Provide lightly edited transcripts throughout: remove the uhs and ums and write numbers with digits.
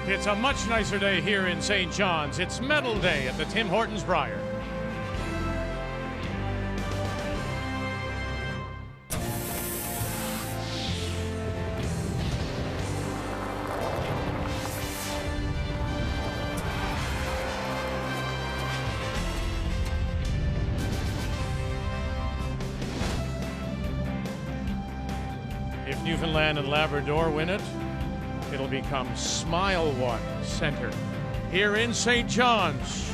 It's a much nicer day here in St. John's. It's Medal Day at the Tim Hortons Brier. If Newfoundland and Labrador win it, it'll become Smile One Center here in St. John's.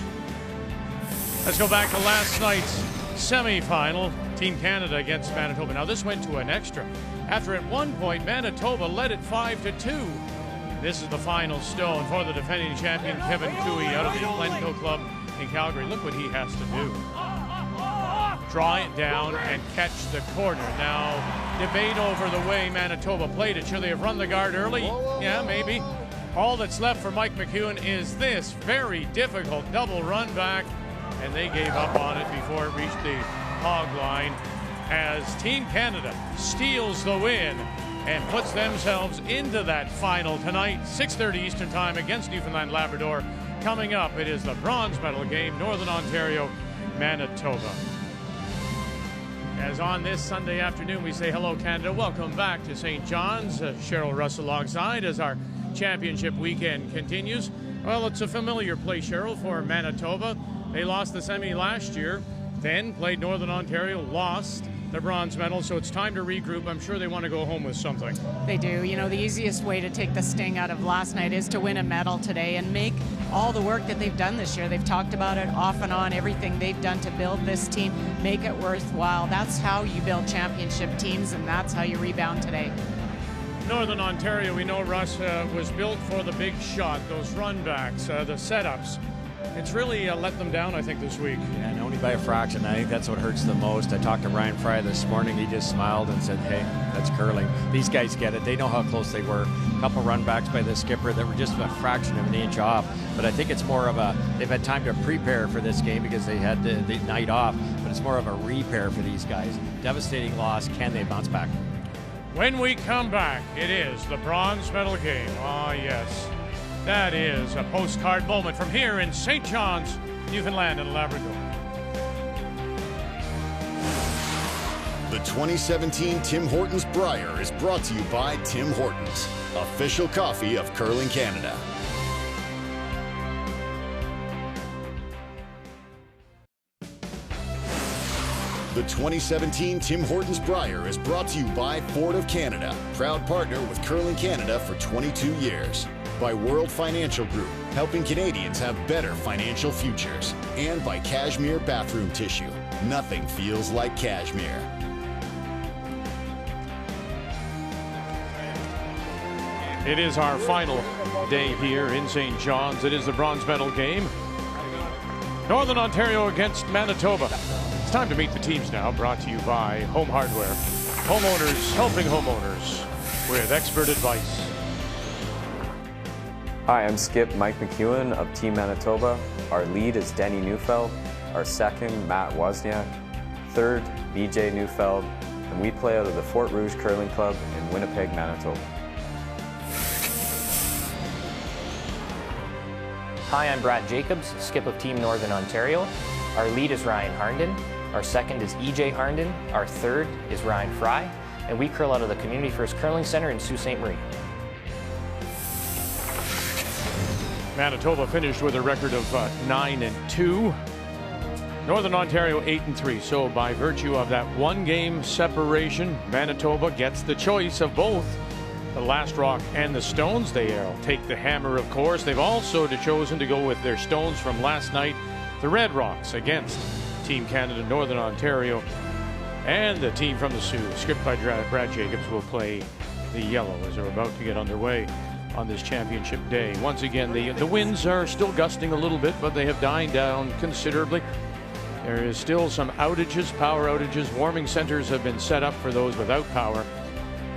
Let's go back to last night's semi-final, Team Canada against Manitoba. Now this went to an extra after at one point Manitoba led it 5-2. This is the final stone for the defending champion Kevin Cooey out of the Glencoe Club in Calgary. Look what he has to do. Draw it down and catch the corner. Now, debate over the way Manitoba played it. Should they have run the guard early? Yeah, maybe. All that's left for Mike McEwen is this very difficult double run back, and they gave up on it before it reached the hog line as Team Canada steals the win and puts themselves into that final tonight, 6:30 Eastern Time against Newfoundland Labrador. Coming up, it is the bronze medal game, Northern Ontario, Manitoba. As on this Sunday afternoon, we say hello, Canada. Welcome back to St. John's. Cheryl Russ alongside as our championship weekend continues. Well, it's a familiar place, Cheryl, for Manitoba. They lost the semi last year, then played Northern Ontario, lost the bronze medal, so it's time to regroup. I'm sure they want to go home with something. They do. You know, the easiest way to take the sting out of last night is to win a medal today and make all the work that they've done this year. They've talked about it off and on, everything they've done to build this team, make it worthwhile. That's how you build championship teams, and that's how you rebound today. Northern Ontario, we know, Russ, was built for the big shot, those run backs, the setups. It's really let them down, I think, this week. Yeah, and only by a fraction. I think that's what hurts the most. I talked to Ryan Fry this morning. He just smiled and said, hey, that's curling. These guys get it. They know how close they were. A couple run backs by the skipper that were just a fraction of an inch off. But I think it's more of a, they've had time to prepare for this game because they had the night off. But it's more of a repair for these guys. Devastating loss. Can they bounce back? When we come back, it is the bronze medal game. Ah, yes. That is a postcard moment from here in St. John's, Newfoundland and Labrador. The 2017 Tim Hortons Brier is brought to you by Tim Hortons, official coffee of Curling Canada. The 2017 Tim Hortons Brier is brought to you by Ford of Canada, proud partner with Curling Canada for 22 years. By World Financial Group, helping Canadians have better financial futures. And by Cashmere Bathroom Tissue. Nothing feels like cashmere. It is our final day here in St. John's. It is the bronze medal game. Northern Ontario against Manitoba. It's time to meet the teams now, brought to you by Home Hardware. Homeowners helping homeowners with expert advice. Hi, I'm Skip Mike McEwen of Team Manitoba. Our lead is Denny Neufeld. Our second, Matt Wozniak. Third, BJ Neufeld. And we play out of the Fort Rouge Curling Club in Winnipeg, Manitoba. Hi, I'm Brad Jacobs, skip of Team Northern Ontario. Our lead is Ryan Harnden. Our second is EJ Harnden. Our third is Ryan Fry. And we curl out of the Community First Curling Center in Sault Ste. Marie. Manitoba finished with a record of 9-2. Northern Ontario 8-3. So by virtue of that one game separation, Manitoba gets the choice of both the last rock and the stones. They'll take the hammer, of course. They've also chosen to go with their stones from last night, the red rocks, against Team Canada, Northern Ontario, and the team from the Sioux, scripted by Brad Jacobs, will play the yellow as they're about to get underway on this championship day. Once again, the winds are still gusting a little bit, but they have died down considerably. There is still some outages, power outages. Warming centers have been set up for those without power.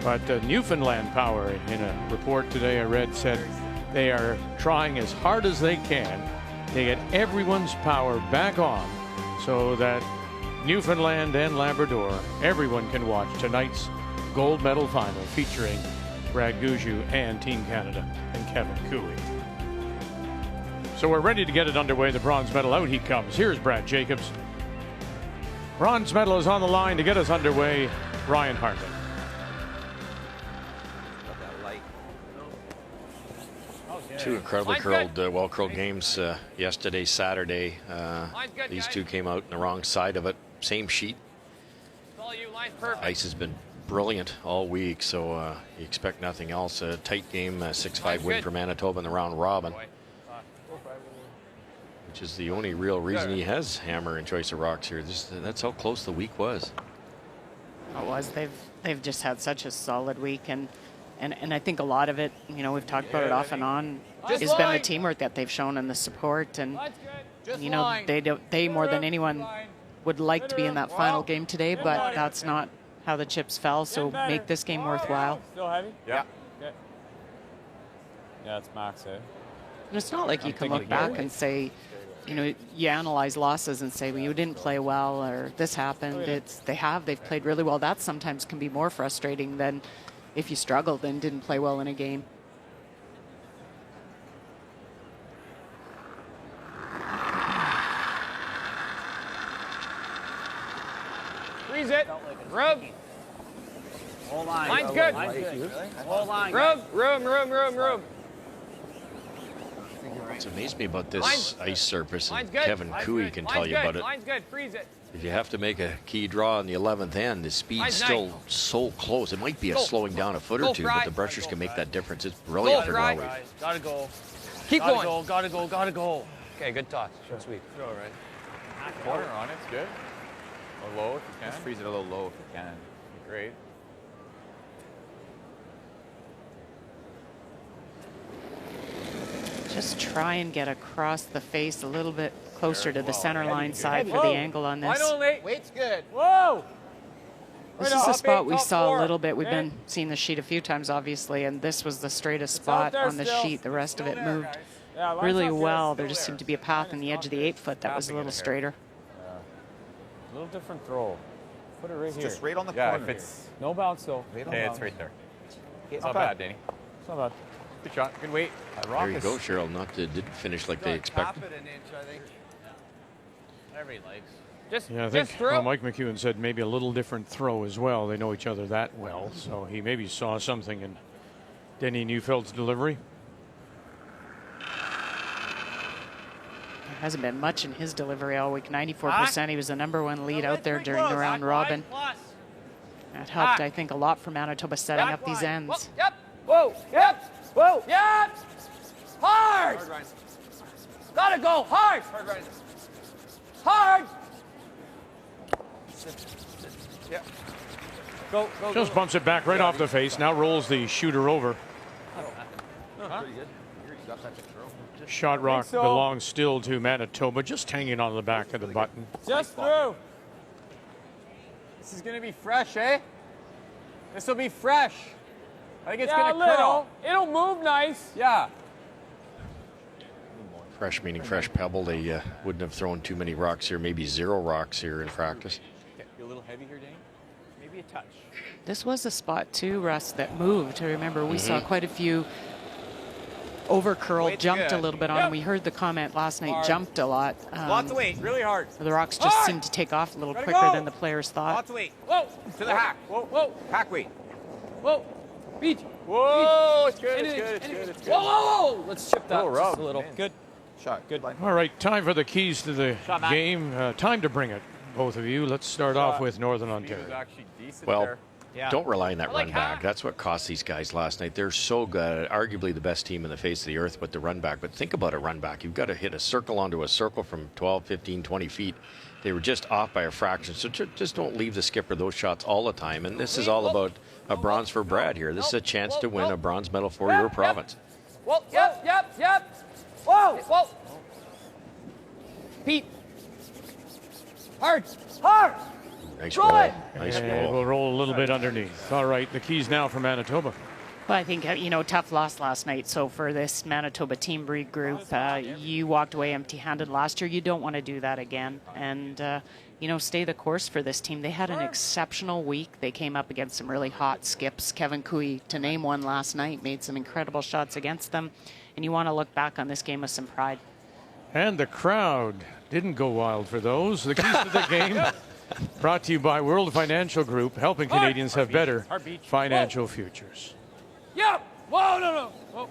But Newfoundland Power, in a report today I read, said they are trying as hard as they can to get everyone's power back on so that Newfoundland and Labrador, everyone can watch tonight's gold medal final featuring Brad Gushue, and Team Canada, and Kevin Cooey. So we're ready to get it underway. The bronze medal, out he comes. Here's Brad Jacobs. Bronze medal is on the line to get us underway. Ryan Hartman. Two incredibly well-curled games yesterday, Saturday. These two came out on the wrong side of it. Same sheet. Ice has been brilliant all week, so you expect nothing else. A tight game, 6-5 win for Manitoba in the round robin, which is the only real reason he has hammer and choice of rocks here. That's how close the week was. It was. They've just had such a solid week, and I think a lot of it, you know, we've talked about it off and on, has been the teamwork that they've shown and the support, and you know, they more than anyone would like to be in that final game today, but that's not how the chips fell. So make this game worthwhile. Still heavy? Yeah. Okay. Yeah, it's max, eh? And it's not like you can look back and say, you know, you analyze losses and say, well, you didn't play well or this happened. They've played really well. That sometimes can be more frustrating than if you struggled and didn't play well in a game. Freeze it. Rub. Whole line. Line's good. Whole line. Room. What's amazed me about this ice surface, and Kevin Cooey can tell you about it. Line's good. Freeze it. If you have to make a key draw in the 11th end, the speed's still so close. It might be a slowing down a foot or two, but the brushers can make that difference. It's brilliant for Norway. Gotta go. Keep going. Gotta go. Okay, good toss. Short sweep. Go, right. Corner on it. It's good. A low if you can. Just freeze it a little low if you can. Great. Just try and get across the face a little bit closer to the center line side for the angle on this. Weight's good. Whoa! This is a spot we saw a little bit. We've been seeing the sheet a few times, obviously, and this was the straightest spot on the sheet. The rest of it moved really well. There just seemed to be a path in the edge of the 8-foot that was a little straighter. A little different throw. Put it right here. Just right on the yeah, corner. If it's no bounce though. Okay, it's right there. It's not bad, Danny. It's not bad. Good shot. Good weight. There you go, Cheryl. Didn't finish like they expected. Tap it an inch, I think. Whatever he likes. Just, Yeah, I just think throw. Mike McEwen said maybe a little different throw as well. They know each other that well, so he maybe saw something in Denny Neufeld's delivery. There hasn't been much in his delivery all week. 94%. He was the #1 lead out there during the round robin. That helped, I think, a lot for Manitoba setting up these ends. Yep. Whoa. Yep. Whoa. Yep. Hard. Gotta go hard. Hard. Yeah. Go. Just bumps it back right off the face. Now rolls the shooter over. Shot rock belongs still to Manitoba, just hanging on the back of the button. Just through. This is gonna be fresh, eh? This will be fresh. I think it's gonna curl. It'll move nice. Yeah. Fresh meaning fresh pebble. They wouldn't have thrown too many rocks here, maybe 0 rocks here in practice. Okay, a little heavy here, Dane. Maybe a touch. This was a spot, too, Russ, that moved. I remember we saw quite a few over-curled, jumped a little bit on. We heard the comment last night, jumped a lot. Lots of weight, really hard. The rocks just seemed to take off a little quicker than the players thought. Lots of weight. Whoa, to the hack. Whoa. Hack weight. Whoa. Beat. Whoa, it's good, it's good. Whoa. Let's chip that just a little. Good. Shot, good. All right, time for the keys to the game. Time to bring it, both of you. Let's start off with Northern Ontario. Well, don't rely on that run back. That's what cost these guys last night. They're so good, arguably the best team in the face of the earth with the run back. But think about a run back. You've got to hit a circle onto a circle from 12, 15, 20 feet. They were just off by a fraction. So just don't leave the skipper those shots all the time. And this is all about a bronze for Brad here. This is a chance to win a bronze medal for your province. Whoa, yep. Whoa. Pete. Hard. Nice roll. Nice And roll. we'll roll a little bit underneath. All right, the keys now for Manitoba. Well, I think, tough loss last night. So for this Manitoba Team Breed group, you walked away empty-handed last year. You don't want to do that again. And, stay the course for this team. They had an exceptional week. They came up against some really hot skips. Kevin Cooey, to name one last night, made some incredible shots against them. And you want to look back on this game with some pride. And the crowd didn't go wild for those. The keys to the game brought to you by World Financial Group, helping Canadians have better financial futures. Yep. Whoa, no. Whoa.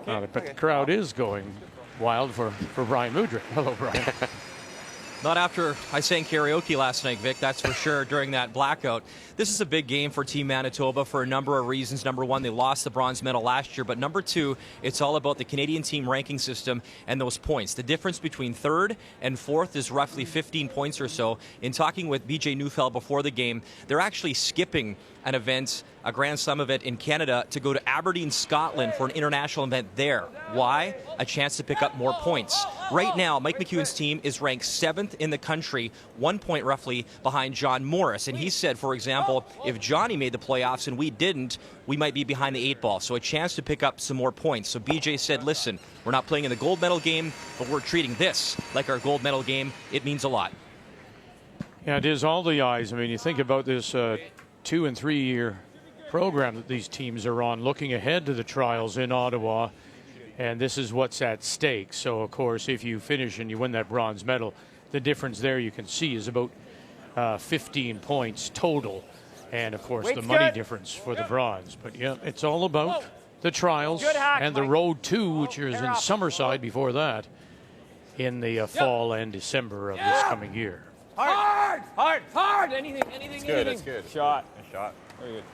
But the crowd is going wild for Brian Mudryk. Hello, Brian. Not after I sang karaoke last night, Vic, that's for sure, during that blackout. This is a big game for Team Manitoba for a number of reasons. Number one, they lost the bronze medal last year. But number two, it's all about the Canadian team ranking system and those points. The difference between third and fourth is roughly 15 points or so. In talking with BJ Neufeld before the game, they're actually skipping an event, a Grand Slam event in Canada, to go to Aberdeen, Scotland for an international event there. Why? A chance to pick up more points. Right now, Mike McEwen's team is ranked 7th in the country, 1 point roughly behind John Morris. And he said, for example, if Johnny made the playoffs and we didn't, we might be behind the 8 ball. So a chance to pick up some more points. So BJ said, listen, we're not playing in the gold medal game, but we're treating this like our gold medal game. It means a lot. Yeah, it is all the eyes. I mean, you think about this 2 and 3 year program that these teams are on, looking ahead to the trials in Ottawa, and this is what's at stake. So, of course, if you finish and you win that bronze medal, the difference there you can see is about 15 points total, and, of course, the money difference for the bronze. But, yeah, it's all about the trials and the road to, which is in Summerside before that, in the fall and December of this coming year. Hard. Anything. That's good. Shot. Very good.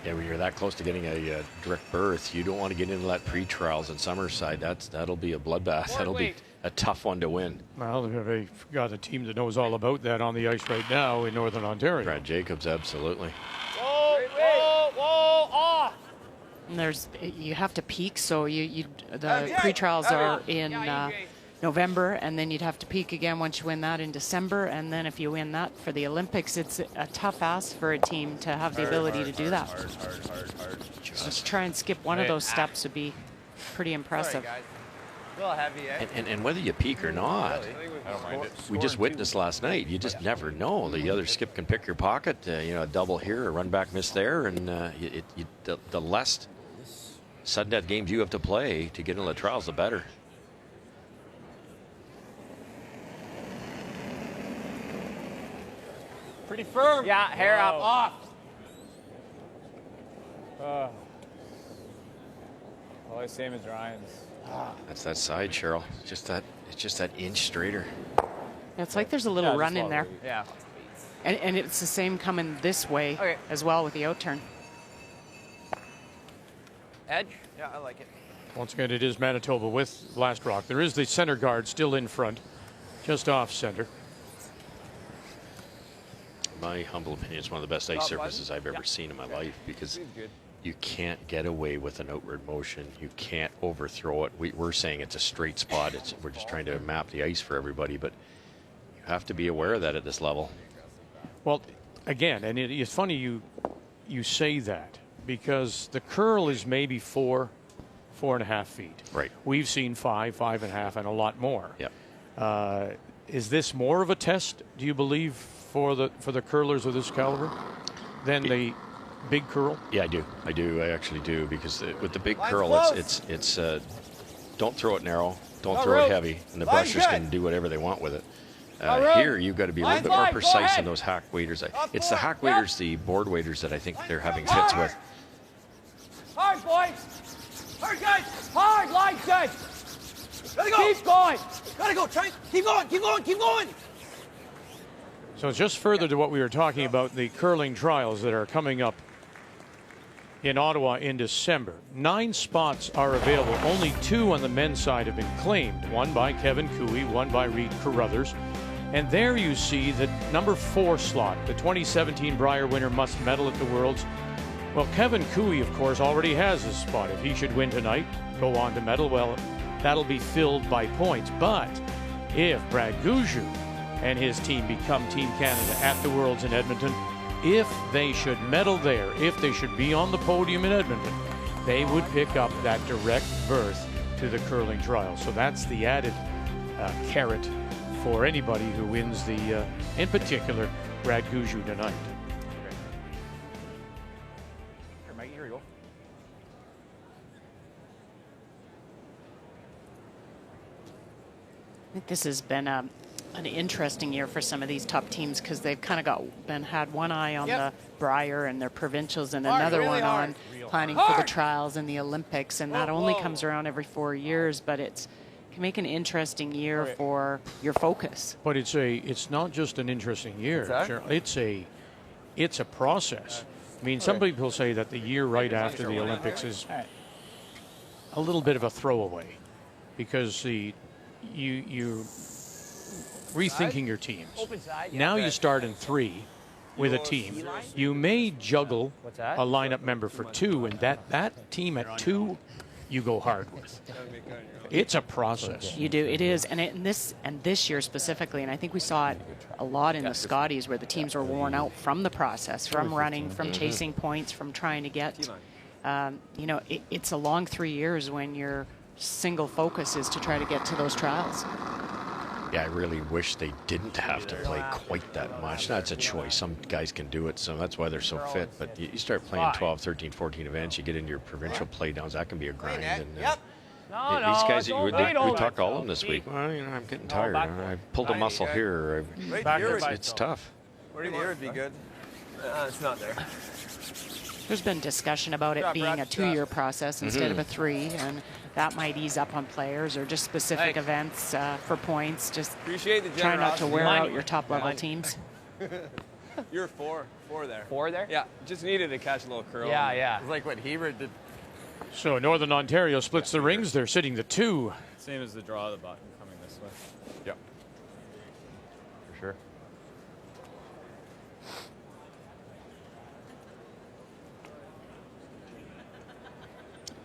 Yeah, when you're that close to getting a direct berth, you don't want to get into that pre-trials in Summerside. That'll be a bloodbath. That'll be a tough one to win. Well, they've got a team that knows all about that on the ice right now in Northern Ontario. Brad Jacobs, absolutely. Whoa, off. And you have to peak, so the pre-trials are in November, and then you'd have to peak again once you win that in December, and then if you win that for the Olympics, it's a tough ask for a team to have the ability to do that. Just try and skip one of those steps would be pretty impressive. Sorry, guys. A little heavy, eh? And whether you peak or not, I don't mind it. we just witnessed last night. You just never know. The other skip can pick your pocket. A double here, a run back miss there, and the less sudden death games you have to play to get into the trials, the better. Pretty firm. Yeah, hair up, off. Well, same as Ryan's. That's that side, Cheryl. It's just that inch straighter. It's like there's a little run in there. Yeah. And it's the same coming this way as well with the out-turn. Edge? Yeah, I like it. Once again, it is Manitoba with Last Rock. There is the center guard still in front, just off center. My humble opinion, it's one of the best ice surfaces I've ever seen in my life, because you can't get away with an outward motion. You can't overthrow it. We're saying it's a straight spot. We're just trying to map the ice for everybody, but you have to be aware of that at this level. Well, again, and it's funny you say that, because the curl is maybe 4.5 feet. Right. We've seen 5.5, and a lot more. Yep. Is this more of a test, do you believe, for the curlers of this caliber than the big curl? Yeah, I do. I actually do, because with the big curl, it's don't throw it narrow, don't throw it heavy, and the brushers can do whatever they want with it. Here, you've got to be a little bit more precise in those hack waders. It's the hack waders, the board waders, that I think they're having fits with. Hard, boys. Hard, guys. Hard, line set. Gotta go. Keep going. Gotta go. Try. Keep going. So just further to what we were talking about, the curling trials that are coming up in Ottawa in December. 9 spots are available. Only 2 on the men's side have been claimed. 1 by Kevin Cooey, 1 by Reed Carruthers. And there you see the number 4 slot. The 2017 Brier winner must medal at the Worlds. Well, Kevin Cooey, of course, already has his spot. If he should win tonight, go on to medal, well, that'll be filled by points. But if Brad Goujon and his team become Team Canada at the Worlds in Edmonton, if they should medal there, if they should be on the podium in Edmonton, they would pick up that direct berth to the curling trial. So that's the added carrot for anybody who wins the, in particular, Brad Gushue tonight. Here, Mike, here we go. I think this has been an interesting year for some of these top teams because they've kind of had one eye on the Brier and their provincials and another one on planning for the trials and the Olympics, and that only comes around every 4 years, but it can make an interesting year for your focus. But it's not just an interesting year, Cheryl. It's a process. I mean, some people say that the year right after the Olympics is a little bit of a throwaway because you're rethinking your teams. Now you start in 3 with a team. You may juggle a lineup member for 2, and that team at 2 you go hard with. It's a process. You do. It is. And this year specifically, and I think we saw it a lot in the Scotties where the teams were worn out from the process, from running, from chasing points, from trying to get, it's a long 3 years when your single focus is to try to get to those trials. Yeah, I really wish they didn't have to play quite that much. That's a choice. Some guys can do it, so that's why they're so fit. But you start playing 12, 13, 14 events, you get into your provincial play downs, that can be a grind. And, these guys, we talked to all of them this week. Well, I'm getting tired. I pulled a muscle here. It's tough. Right here would be good. It's not there. There's been discussion about it being a 2-year process instead of a 3, and that might ease up on players or just specific events for points. Just try not to wear out your top-level teams. You're 4 there. 4 there? Yeah, just needed to catch a little curl. Yeah. It's like what Hebert did. So Northern Ontario splits the rings. They're sitting the 2. Same as the draw of the button coming this way. Yep. For sure.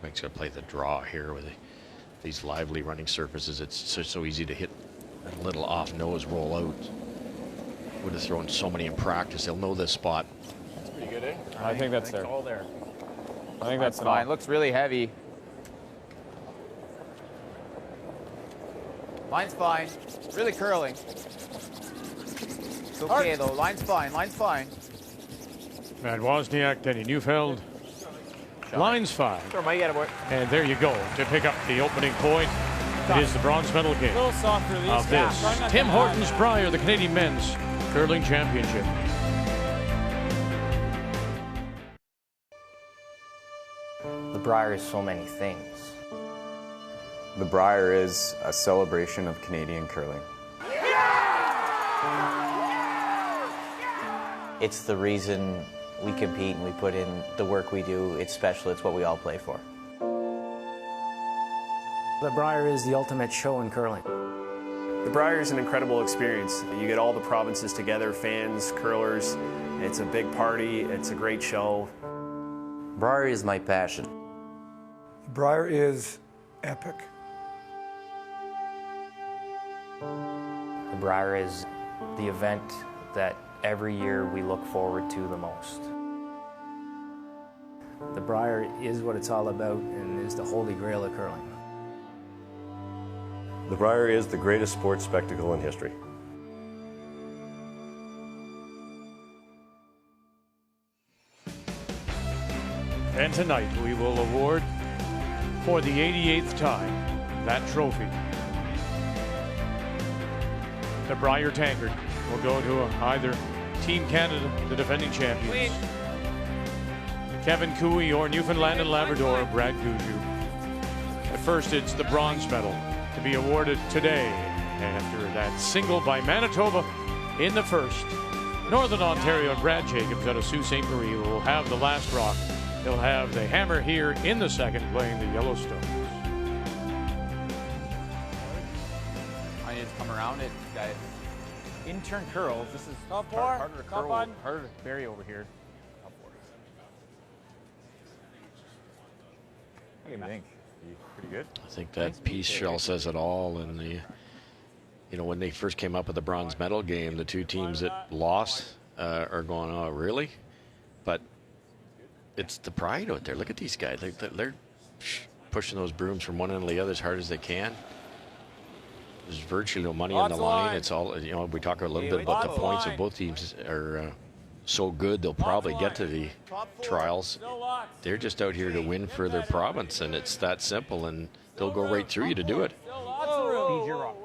Mike's going to play the draw here with these lively running surfaces. It's so easy to hit a little off-nose roll out. Would have thrown so many in practice. They'll know this spot. That's pretty good, eh? I think that's there. All there. I think that's fine. Looks really heavy. Line's fine. Really curling. It's okay, though. Line's fine. Line's fine. Matt Wozniak, Denny Neufeld. Line's fine. And there you go to pick up the opening point. It is the bronze medal game of this Tim Hortons Brier, the Canadian Men's Curling Championship. The Brier is so many things. The Brier is a celebration of Canadian curling. It's the reason we compete and we put in the work we do. It's special. It's what we all play for. The Brier is the ultimate show in curling. The Brier is an incredible experience. You get all the provinces together, fans, curlers. It's a big party. It's a great show. Brier is my passion. The Brier is epic. The Brier is the event that every year we look forward to the most. The Brier is what it's all about and is the holy grail of curling. The Brier is the greatest sports spectacle in history. And tonight we will award for the 88th time that trophy. The Brier Tankard will go to either Team Canada, the defending champions, Kevin Cooey, or Newfoundland and Labrador, Brad Gushue. At first, it's the bronze medal to be awarded today after that single by Manitoba in the first. Northern Ontario and Brad Jacobs out of Sault Ste. Marie will have the last rock. He'll have the hammer here in the second, playing the Yellowstones. I need to come around it, guys. Intern curls. This is harder to curl, harder to bury over here. What do you think? Pretty good. I think that piece, Cheryl, says it all. And when they first came up with the bronze medal game, the two teams that lost are going, oh, really? But it's the pride out there. Look at these guys. They're pushing those brooms from one end to the other as hard as they can. There's virtually no money on the line. It's all, you know, we talk a little bit about the points of both teams are so good they'll probably get to the trials. They're just out here to win for their province, and it's that simple, and they'll go right through you to do it. Beach your rock.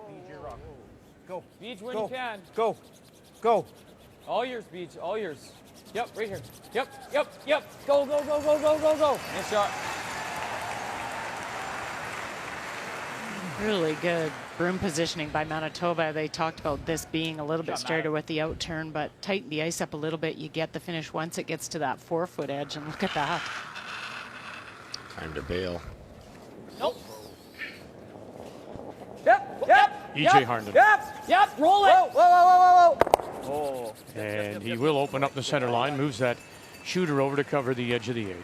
Go. Beach when you can. Go. All yours, Beach. All yours. Yep, right here. Yep. Go. Nice shot. Really good broom positioning by Manitoba. They talked about this being a little bit straighter with the out turn, but tighten the ice up a little bit. You get the finish once it gets to that 4-foot edge, and look at that. Time to bail. Nope. Yep. E.J. Harnden. Yep. Roll it. Whoa. Oh. And he will open up the center line, moves that shooter over to cover the edge of the 8.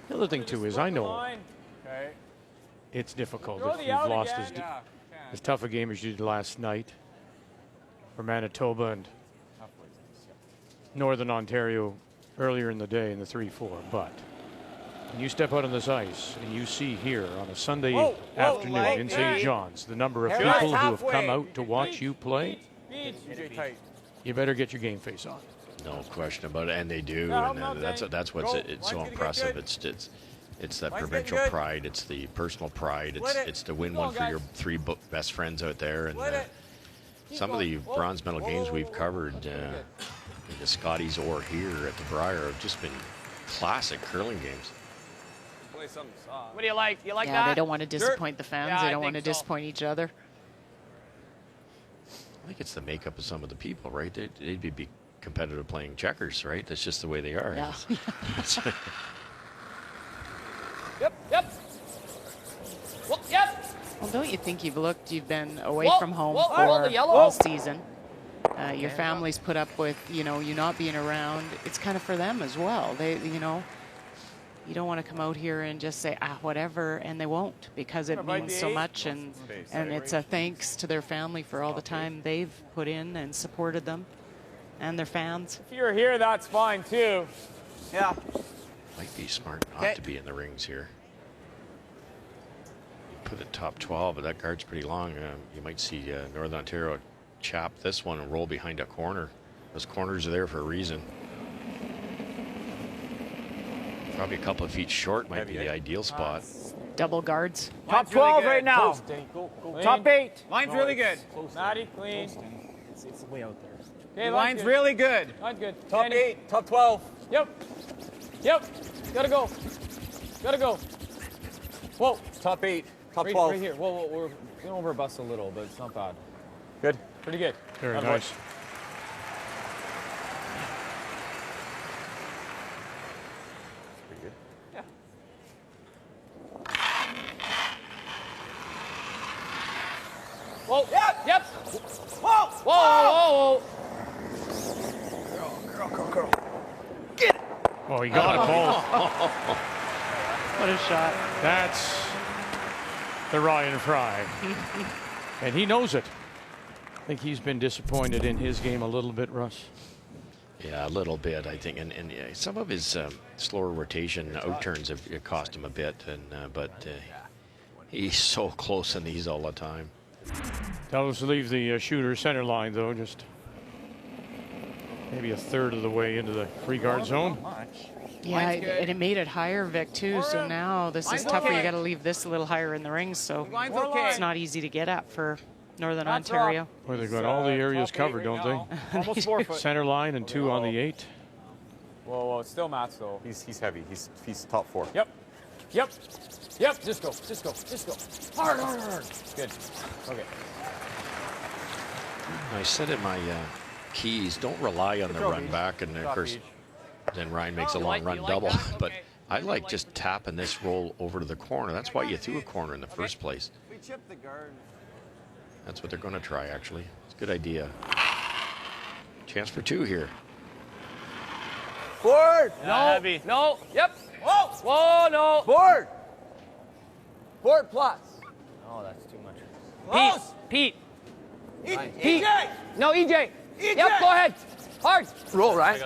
The other thing, too, is I know it's difficult if you've lost as tough a game as you did last night for Manitoba and Northern Ontario earlier in the day in the 3-4. But when you step out on this ice and you see here on a Sunday afternoon in St. John's the number of people who have come out to watch you play, you better get your game face on. No question about it, and they do, and that's what's it's so impressive. It's that provincial pride, it's the personal pride, it's to win one for your 3 best friends out there, and some of the bronze medal games we've covered in the Scotties or here at the Brier have just been classic curling games. What do you like? You like that? Yeah, they don't want to disappoint the fans. Yeah, they don't want to disappoint each other. I think it's the makeup of some of the people, right? They'd be competitive playing checkers, right? That's just the way they are. Yeah. Yep. Well, yep. Well, don't you think you've been away from home for the all season? Your family's put up with, you not being around. It's kind of for them as well. They, you don't want to come out here and just say, whatever, and they won't, because it means so much, and it's a thanks to their family for all the time they've put in and supported them and their fans. If you're here, that's fine too. Yeah. Might be smart not to be in the rings here. You put it top 12, but that guard's pretty long. You might see Northern Ontario chop this one and roll behind a corner. Those corners are there for a reason. Probably a couple of feet short might be the ideal spot. Double guards. Top 12 right now. Top 8. Line's really good. Maddie, clean. It's way out there. Okay, line's really good. Line's good. Top 8, top 12. Yep. Gotta go. Whoa. Top 8, top 12. Right here. Whoa. We're going over a bus a little, but it's not bad. Good. Pretty good. Very nice. Pretty good. Yeah. Whoa. Yep. Whoa. Girl. Get it. Oh, he got it, Paul. What a shot. That's the Ryan Fry. And he knows it. I think he's been disappointed in his game a little bit, Russ. Yeah, a little bit, I think. And some of his slower rotation outturns have cost him a bit. But he's so close in these all the time. Tell us to leave the shooter center line, though, just maybe a third of the way into the free guard zone. Yeah, and it made it higher, Vic, too. So now this is tougher. You got to leave this a little higher in the rings, so it's not easy to get at for Northern Ontario. Well, they've got all the areas covered, don't they? Almost 4 foot. Center line and 2 on the 8. Whoa, it's still Matt's though. He's heavy. He's top 4. Yep. Just go. Hard. Good. Okay. I said in my keys, don't rely on the run back, and of course, then Ryan makes a long run double. But I like just tapping this roll over to the corner. That's why you threw a corner in the first place. We chipped the guard. That's what they're going to try, actually. It's a good idea. Chance for 2 here. Board. No. Heavy. No. Yep. Whoa. No. Board plus. Oh, that's too much. Pete. EJ. No, EJ. Yep. Go ahead. Hard. Roll, Ryan.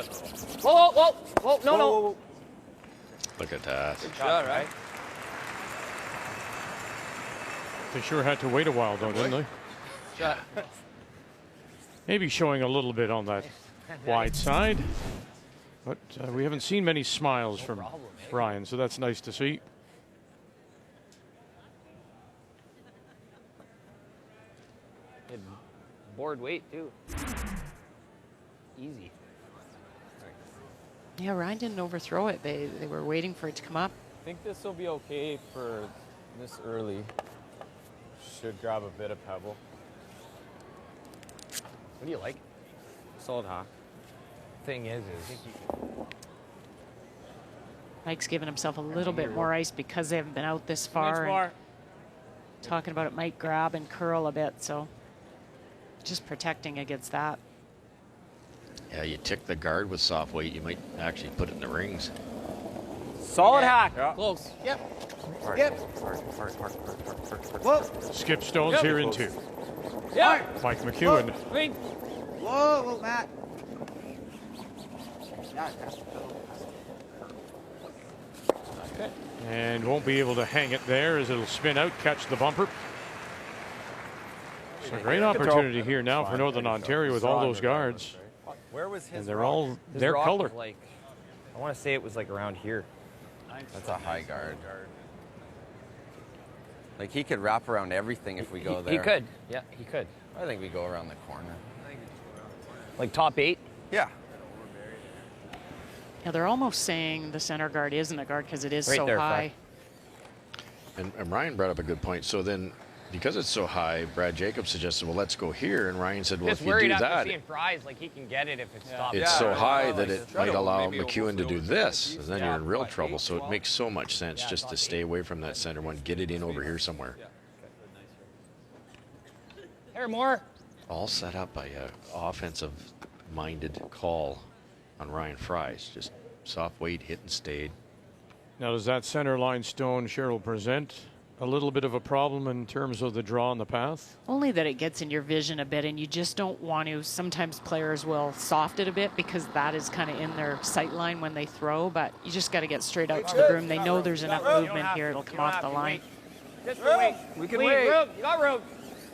Whoa, whoa, whoa, no, no. Look at that. Good shot, right? They sure had to wait a while, though, didn't they? Shot. Maybe showing a little bit on that wide side. But we haven't seen many smiles from Ryan, so that's nice to see. Good board weight, too. Easy. Yeah, Ryan didn't overthrow it. They were waiting for it to come up. I think this will be okay for this early. Should grab a bit of pebble. What do you like? Solid hawk. Thing is Mike's giving himself a little bit more ice because they haven't been out this far. And talking about it might grab and curl a bit, so just protecting against that. Yeah, you tick the guard with soft weight, you might actually put it in the rings. solid hack. Yeah. Close. Yep. Yep. Whoa. Skip Stone's Yep. here in 2. Yeah. Mike McEwen. Wait. Whoa, whoa, Matt. And won't be able to hang it there as it'll spin out, catch the bumper. It's a great opportunity here now for Northern Ontario with all those guards. Where was his And they're rock? all His their rock color. was like, I want to say it was like around here. That's a high guard. Like he could wrap around everything if we go there. He could. Yeah, he could. I think we go around the corner. Like top 8? Yeah. Yeah, they're almost saying the center guard isn't a guard because it is Right so there, high. And Ryan brought up a good point. So then, because it's so high, Brad Jacobs suggested, well, let's go here. And Ryan said, well, Just if you worried do after that, seeing Fries, like he can get it if it stops. it's so high that it might allow McEwen to do this. And then you're in real trouble. So it makes so much sense just to stay away from that center one. Get it in over here somewhere. Here, more. All set up by a offensive-minded call on Ryan Fries. Just soft weight, hit and stayed. Now, does that center line stone, Cheryl, present a little bit of a problem in terms of the draw on the path? Only that it gets in your vision a bit, and you just don't want to. Sometimes players will soft it a bit because that is kind of in their sight line when they throw, but you just got to get straight out to the broom. They know there's enough movement here. It'll come off the line. Just wait. We can Lead, wait. room. You got room.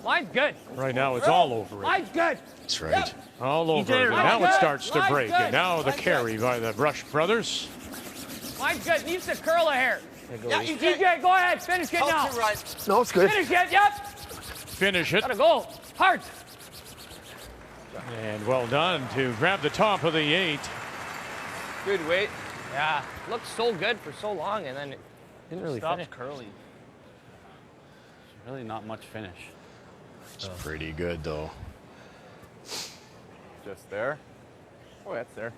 Line's good. Right now, it's all over it. Line's good. That's right. All over it. And now it starts to break. And now the carry by the Brush brothers. Line's good. Needs to curl a hair. Yeah, DJ, go ahead. Finish it now. No, it's good. Finish it. Yep. Finish it. Got a goal. Hard. And well done to grab the top of the 8. Good weight. Yeah. Looked so good for so long, and then it didn't really Stopped finish. curling. Really not much finish. It's pretty good, though. Just there. Oh, that's there.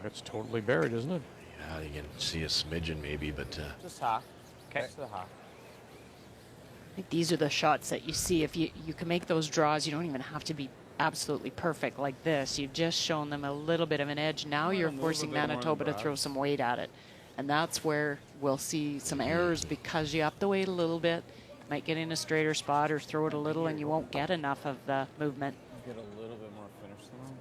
It's totally buried, isn't it? Yeah, you can see a smidgen maybe, but Just half. Okay. Next to the half. I think these are the shots that you see. If you can make those draws, you don't even have to be absolutely perfect like this. You've just shown them a little bit of an edge. Now you're forcing Manitoba to throw some weight at it. And that's where we'll see some errors because you up the weight a little bit. Might get in a straighter spot or throw it a little and you won't get enough of the movement. Get a little bit more finish than them.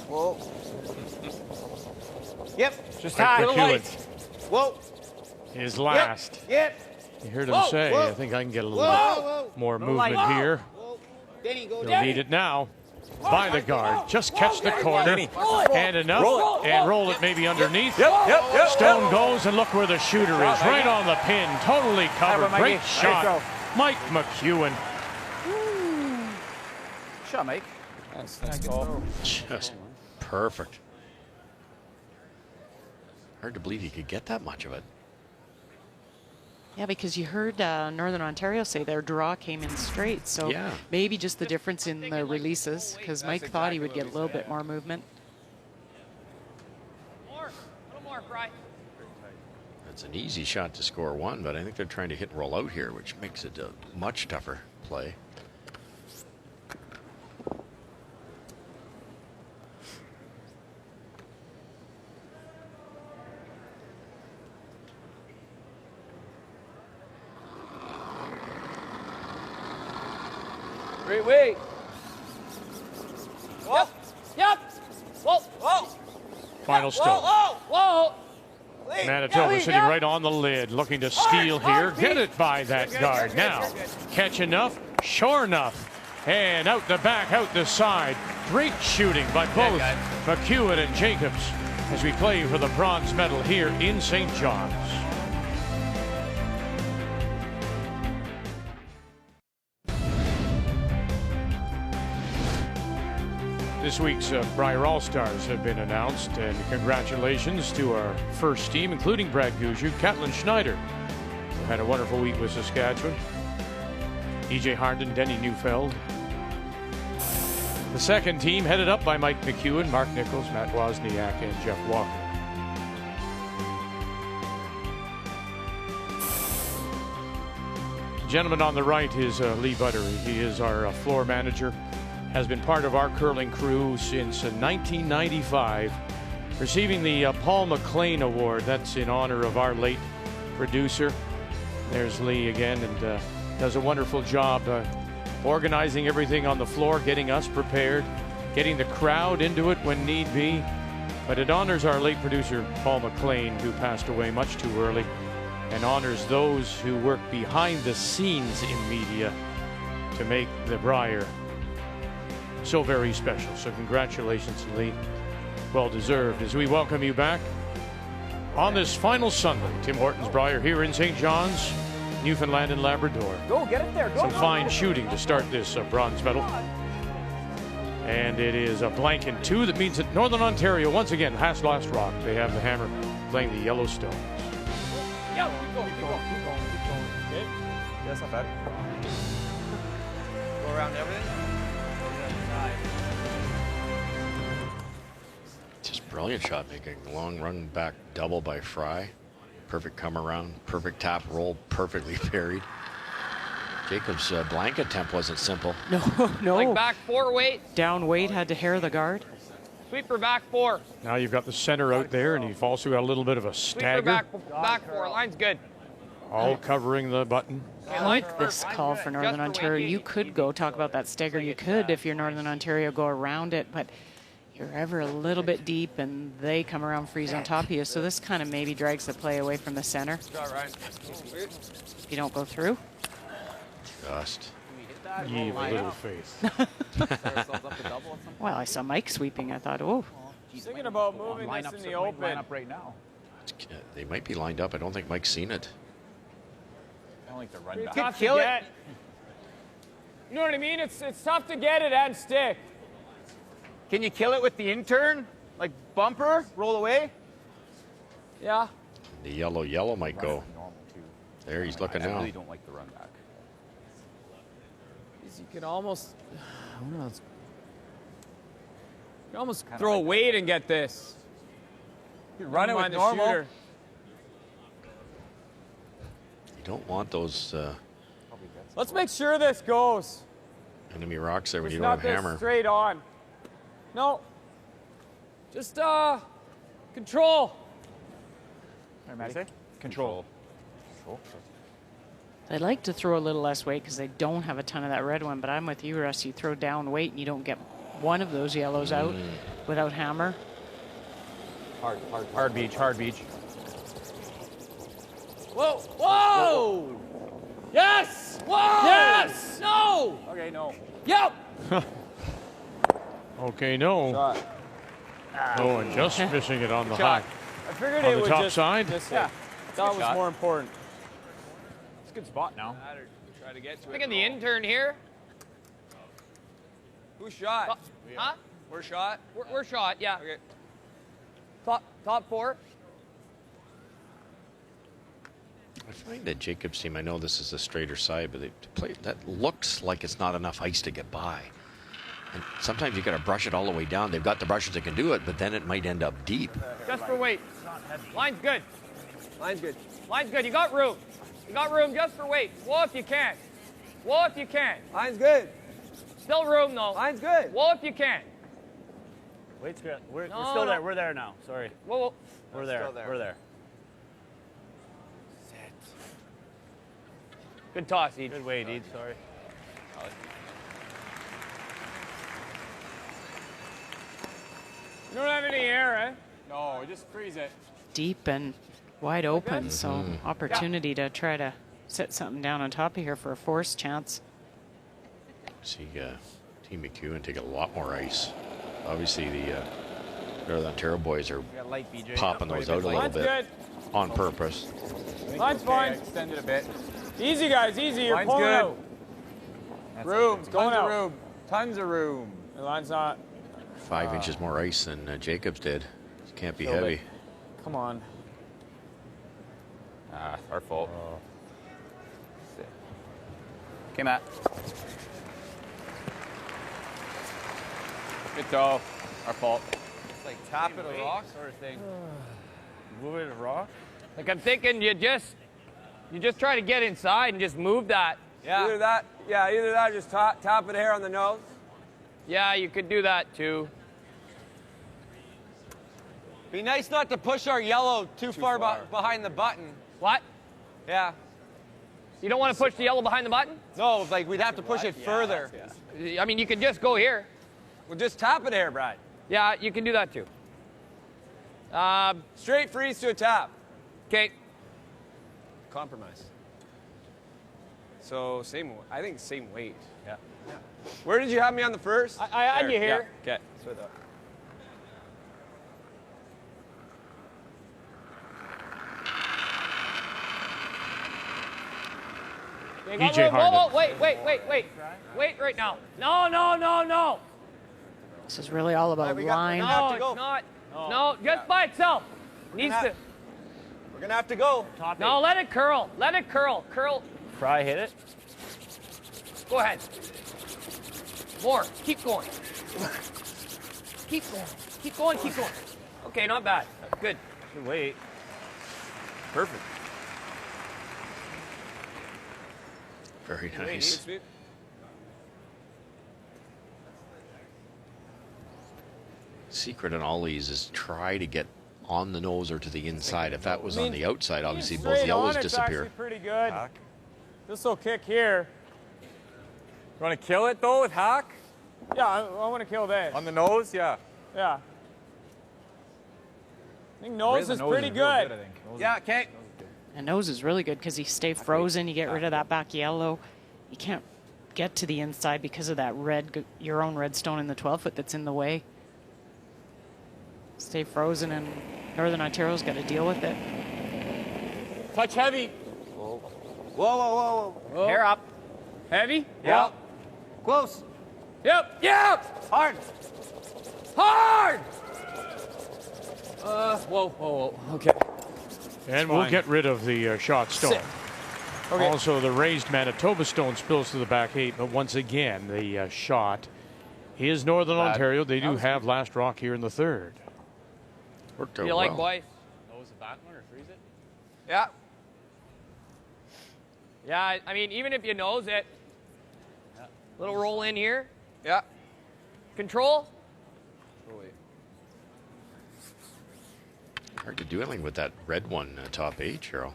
Whoa. Yep. Just Mike high. McEwen Whoa. is last. Yep. You heard him Whoa, say, whoa. I think I can get a little Whoa. bit more No movement light. here. Denny, go You'll need it now. By the guard. Just catch the corner. And enough. And roll it maybe underneath. Stone goes, and look where the shooter is. Right on the pin. Totally covered. Great shot. Mike McEwen. Shot, Mike. Nice call. just perfect. Hard to believe he could get that much of it. Yeah, because you heard Northern Ontario say their draw came in straight. So Yeah. maybe just the difference in the releases because Mike thought he would get a little bit more movement. More. A little more, Fry. It's an easy shot to score 1, but I think they're trying to hit and roll out here, which makes it a much tougher play. Great weight. Yep. Yep. Whoa. Whoa. Final Whoa. stroke. Whoa. Whoa. Manitoba sitting right on the lid, looking to steal here. Get it by that guard. Now, catch enough, sure enough. And out the back, out the side. Great shooting by both McEwen and Jacobs as we play for the bronze medal here in St. John's. This week's Brier All-Stars have been announced, and congratulations to our first team, including Brad Gushue, Caitlin Schneider, who had a wonderful week with Saskatchewan, EJ Harnden, Denny Neufeld. The second team, headed up by Mike McEwen, Mark Nichols, Matt Wozniak, and Jeff Walker. The gentleman on the right is Lee Buttery. He is our floor manager. Has been part of our curling crew since 1995, receiving the Paul McLean Award. That's in honor of our late producer. There's Lee again, and does a wonderful job organizing everything on the floor, getting us prepared, getting the crowd into it when need be. But it honors our late producer, Paul McLean, who passed away much too early, and honors those who work behind the scenes in media to make the Brier so very special. So congratulations, Lee. Well deserved. As we welcome you back on this final Sunday, Tim Hortons Brier here in St. John's, Newfoundland and Labrador. Go, get it there. Go, Some fine shooting to start this bronze medal. And it is a blank in 2. That means that Northern Ontario, once again, has last rock. They have the hammer playing the Yellowstones. Yo, keep going. Okay. Yeah, that's not bad. Go around everything. Just brilliant shot making. Long run back double by Fry. Perfect come around, perfect tap roll, perfectly parried. Jacob's blank attempt wasn't simple. No. Like back 4 weight. Down weight, had to hair the guard. Sweep for back 4. Now you've got the center out there, and you've also got a little bit of a stagger. Back 4. Line's good. All covering the button. I like this call for Northern Ontario. You could go talk about that stagger. You could, if you're Northern Ontario, go around it, but you're ever a little bit deep and they come around freeze on top of you. So this kind of maybe drags the play away from the center. You don't go through. Just. Ye little faith. Well, I saw Mike sweeping. I thought, oh. Thinking about moving this in the open. Line up right now. They might be lined up. I don't think Mike's seen it. I don't like the run back. Tough to get. You know what I mean? It's tough to get it and stick. Can you kill it with the intern? Like bumper, roll away? Yeah. The yellow might go. There, he's looking now. I really don't like the run back. You can almost, you can almost throw a weight and get this. You run it with normal. You don't want those Let's make sure this goes. enemy rocks there when It's you don't have not hammer. this straight on. No. Just control. Control. They like to throw a little less weight because they don't have a ton of that red one, but I'm with you, Russ. You throw down weight and you don't get one of those yellows out without hammer. Hard beach, hard beach. Whoa! Whoa! Yes! Whoa! Yes! No! Okay, no. Yep! Okay, no. Shot. Oh, and just missing it on the Shot. high. I figured On it the would top just side? Yeah. That was shot. more important. It's a good spot now. Try to get to it. Look at the intern here. Who shot? Huh? We're shot? We're shot, yeah. Okay. Top 4. I find that Jacob's team, I know this is the straighter side, but they play that looks like it's not enough ice to get by. And sometimes you got to brush it all the way down. They've got the brushes that can do it, but then it might end up deep. Just for weight. Line's good. Line's good. Line's good. You got room. You got room just for weight. Whoa if you can. Whoa if you can. Line's good. Still room though. Line's good. Whoa if you can. We're No, still there. no. We're there now. Sorry. Whoa. We're there. still there. We're there. Good toss, Eid. Good weight, Eid. Sorry. You don't have any air, eh? No, just freeze it. Deep and wide open, so Mm-hmm. opportunity to try to set something down on top of here for a force chance. See Team McEwen take a lot more ice. Obviously, the Northern Ontario boys are popping those out a little Line's bit good. on purpose. Line's fine. Extend it a bit. Easy, guys, easy. You're Line's pulling good. out. Room, it's going Tons of out. room. Tons of room. The line's not. 5 inches more ice than Jacobs did. Can't be Filled heavy. it. Come on. Ah, our fault. Okay, Matt. Good throw. Our fault. It's like tap it a rock sort of thing. Move it a rock? Like I'm thinking you just try to get inside and just move that. Yeah. Either that, or just tap it here on the nose. Yeah, you could do that too. Be nice not to push our yellow too far. Behind the button. What? Yeah. You don't want to push the yellow behind the button? No, like we'd have to push it further. I mean, you could just go here. Well, just tap it here, Brad. Yeah, you can do that too. Straight freeze to a tap. Okay. Compromise. So I think same weight. Yeah. Where did you have me on the first? I had you here. Yeah. Okay. That's what I thought. EJ Whoa, wait right now. No. This is really all about line. No, it's not. No, just by itself. Needs to. We're gonna have to go. No, let it curl. Let it curl. Curl. Fry hit it. Go ahead. More. Keep going. Keep going. Keep going. Keep going. Okay, not bad. Good. Good weight. Perfect. Very nice. Secret in all these is try to get on the nose or to the inside. If that was on the outside, obviously both yellows disappear. It's pretty good. This will kick here. You want to kill it though with hack? Yeah, I want to kill this. On the nose? Yeah. Yeah. I think nose is pretty good. Yeah, okay. And nose is really good because you stay frozen. You get rid of that back yellow. You can't get to the inside because of that your own red stone in the 12-foot that's in the way. Stay frozen, and Northern Ontario's got to deal with it. Touch heavy. Whoa. Hair up. Heavy? Yeah. Close. Yep. Hard. Whoa. Okay. And we'll get rid of the shot stone. Okay. Also, the raised Manitoba stone spills to the back 8, but once again, the shot is Northern Ontario. They do have last rock here in the third. Worked out You like, well. boys? Nose of that one or freeze it? Yeah. Yeah, I mean, even if you nose it, little roll in here. Yeah. Control. Hard to do anything with that red one top 8, Cheryl.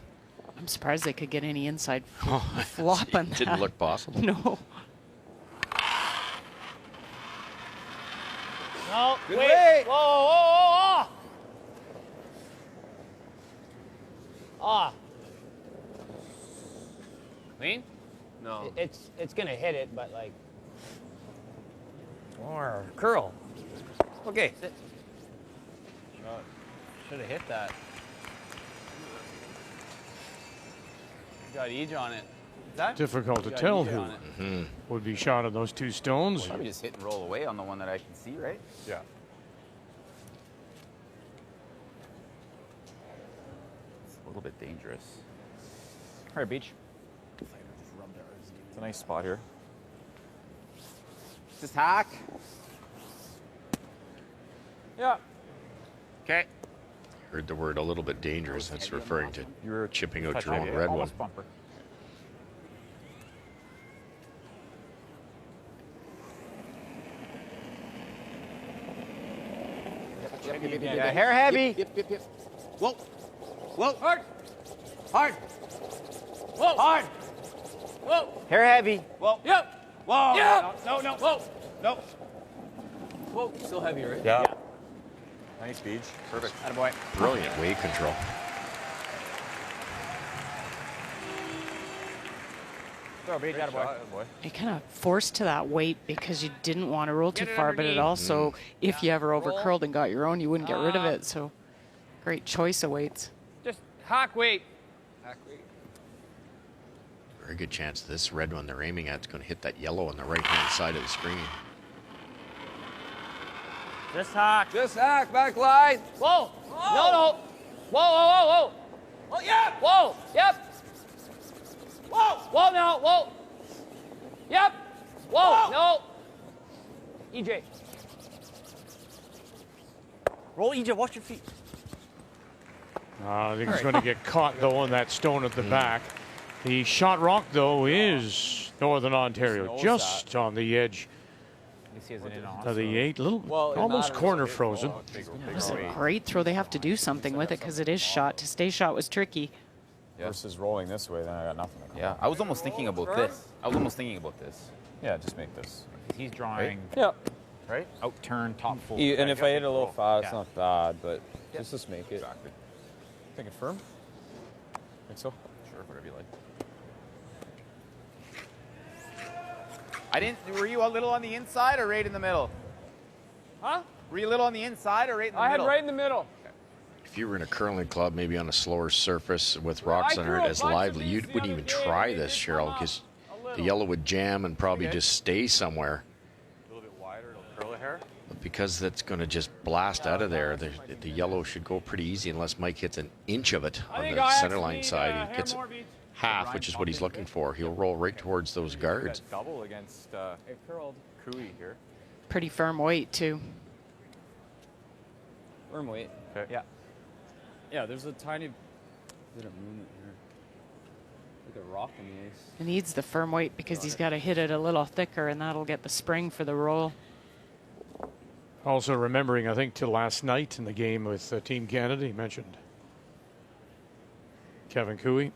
I'm surprised they could get any inside Oh, flop on it that. didn't look possible. No. No, Good wait. weight. Whoa. Ah. Clean? No. It's gonna hit it, but like. Or curl. Okay. Sit. Should have hit that. Got edge on it. Is that? Difficult to Got tell edge who on it. would be shot of those two stones. Probably just hit and roll away on the one that I can see, right? Yeah. It's a little bit dangerous. All right, Beach. It's a nice spot here. Just hack. Yeah. Okay. Heard the word a little bit dangerous. That's referring to You're chipping out touch your own heavy, red one. almost bumper. Yeah, hair heavy. Yep. Whoa. Hard. Whoa. Hard. Whoa. Hair heavy. Whoa. Yep. Whoa. Yep. No. Whoa. No. Whoa. Still heavy, right? Yeah. Nice, Beach. Perfect. Attaboy. Brilliant weight control. Throw, Beach. Attaboy. You kind of forced to that weight because you didn't want to roll too far, but it also, if you ever over curled and got your own, you wouldn't get rid of it. So, great choice of weights. Just hack weight. Very good chance this red one they're aiming at is going to hit that yellow on the right-hand side of the screen. Just hack. Just hack, back line. Whoa. No, no. Whoa, whoa, whoa, whoa. Oh, yeah. Whoa. Yep. Whoa. Whoa, now. Whoa. Yep. Whoa. No. EJ. Roll, EJ. Watch your feet. I think he's going to get caught, though, on that stone at the back. The shot rock, though, is Northern Ontario, just on the edge of the 8. Almost corner frozen. It was a great throw. They have to do something with it because it is shot. To stay shot was tricky. Versus rolling this way, then I got nothing to come. Yeah, I was almost thinking about this. Yeah, just make this. He's drawing. Right? Yeah. Right? Out turn, top full. And if I hit it a little fast, it's not bad, but just make it. Exactly. Think it firm? Think so? Sure, whatever you like. Were you a little on the inside or right in the middle? Huh? Were you a little on the inside or right in the I middle? had right in the middle. If you were in a curling club, maybe on a slower surface with rocks under it as lively, you wouldn't even try this, Cheryl, because the yellow would jam and probably just stay somewhere. A little bit wider, it'll curl the hair. But because that's going to just blast out of there, the yellow should go pretty easy unless Mike hits an inch of it on the center line side. He gets half, which is what he's looking for. He'll roll right towards those guards. Double against Cooey here. Pretty firm weight, too. Firm weight. Okay. Yeah. Yeah, there's a tiny bit of movement here. Like a rock in the ice. He needs the firm weight because he's got to hit it a little thicker, and that'll get the spring for the roll. Also remembering, I think, to last night in the game with Team Canada, he mentioned Kevin Cooey.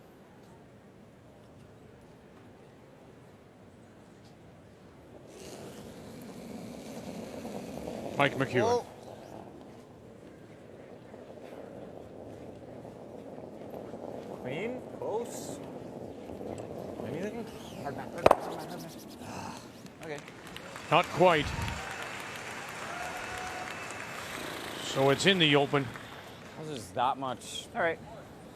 Mike McEwen. Whoa. Clean, close. Anything? Hard man. Okay. Not quite. So it's in the open. This is that much. All right.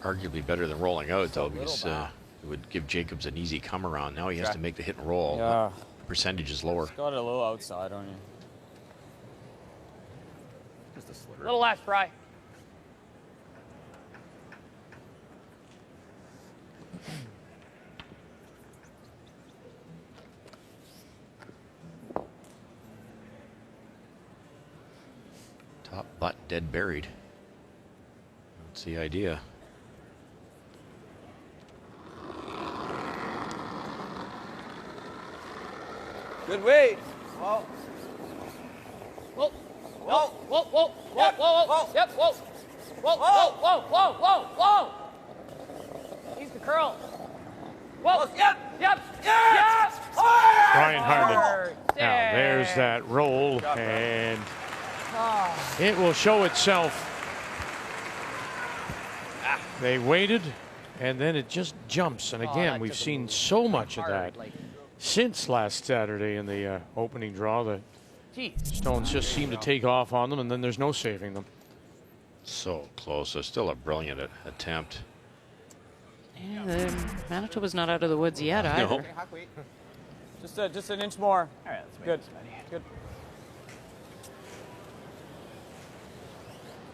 Arguably better than rolling out, though, because it would give Jacobs an easy come around. Now he has to make the hit and roll. Yeah. The percentage is lower. Got it a little outside on you. Just a sliver. Little left, Fry. Top butt dead buried. That's the idea. Good weight. Whoa. Whoa. Whoa. Whoa. Whoa. Whoa. Whoa. Whoa. Yep. Whoa. Whoa. Whoa. Whoa. Whoa. Whoa. Whoa. He's the curl. Whoa. Yep. Yep. Yes. Brian Harden. Now there's that roll, and it will show itself. They waited, and then it just jumps. And again, we've seen so much of that since last Saturday in the opening draw. The stones just seem to take off on them, and then there's no saving them. So close. So still a brilliant attempt. Yeah, Manitoba's not out of the woods yet either. No. Just an inch more. All right, good. Good.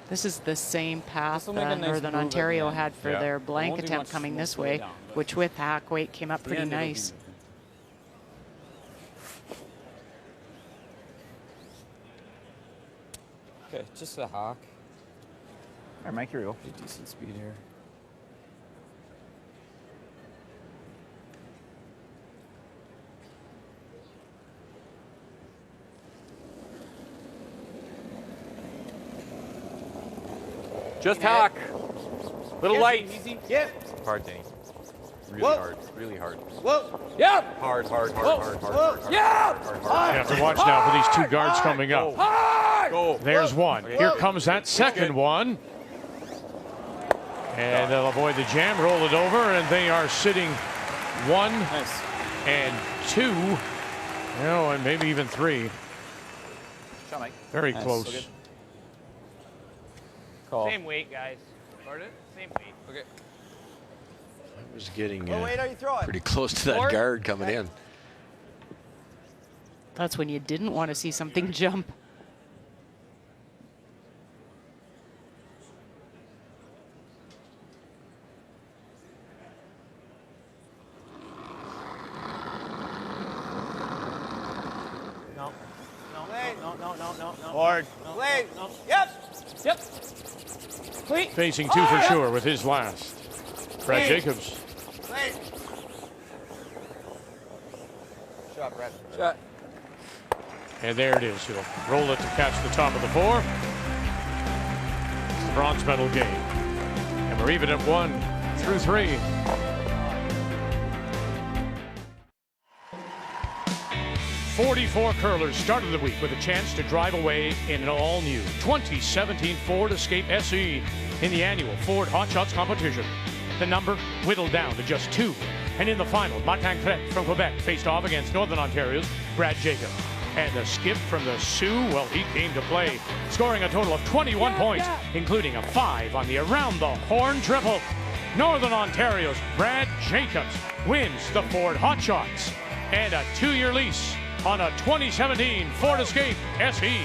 This is the same path This'll make a nice Northern move Ontario at the end. had for their blank attempt coming this way, which with hack weight came up pretty nice. Okay, just a hack. All right, Mike, here we go. Decent speed here. Just hack. Little light. Easy. Yep. Hard, Danny. Really Whoa. hard. Really hard. Whoa. Yep. Hard, hard, hard, Whoa. hard, hard, Whoa. hard, Yeah. hard, hard, You hard. have to watch now for these two guards coming up. Hard. Go. There's one. Okay. Here comes that second one. And they'll avoid the jam, roll it over, and they are sitting 1 and 2. And maybe even 3. Shot, Mike. Very Nice. close. Okay. Call. Same weight, guys. Pardon? Same weight. Okay. I was getting pretty close to that Four. guard coming in. That's when you didn't want to see something jump. Hard. Play. Yep. Yep. Clean. Facing 2 for sure with his last. Brad Jacobs. Play. Shot, Brad. Shot. And there it is. He'll roll it to catch the top of the 4. It's the bronze medal game. And we're even at 1 through 3. "44 curlers started the week with a chance to drive away in an all-new 2017 Ford Escape SE in the annual Ford Hot Shots competition. The number whittled down to just 2. And in the final, Martin Crête from Quebec faced off against Northern Ontario's Brad Jacobs. And the skip from the Sioux, well, he came to play, scoring a total of 21 points, including a 5 on the around-the-horn triple. Northern Ontario's Brad Jacobs wins the Ford Hot Shots and a 2-year lease on a 2017 Ford Escape SE.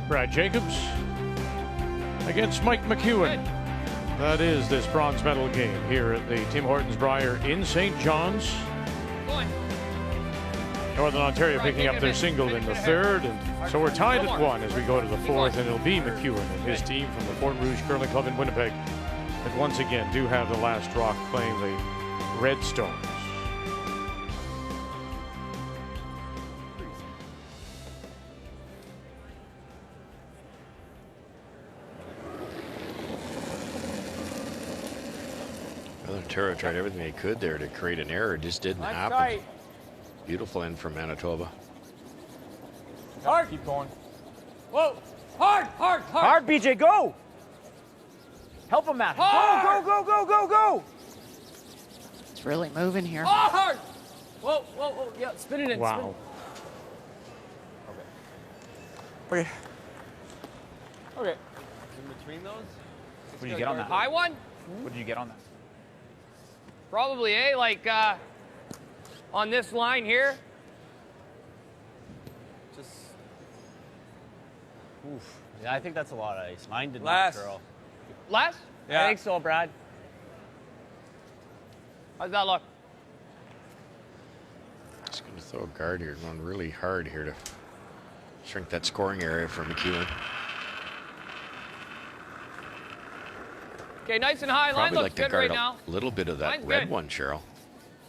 Brad Jacobs against Mike McEwen. That is this bronze medal game here at the Tim Hortons Brier in St. John's. Northern Ontario picking up their single in the 3rd, and so we're tied at 1 as we go to the 4th, and it'll be McEwen and his team from the Fort Rouge Curling Club in Winnipeg that once again do have the last rock playing the Redstones. Northern Ontario tried everything they could there to create an error. It just didn't happen. Tight. Beautiful end from Manitoba. Hard. Keep going. Whoa. Hard. Hard, BJ, go. Help him, Matt. Hard. Go. It's really moving here. Hard. Whoa. Yeah, spin it in. Wow. Okay. Okay. In between those? What did you get on that? High one? What did you get on that? Probably, like on this line here. Just. Oof. Yeah, I think that's a lot of ice. Mine did Last. not curl. Last? Yeah. I think so, Brad. How's that look? Just going to throw a guard here, going really hard here to shrink that scoring area for McEwen. Okay, nice and high. Line Probably looks like to good guard right now. a little bit of that Line's red good. one, Cheryl.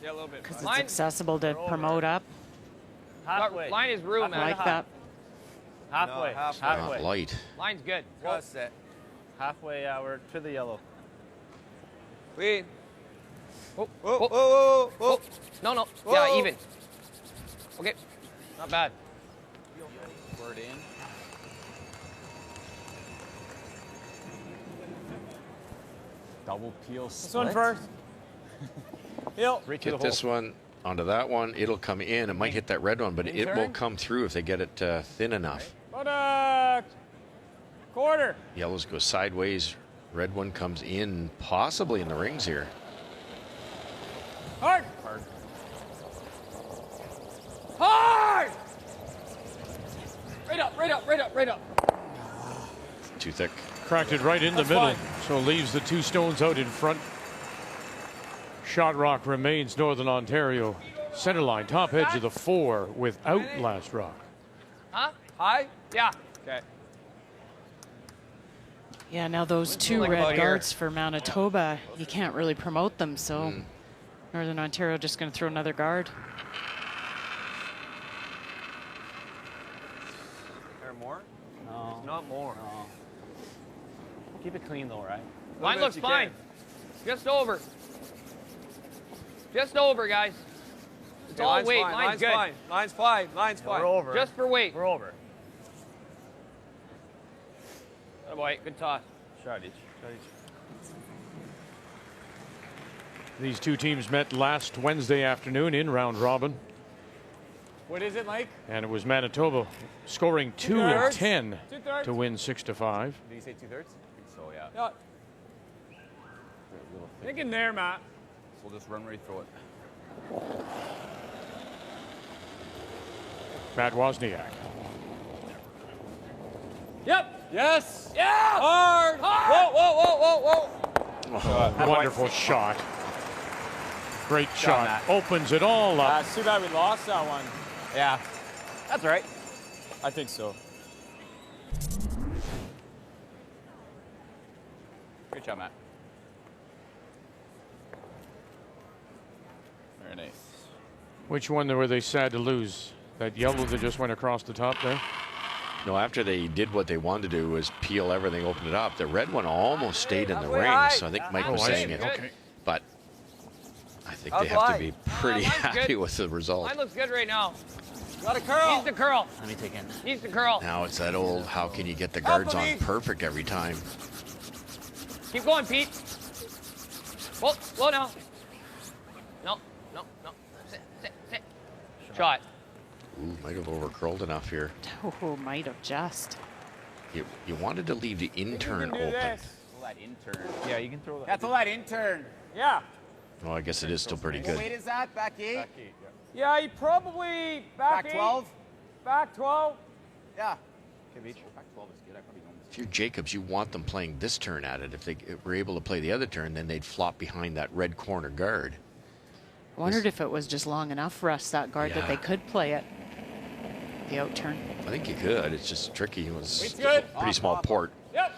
Yeah, a little bit. Because it's accessible to promote up. Halfway. Line is room, I man. like that. Halfway. No, halfway. Not light. Line's good. Just set. Halfway, we're to the yellow. Clean. Whoa. No. Whoa. Yeah, even. Okay, not bad. Word in. Double peel split. This one first. Heel. Right to the Get this hole. one onto that one. It'll come in. It might hit that red one, but it will come through if they get it thin enough. Product. Quarter. Yellows go sideways. Red one comes in, possibly in the rings here. Hard. Right up. Too thick. Cracked it right in the middle, so leaves the 2 stones out in front. Shot rock remains Northern Ontario. Center line, top edge of the 4 without last rock. Huh? High? Yeah. Okay. Yeah, now those 2 red guards for Manitoba, you can't really promote them, so Northern Ontario just going to throw another guard. There more? No. There's not more. No. Keep it clean though, right? Line looks fine. Just over. Just over, guys. It's all weight. Fine. Line's good. Fine. Line's fine. Line's fine. We're over. Just for weight. We're over. Good boy. Good toss. Shot each. These two teams met last Wednesday afternoon in round robin, What is it, Mike? and it was Manitoba scoring 2 and 10 to win 6-5. Did you say 2/3? So yeah. Yeah. Think in there, Matt. We'll just run right through it. Matt Wozniak. Yep. Yes. Yeah. Hard. Hard. Whoa. Wonderful shot. Great Done shot. that. Opens it all up. It's too bad we lost that one. Yeah. That's right. I think so. Great job, Matt. Very nice. Which one were they sad to lose? That yellow that just went across the top there? No, after they did what they wanted to do was peel everything, open it up. The red one almost stayed in the ring, so I think Mike was saying it. Okay. But I think they have to be pretty happy with the result. Line looks good right now. Got a curl. Needs the curl. Let me take in. Needs the curl. Now it's that old, how can you get the guards on perfect every time? Keep going, Pete. Whoa, slow down. No. Sit. Shot. Ooh, might have overcurled enough here. Oh, might have just. You wanted to leave the intern do open. this. Throw that intern. Yeah, you can throw that. Yeah, throw that intern. Yeah. Well, I guess it is still pretty What good. weight is that? Back 8? Yeah, he probably Back 12? Back 12. Yeah. Okay, Beach. Back 12 is good. I probably don't. If you're Jacobs, you want them playing this turn at it. If they were able to play the other turn, then they'd flop behind that red corner guard. I wondered if it was just long enough for us, that guard, that they could play it. The out turn. I think you could. It's just tricky. It was Weight's good. a pretty small port. Yep.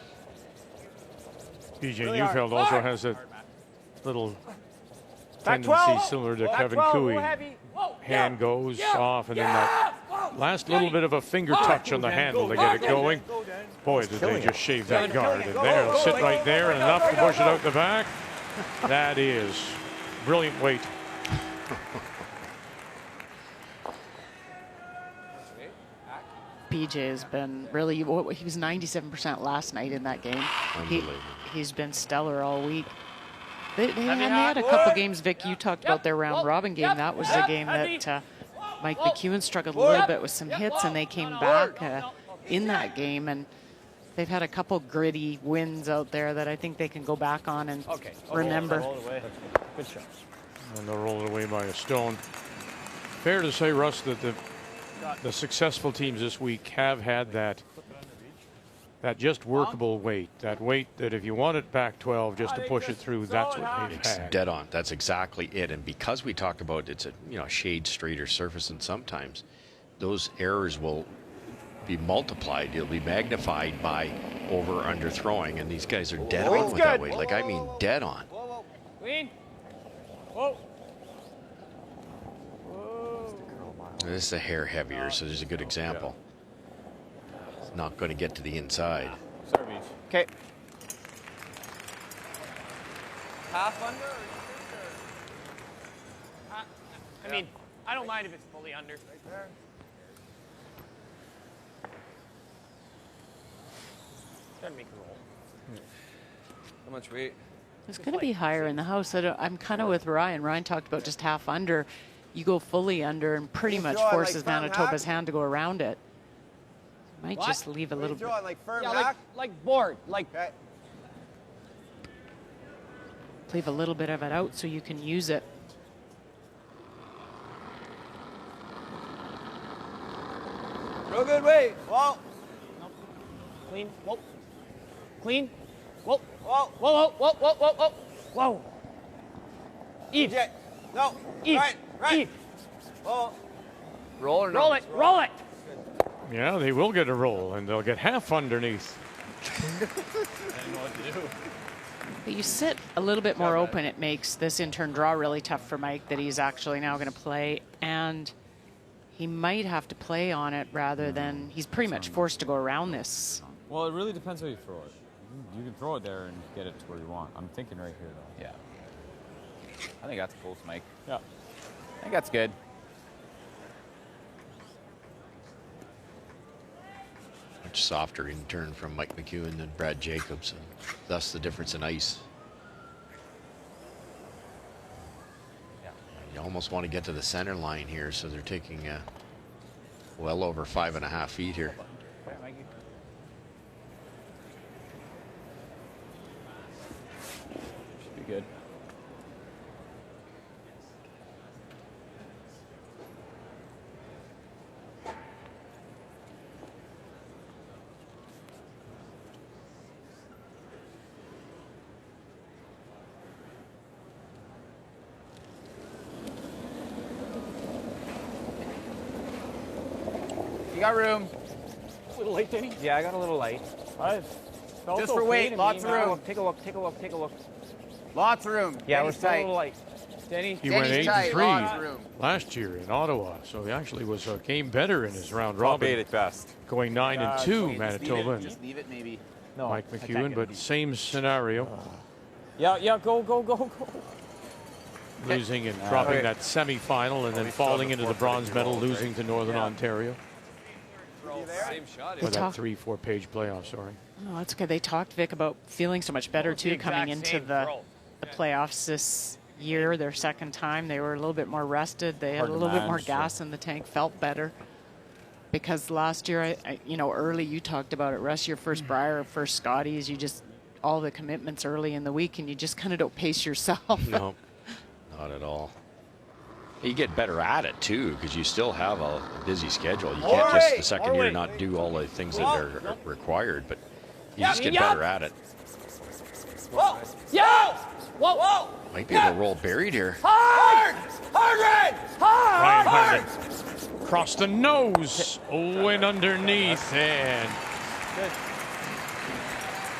BJ Really Neufeld hard. also has a little Back tendency 12. similar to Back Kevin 12. Cooey. Go heavy. Whoa. Hand goes off, and then that last little bit of a finger touch on the handle to get it going. Boy, did they just shave that guard. And there, it'll sit right there, and enough to push it out the back. That is brilliant weight. PJ has been really, he was 97% last night in that game. He's been stellar all week. They had a couple games, Vic, you talked about their round robin game. That was the game that Mike McEwen struggled a little bit with some hits, and they came back in that game. And they've had a couple gritty wins out there that I think they can go back on and remember. Good shot. And they'll roll it away by a stone. Fair to say, Russ, that the successful teams this week have had that just workable weight. That weight that if you want it back 12 just to push it through, that's what they've It's had. dead on. That's exactly it. And because we talked about it's a shade straighter surface, and sometimes those errors will be multiplied. You'll be magnified by over or under throwing, and these guys are dead on with that weight. Like, I mean, dead on. Clean. Whoa. This is a hair heavier, so there's a good example. It's not going to get to the inside. Sorry, Beach. Okay. Half under? I mean, I don't mind if it's fully under. Right there. Trying to make a roll. How much weight? It's going to be higher in the house. I'm kind of with Ryan. Ryan talked about just half under. You go fully under and pretty much forces Manitoba's hand to go around it. Might just leave a little bit. Like firm Yeah, like board. Like Leave a little bit of it out so you can use it. Real good weight. Whoa. clean. Whoa. Clean. Whoa. Whoa. Whoa, whoa, whoa, whoa, whoa, whoa. Eve. No. Eve. Right. Eve. Whoa. Roll or no? Roll it. Roll it. Yeah, they will get a roll, and they'll get half underneath. I didn't know what to do. But you sit a little bit more open, it makes this in-turn draw really tough for Mike that he's actually now going to play, and he might have to play on it rather than he's pretty much forced to go around this. Well, it really depends how you throw it. You can throw it there and get it to where you want. I'm thinking right here, though. Yeah. I think that's close, Mike. Yeah. I think that's good. much softer in turn from Mike McEwen than Brad Jacobs, and thus the difference in ice. You almost want to get to the center line here, so they're taking well over 5.5 feet here. Should be good. You got room. A little light, Denny? Yeah, I got a little light. Just for weight, lots of room. Take a look, take a look, take a look. Lots of room. Yeah, we're still a little light. Denny, He went 8-3 last year in Ottawa, so he actually was a game better in his round robin. Top 8 at best. Going 9-2, Manitoba. Just leave it, maybe. No, Mike McEwen, but same scenario. Yeah, go. Losing and dropping that semifinal, and then falling into the bronze medal, losing to Northern Ontario. Same shot. With that 3-4 page playoff, sorry. Oh, that's good. They talked, Vic, about feeling so much better, too, coming into the playoffs this year, their second time. They were a little bit more rested. They had a little bit more gas in the tank, felt better. Because last year, you know, early you talked about it, Russ, your first Brier, first Scotties, you just, all the commitments early in the week, and you just kind of don't pace yourself. No, not at all. You get better at it too, because you still have a busy schedule. You can't just the second year not do all the things that are required, but you just get better at it. Whoa! Might be able to roll buried here. Hard, Red! Ryan Harden across the nose. Oh, and underneath, and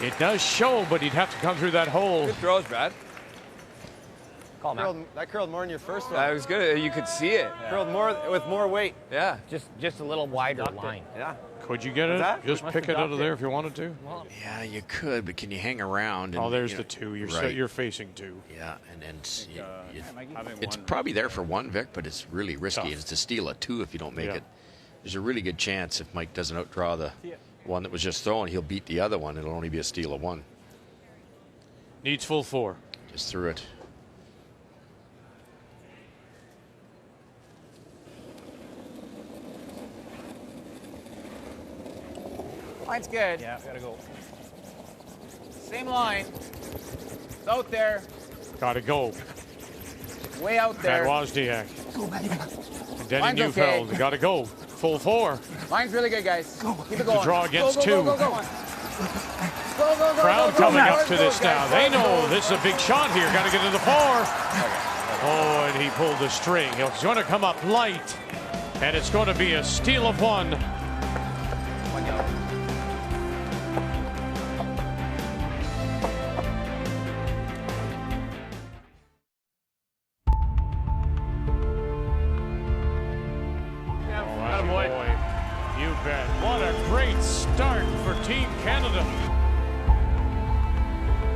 it does show, but he'd have to come through that hole. Good throws, Brad. That curled more than your first one. That was good. You could see it. Curled more with more weight. Yeah. Just a little wider line. Yeah. Could you get it? Just pick it out of there if you wanted to. Yeah, you could, but can you hang around? And, Oh, there's the two. You're facing two. Yeah, and it's probably there for one, Vic, but it's really risky. It's to steal a two if you don't make it. There's a really good chance if Mike doesn't outdraw the one that was just thrown, he'll beat the other one. It'll only be a steal of one. Needs full 4. Just threw it. Line's good. Yeah, gotta go. Same line. It's out there. Gotta go. Way out there. Matt Wozniak. And Denny Neufeld. Gotta go. Full 4. Line's really good, guys. Keep it going. The draw against 2. Go. Crowd coming up to this now. They know this is a big shot here. Got to get to the 4. Oh, and he pulled the string. He's going to come up light, and it's going to be a steal of 1. What a great start for Team Canada.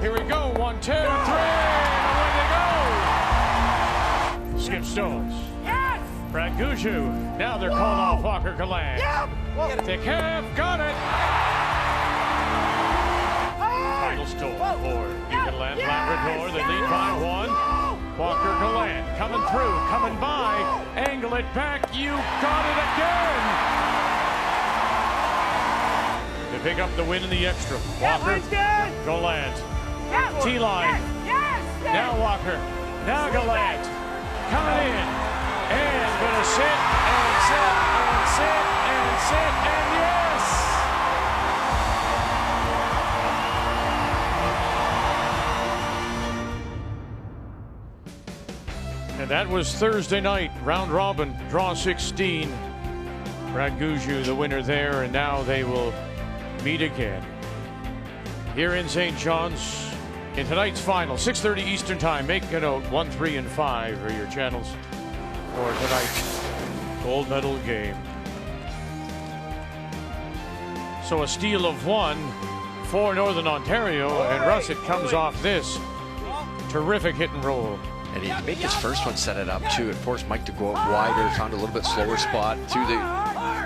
Here we go. 1, 2, 3. Away they go. Skip Stones. Yes! Brad Guju. Now they're calling off Walker Gallant. Yep! They have got it. Final stole for Newfoundland Labrador. They lead by 1. Walker Gallant coming through, coming by. Angle it back. You got it again. They pick up the win in the extra. Walker, Gallant, T-line. Yes! Now Walker, now Gallant, coming in, and gonna sit, and sit, and sit, and sit, and yes! And that was Thursday night, round robin, draw 16. Brad Guju, the winner there, and now they will meet again here in St. John's in tonight's final, 6:30 Eastern Time. Make a note, 1, 3, and 5 are your channels for tonight's gold medal game. So a steal of 1 for Northern Ontario, and Russ, it comes off this terrific hit and roll. And he make his first one set it up too. It forced Mike to go out wider, found a little bit slower spot to the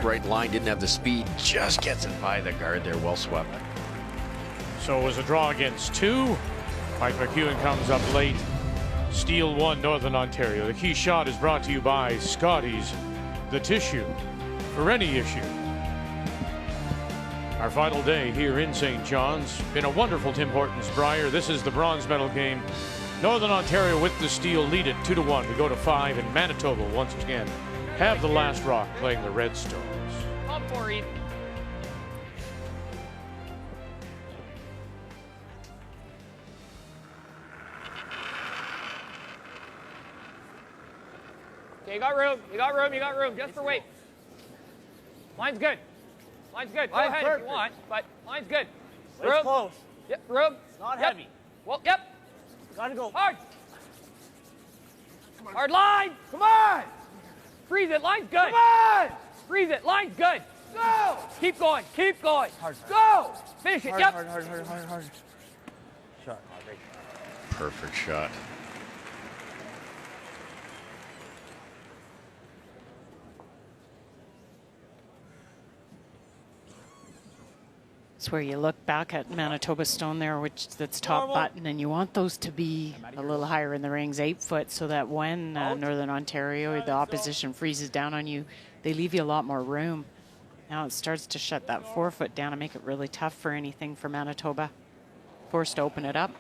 right line, didn't have the speed, just gets it by the guard there, well swept. So it was a draw against 2. Mike McEwen comes up late. Steal 1, Northern Ontario. The key shot is brought to you by Scotty's The Tissue for any issue. Our final day here in St. John's. Been a wonderful Tim Hortons Brier. This is the bronze medal game. Northern Ontario with the steal lead it 2-1. We go to 5, and Manitoba once again have the last rock playing the Red Stones. Come for it. Okay, you got room. You got room. You got room. Just for weight. Line's good. Line's good. Go Line's ahead perfect. if you want, but line's good. It's Room. close. Yep. Room. It's not Yep. heavy. Well, yep. Gotta go. Hard. Hard line. Come on. Freeze it. Line's good. Come on. Freeze it. Line's good. Go. Keep going. Keep going. Hard. Go. Finish it. Hard, Yep. hard. Shot. Oh, great. Perfect shot. It's where you look back at Manitoba Stone there, which that's top button, and you want those to be a little higher in the rings, 8 foot, so that when Northern Ontario, the opposition freezes down on you, they leave you a lot more room. Now it starts to shut that 4 foot down and make it really tough for anything for Manitoba. Forced to open it up.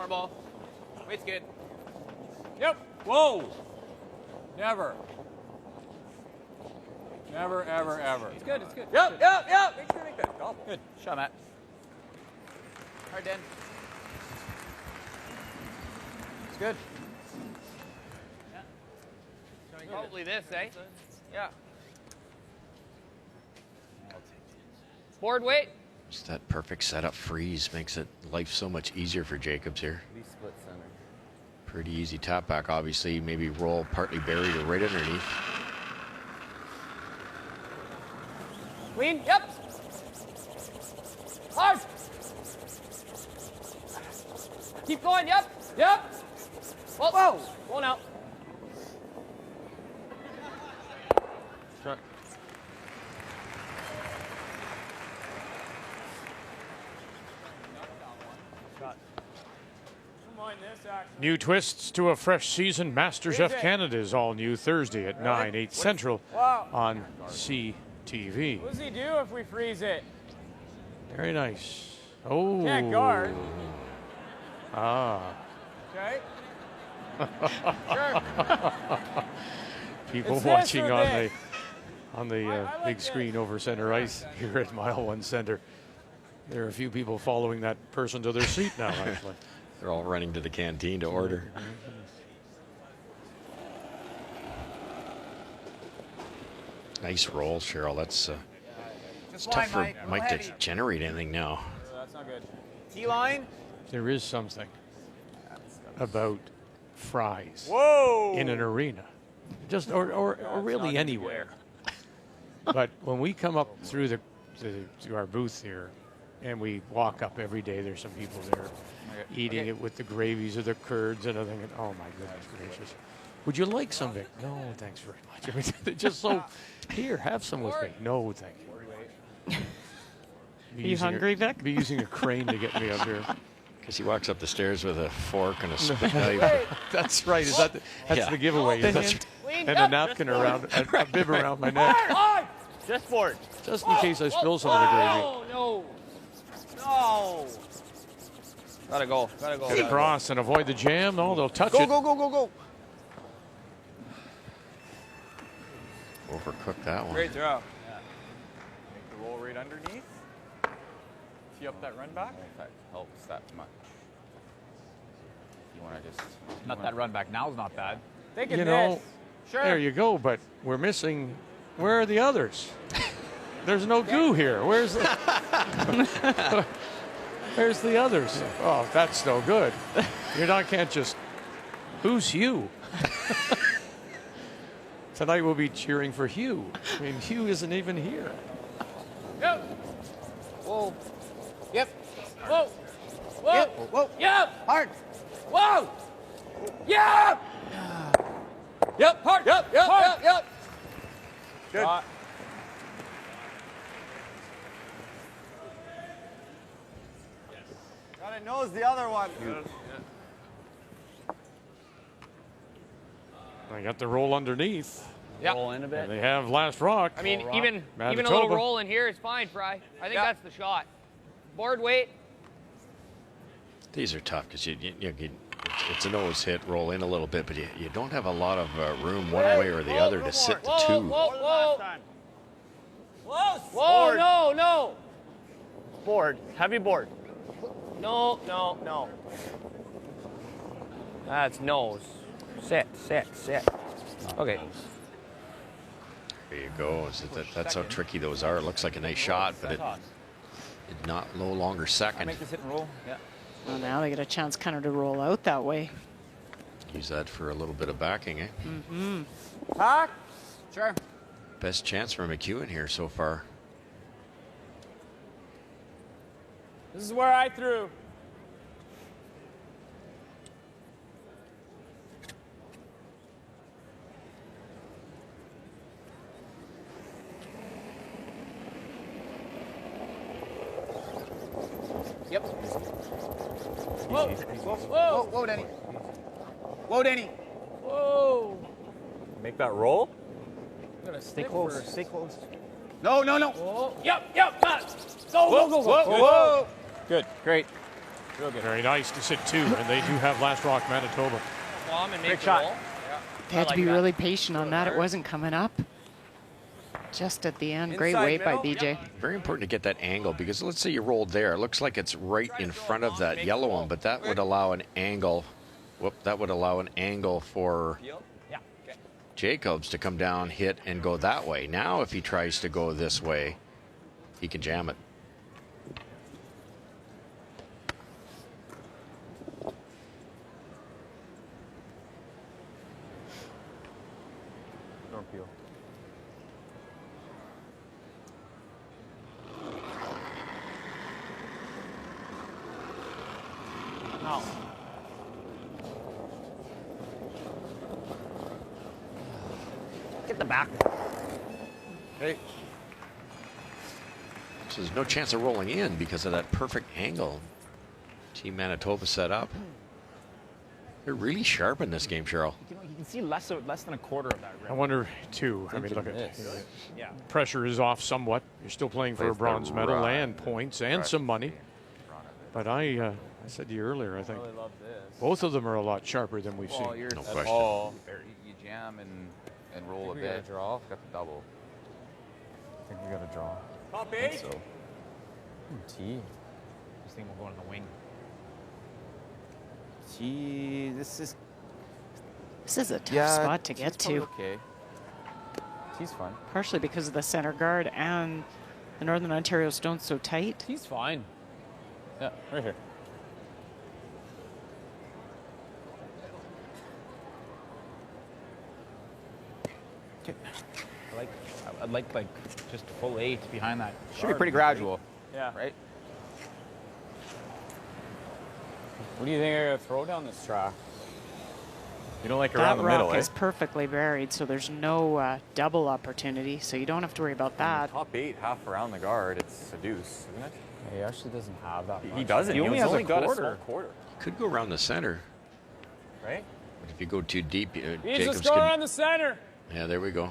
Ball. Weight's good. Yep. Whoa. Never. Never, ever, ever. It's good. It's good. Yep. Make sure you make that. Oh, good. Shot, Matt. Hard, Dan. It's good. Yeah. Probably this, eh? Yeah. Board weight. Just that perfect setup freeze makes it life so much easier for Jacobs here. Split center. Pretty easy tap back, obviously. Maybe roll partly buried or right underneath. Clean. Yep. Hard. Keep going. Yep. Whoa. Going out. Shot. New twists to a fresh season. MasterChef Canada is all new Thursday at 9, 8 Central on CTV. What does he do if we freeze it? Very nice. Oh. Can't guard. Ah. Okay. People It's watching this or this? on the big screen over center ice here at Mile One Center. There are a few people following that person to their seat now, actually. They're all running to the canteen to order. Nice roll, Cheryl. That's it's tough for Mike to generate anything now. That's not good. T-line. There is something about fries Whoa. in an arena, just or really anywhere. But when we come up through to our booth here, and we walk up every day, there's some people there eating it with the gravies or the curds and everything. And, oh my goodness gracious! Would you like some, Vic? No, thanks very much. I mean, they're just so. Here, have some with me. No, thank you. Are you hungry, Vic? Be using a crane to get me up here. Because he walks up the stairs with a fork and a spit knife. That's right. Is that that's the giveaway? And a napkin around, a bib around my neck. Just for it. Just in case I spill some of the gravy. No. Gotta go. Get across and avoid the jam. No, they'll touch it. Go. Overcooked that one. Great throw. Yeah. Make the roll right underneath. Tee up that run back. If that helps that much. You want to just... Not that run back now is not bad. Take You know, there you go. But we're missing. Where are the others? There's no goo here. Where's the? Where's the others? Oh, that's no good. Can't just. Who's Hugh? Tonight we'll be cheering for Hugh. I mean, Hugh isn't even here. Yep. Whoa. Yep. Whoa. Whoa. Yep. Whoa. Yep. Hard. Whoa. Yep. Yep, hard. Yep. Good. Gotta nose the other one. They got the roll underneath. Yeah. Roll in a bit. And they have last rock. I mean, even a little Manitoba. roll in here is fine, Fry. I think that's the shot. Board weight. These are tough because it's a nose hit, roll in a little bit, but you don't have a lot of room one way or the other to sit the two. Whoa. Board. No. Board. Heavy board. No. That's nose. Sit. Okay. There you go. That's how tricky those are. It looks like a nice shot, but it no longer second. Make this hit and roll. Yeah. Well, now they get a chance kind of to roll out that way. Use that for a little bit of backing, eh? Mm-hmm. Pack. Sure. Best chance for McEwen here so far. This is where I threw. Yep. Whoa, Denny. Whoa, Denny. Whoa. Make that roll. I'm gonna Stay close. Stay close. No. Whoa. Yep. Go. Whoa. Good. Great. Real good. Very nice to sit two, and they do have last rock Manitoba. Bomb and make Great the shot. roll. They had to be really patient on that. It wasn't coming up. Just at the end. Great weight by BJ. Very important to get that angle because let's say you rolled there. It looks like it's right in front of that yellow one, but that would allow an angle. That would allow an angle for Jacobs to come down, hit, and go that way. Now, if he tries to go this way, he can jam it. Don't peel. No. Get the back. Hey. So there's no chance of rolling in because of that perfect angle Team Manitoba set up. They're really sharp in this game, Cheryl. You can see less than a quarter of that rim. I wonder, too, I mean, look at this. Pressure is off somewhat. You're still playing for a bronze medal and points and some money. But I said to you earlier, I think really love this. both of them are a lot sharper than we've seen. No question. You jam and roll a we got bit. a draw. Got the double. I think we got a draw. Top I eight. think so. T. This thing will go in the wing. Gee, this is a tough spot to get to. Okay. T's fine. Partially because of the center guard and the Northern Ontario Stone's so tight. He's fine. Yeah, right here. I'd like just a full 8 behind that. Should be pretty gradual. Yeah. Right? What do you think I gotta throw down this track? You don't like That around the rock middle, eh? is perfectly buried, so there's no double opportunity, so you don't have to worry about that. Top 8, half around the guard. It's a deuce, isn't it? He actually doesn't have that much. He doesn't. He only He's has a got quarter. a small quarter. Could go around the center. Right? But if you go too deep, He's Jacobs just going could. around the center. Yeah, there we go.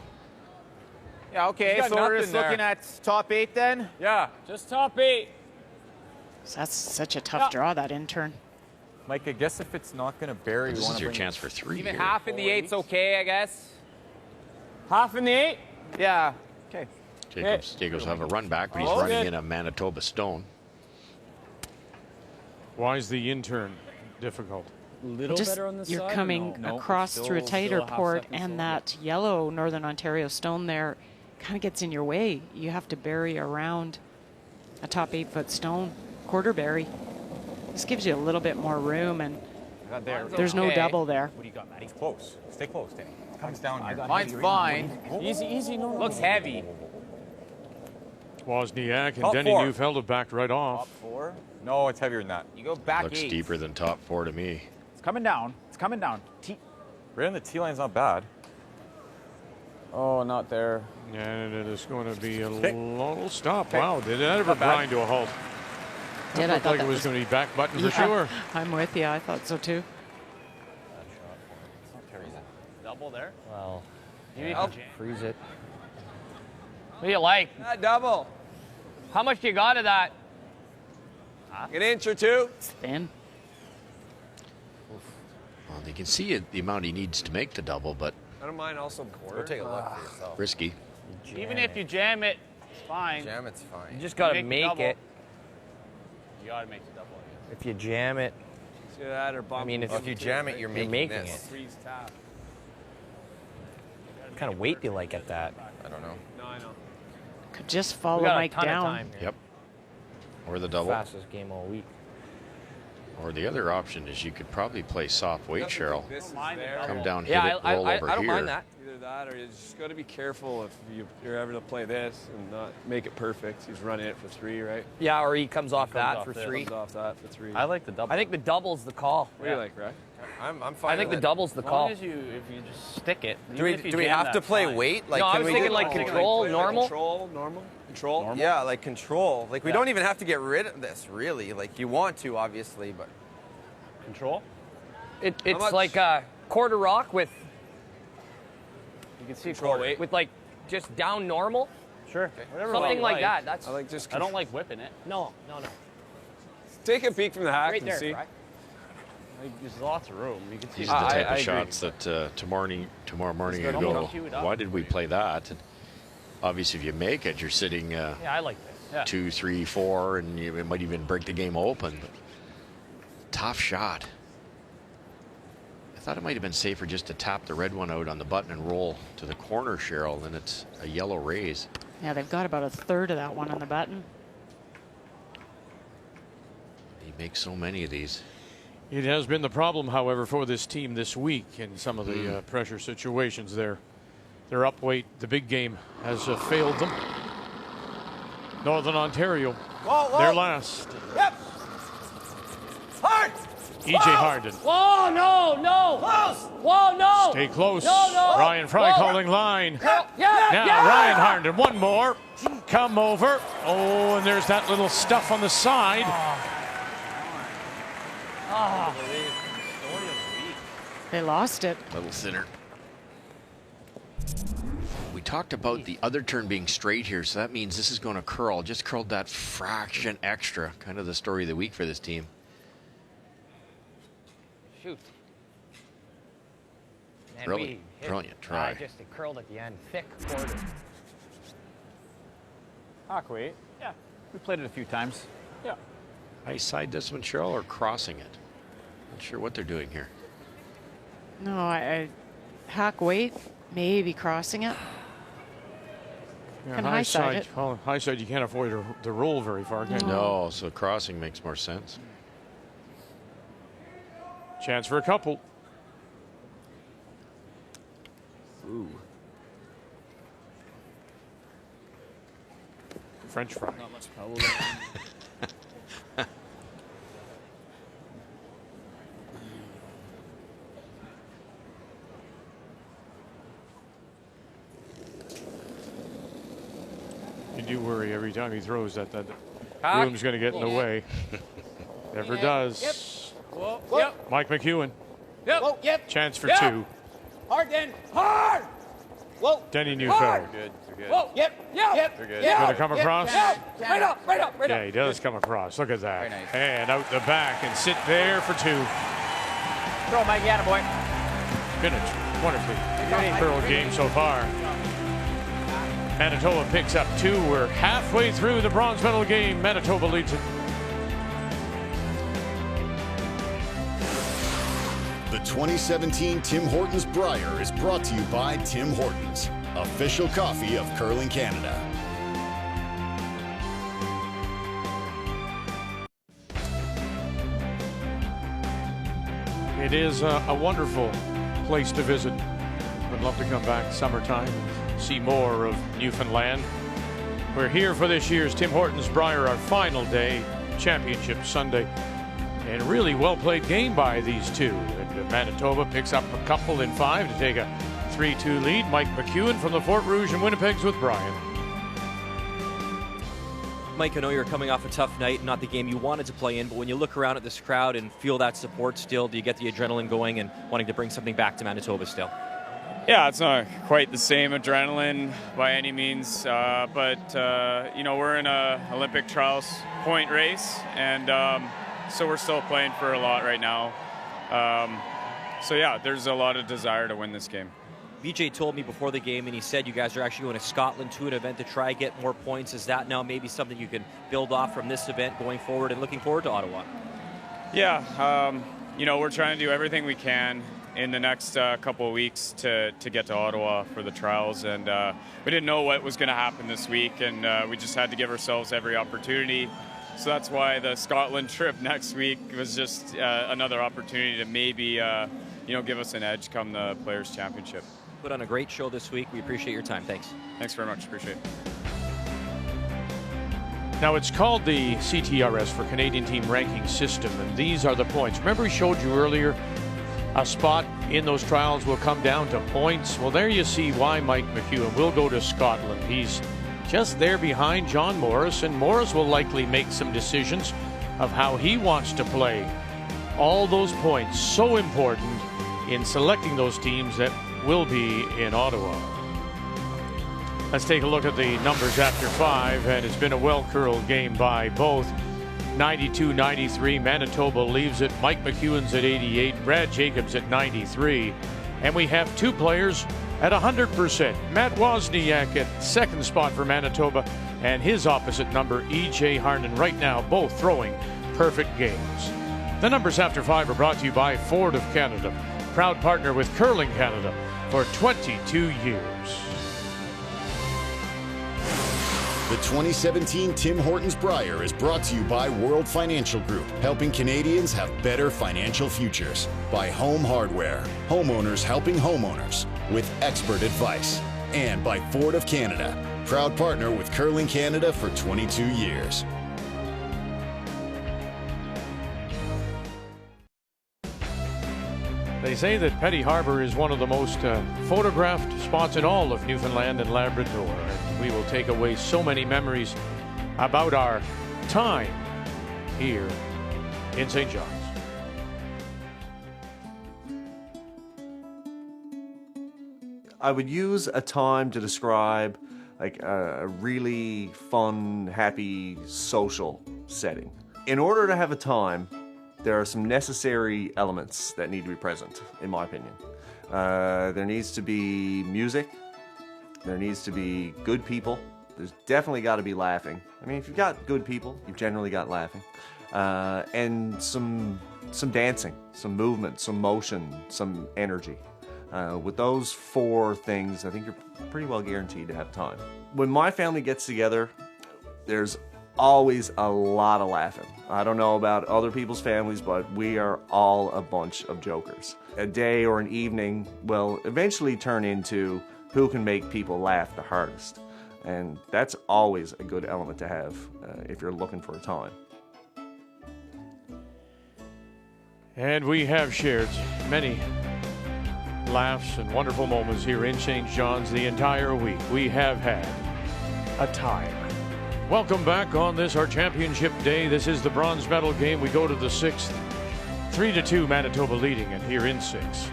yeah. Okay, He's got so we're nothing just looking there. at top 8 then. Yeah. Just top 8. So that's such a tough draw, that intern. Mike, I guess if it's not going to bury, This is your chance for 3 Even here. half in the 8's okay, I guess. Half in the 8. Yeah. Okay. Jacobs will have a run back, but he's Oh, running good. in a Manitoba Stone. Why is the intern difficult? Little Just better on the you're side. coming No, across still- through a tighter still a half port, second and slower. that yellow Northern Ontario Stone there kind of gets in your way. You have to bury around a top 8-foot stone, quarter bury. This gives you a little bit more room, and there's no double there. What do you got, Matty? He's close. Stay close, Danny. Comes down here. Mine's fine. Easy. No. Looks heavy. Wozniak and Top Denny 4. Neufeld have backed right off. 4. No, it's heavier than that. You go back Looks 8. deeper than top 4 to me. It's coming down. It's coming down. Right on the T line's not bad. Oh, not there. And it is going to be a little stop. Wow, did that ever grind to a halt? Did I I thought thought like it that was going to be back button Yeah, for sure. I'm with you. I thought so too. Double there. Well, You need yeah, to jam. freeze it. What do you like? Double. How much do you got of that? An inch or two. Thin. Well, you can see it, the amount he needs to make the double, but I don't mind also quarter. Go take a look for yourself. risky. Even if you jam it, it's fine. Jam it's fine. You just got to Make the make double. it. You gotta make the double, I guess. If you jam it, See that or bump. I mean, If you jam it, you're making it. this. Freeze tap. What kind of weight do you like at that? I don't know. No, I know. Could just We follow got a Mike ton of down. time here. Yep. Or the double. Fastest game all week. Or the other option is you could probably play soft weight, Cheryl. This is mind the there. double. Come down, hit Yeah, it, roll over I don't here. mind that. Either that or you just got to be careful if you're ever to play this and not make it perfect. He's running it for 3, right? Yeah, or he comes off that off for this. 3. Comes off that for 3. I like the double. I think the double's the call. What do you like, right? I'm fine. I think the with it. double's the As long call. as if you just stick it. Do we have to play weight? Like, No, I can was we thinking do- like control, normal. Control. Yeah, like control. Like we don't even have to get rid of this, really. Like you want to, obviously, but Control? It's much- like a quarter rock with You can see Control quarter. weight. with like just down normal, Sure. Whatever something you like that. That's I like just. I don't like whipping it. no. Take a peek from the hack Right and there, see. right? Like, there's lots of room. You can see. These are the type I of agree. shots that tomorrow morning you good. go, Almost queue it up. why did we play that? And obviously, if you make it, you're sitting Yeah, I like this. Yeah. 2, 3, 4, and it might even break the game open. But tough shot. I thought it might have been safer just to tap the red one out on the button and roll to the corner, Cheryl, and it's a yellow raise. Yeah, they've got about a third of that one on the button. He makes so many of these. It has been the problem, however, for this team this week in some of the pressure situations. Their up weight, the big game, has failed them. Northern Ontario, they're last. Yep. Hard. EJ Harden. Whoa, no! Close. Whoa, no! Stay close. No. Ryan Fry Whoa. calling line. Yeah. Now Ryan Harden, one more. Come over. Oh, and there's that little stuff on the side. They lost it. A little thinner. We talked about the other turn being straight here, so that means this is going to curl. Just curled that fraction extra. Kind of the story of the week for this team. Shoot. Man, Brilliant, we hit- brilliant try. Just it curled at the end. Thick quarter. Hawkweight. Yeah. We played it a few times. Yeah. High side this one, Cheryl, or crossing it? Not sure what they're doing here. No, I hack weight, maybe crossing it. Yeah, Can high side it. Well, high side, you can't avoid the roll very far, can you? No, so crossing makes more sense. Chance for a couple. Ooh. French fry. Not much trouble there. You do worry every time he throws that Hack. room's going to get in the way. Never does. Yep. Whoa. Yep. Mike McEwen. Yep. Whoa. Yep. Chance for Yep. 2. Hard then. Hard. Whoa. Denny Neufeld. Hard. good. They're good. Whoa. Yep. Yep. They're good. Yep. Gonna come Yep. across? Yep. Right up. Right up. Right Yeah, up. he does come across. Look at that. Very nice. And out the back and sit there for 2. Throw Mike, yeah, boy. Been a wonderfully thorough game so far. Manitoba picks up 2. We're halfway through the bronze medal game. Manitoba leads it. The 2017 Tim Hortons Brier is brought to you by Tim Hortons, official coffee of Curling Canada. It is a wonderful place to visit. Would love to come back summertime and see more of Newfoundland. We're here for this year's Tim Hortons Brier, our final day, Championship Sunday. And really well-played game by these two. And Manitoba picks up a couple in 5 to take a 3-2 lead. Mike McEwen from the Fort Rouge and Winnipegs with Brian. Mike, I know you're coming off a tough night, not the game you wanted to play in, but when you look around at this crowd and feel that support still, do you get the adrenaline going and wanting to bring something back to Manitoba still? Yeah, it's not quite the same adrenaline by any means, but you know, we're in a Olympic trials point race, and so we're still playing for a lot right now. So yeah, there's a lot of desire to win this game. BJ told me before the game, and he said you guys are actually going to Scotland to an event to try get more points. Is that now maybe something you can build off from this event going forward and looking forward to Ottawa? Yeah, you know, we're trying to do everything we can in the next couple of weeks to get to Ottawa for the trials, and we didn't know what was going to happen this week, and we just had to give ourselves every opportunity. So that's why the Scotland trip next week was just another opportunity to maybe you know, give us an edge come the Players' Championship. Put on a great show this week. We appreciate your time. Thanks. Thanks very much. Appreciate it. Now, it's called the CTRS for Canadian Team Ranking System, and these are the points. Remember, we showed you earlier a spot in those trials will come down to points. Well, there you see why Mike McEwen will go to Scotland. He's just there behind John Morris, and Morris will likely make some decisions of how he wants to play. All those points so important in selecting those teams that will be in Ottawa. Let's take a look at the numbers after 5, and it's been a well-curled game by both. 92-93, Manitoba leaves it. Mike McEwen's at 88, Brad Jacobs at 93, and we have two players at 100%. Matt Wozniak at second spot for Manitoba, and his opposite number, E.J. Harnden, right now both throwing perfect games. The numbers after 5 are brought to you by Ford of Canada, proud partner with Curling Canada for 22 years. The 2017 Tim Hortons Brier is brought to you by World Financial Group, helping Canadians have better financial futures. By Home Hardware, homeowners helping homeowners with expert advice. And by Ford of Canada, proud partner with Curling Canada for 22 years. They say that Petty Harbor is one of the most photographed spots in all of Newfoundland and Labrador. And we will take away so many memories about our time here in St. John's. I would use a time to describe like a really fun, happy, social setting. In order to have a time, there are some necessary elements that need to be present, in my opinion. There needs to be music. There needs to be good people. There's definitely got to be laughing. I mean, if you've got good people, you've generally got laughing. And some dancing, some movement, some motion, some energy. With those 4 things, I think you're pretty well guaranteed to have time. When my family gets together, there's always a lot of laughing. I don't know about other people's families, but we are all a bunch of jokers. A day or an evening will eventually turn into who can make people laugh the hardest. And that's always a good element to have if you're looking for a time. And we have shared many laughs and wonderful moments here in St. John's the entire week. We have had a time. Welcome back on this, our championship day. This is the bronze medal game. We go to the 6th. 3-2 Manitoba leading, and here in 6,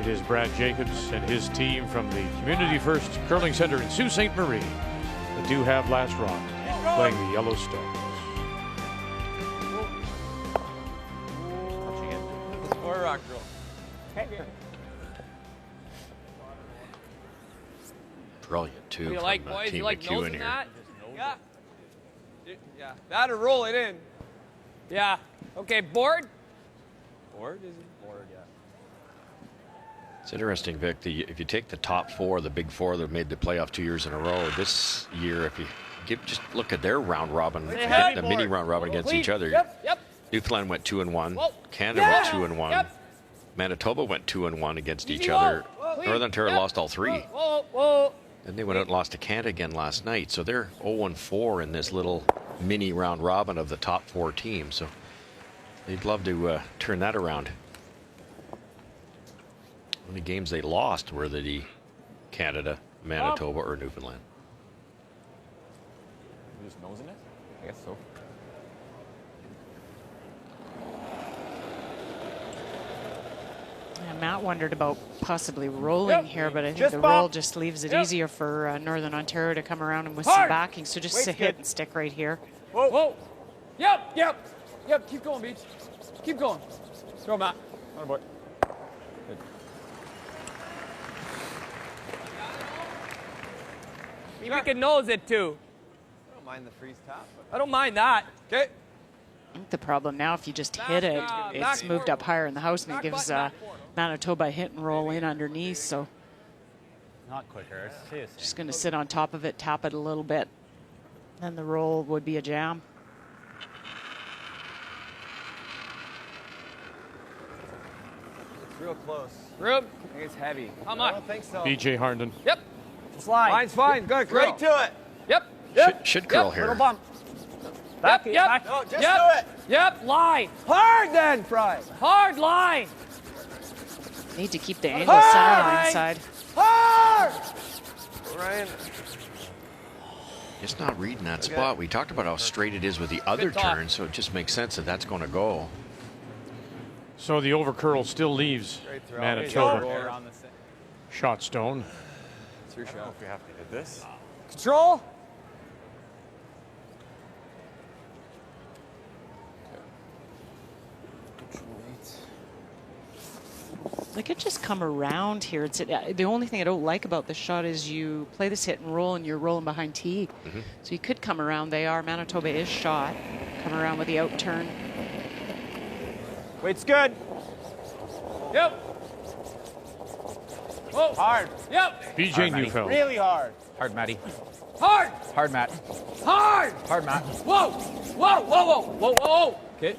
it is Brad Jacobs and his team from the Community First Curling Center in Sault Ste. Marie that do have last round playing the Yellowstones. More rock roll. Brilliant, too. What do you from, like, boys? Team You like McEwen nosing here. that? Yeah. Yeah, that or roll it in. Yeah. Okay, board? Board, is it? Board, yeah. It's interesting, Vic, if you take the top 4, the big 4 that have made the playoff 2 years in a row, this year, if you just look at their round robin, the mini round robin against each other. Yep. Newfoundland went 2-1. Whoa. Canada went 2-1. Yep. Manitoba went 2-1 against each Easy, other. whoa. Northern Ontario lost all 3. Whoa. Then they went out and lost to Canada again last night. So they're 0-4 in this little mini round robin of the top 4 teams. So they'd love to turn that around. Only games they lost were the Canada, Manitoba, or Newfoundland. You're just nosing it? I guess so. Yeah, Matt wondered about possibly rolling here, but I think the roll just leaves it easier for Northern Ontario to come around and with some backing. So just hit and stick right here. Whoa, whoa. Yep, yep. Yep, keep going, Beach. Keep going. Throw, Matt. On board. Good. We can nose it, too. I don't mind the freeze tap. I don't mind that. Okay. I think the problem now, if you just hit it, it's moved up higher in the house, and it gives Manitoba a hit and roll in underneath. So Not quicker. just going to sit on top of it, tap it a little bit. Then the roll would be a jam. It's real close. Rube. I think it's heavy. How much? I don't think so. BJ Harnden. Yep. Slide. Line's fine. Good. Curl. Right to it. Yep. Yep. Should curl here. Little bump. Yep. Yep. No, just yep. do it. Yep. Line. Hard then, Fry. Hard line. Need to keep the angle center line side. Hard. Ryan. Just not reading that spot. We talked about how straight it is with the other turn, so it just makes sense that that's going to go. So the over curl still leaves Manitoba. Shot stone. It's your shot. If we have to hit this. Control. They could just come around here. It's the only thing I don't like about this shot is you play this hit and roll and you're rolling behind tee. So you could come around. Manitoba is shot. Come around with the out turn. Weight's good. Yep. Whoa. Hard. Yep. BJ Neufeld. Really hard. Hard, Matty. Hard. Hard, Matt. Hard. Hard, Matt. Whoa. Whoa. Whoa. Whoa. Whoa. Whoa. Okay.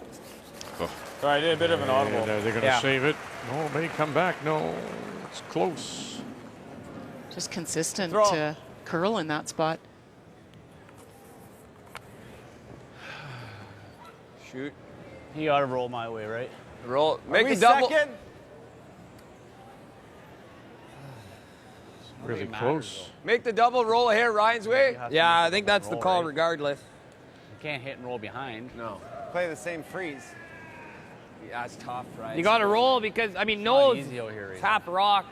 All right, I did a bit of an audible. They're going to save it. Oh, may come back. No, it's close. Just consistent curl in that spot. Shoot. He ought to roll my way, right? Roll. Make a double. Second? Really close. Make the double roll here, Ryan's way. Yeah, I think that's the call regardless. You can't hit and roll behind. No. Play the same freeze. Yeah, it's tough, right? You got to roll because, I mean, nose, easy out here, tap rock.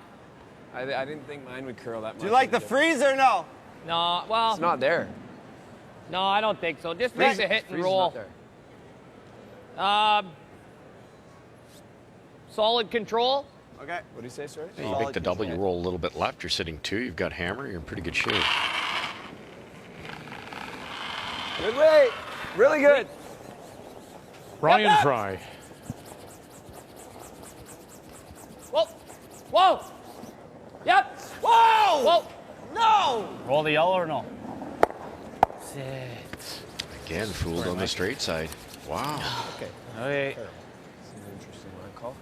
I didn't think mine would curl that much. Do you like the freeze or no? No, well. It's not there. No, I don't think so. Just make the hit and roll. Solid control. Okay. What do you say, sir? Hey, you make the double, you roll a little bit left, you're sitting 2, you've got hammer, you're in pretty good shape. Good weight. Really good. Ryan Fry. Whoa. Whoa. Yep. Whoa! Whoa. No! Roll the yellow or no? Sit. Again, fooled on the straight side. Wow. Okay. Okay. This is an interesting line call.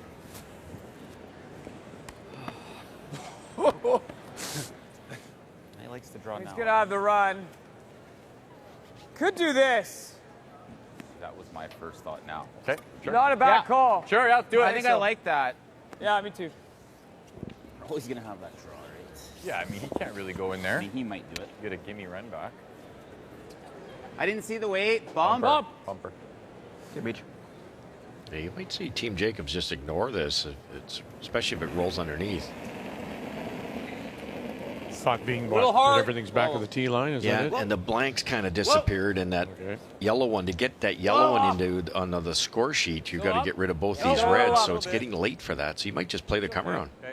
He likes to draw now. He's going to have the run. Could do this. That was my first thought now. Okay. Sure. Not a bad call. Sure, yeah, do it. I think I like that. Yeah, me too. Oh, he's going to have that draw, right? Yeah, I mean, he can't really go in there. I mean, he might do it. Get a gimme run back. I didn't see the weight. Bump. Bumper. Good beach. Yeah, you might see Team Jacobs just ignore this, especially if it rolls underneath. Thought being Little what, hard. that everything's back of the tee line, is that it? And the blanks kind of disappeared, and that yellow one, to get that yellow one into on the score sheet, you've got to get rid of both these reds, so it's getting late for that. So you might just play the come around. Okay.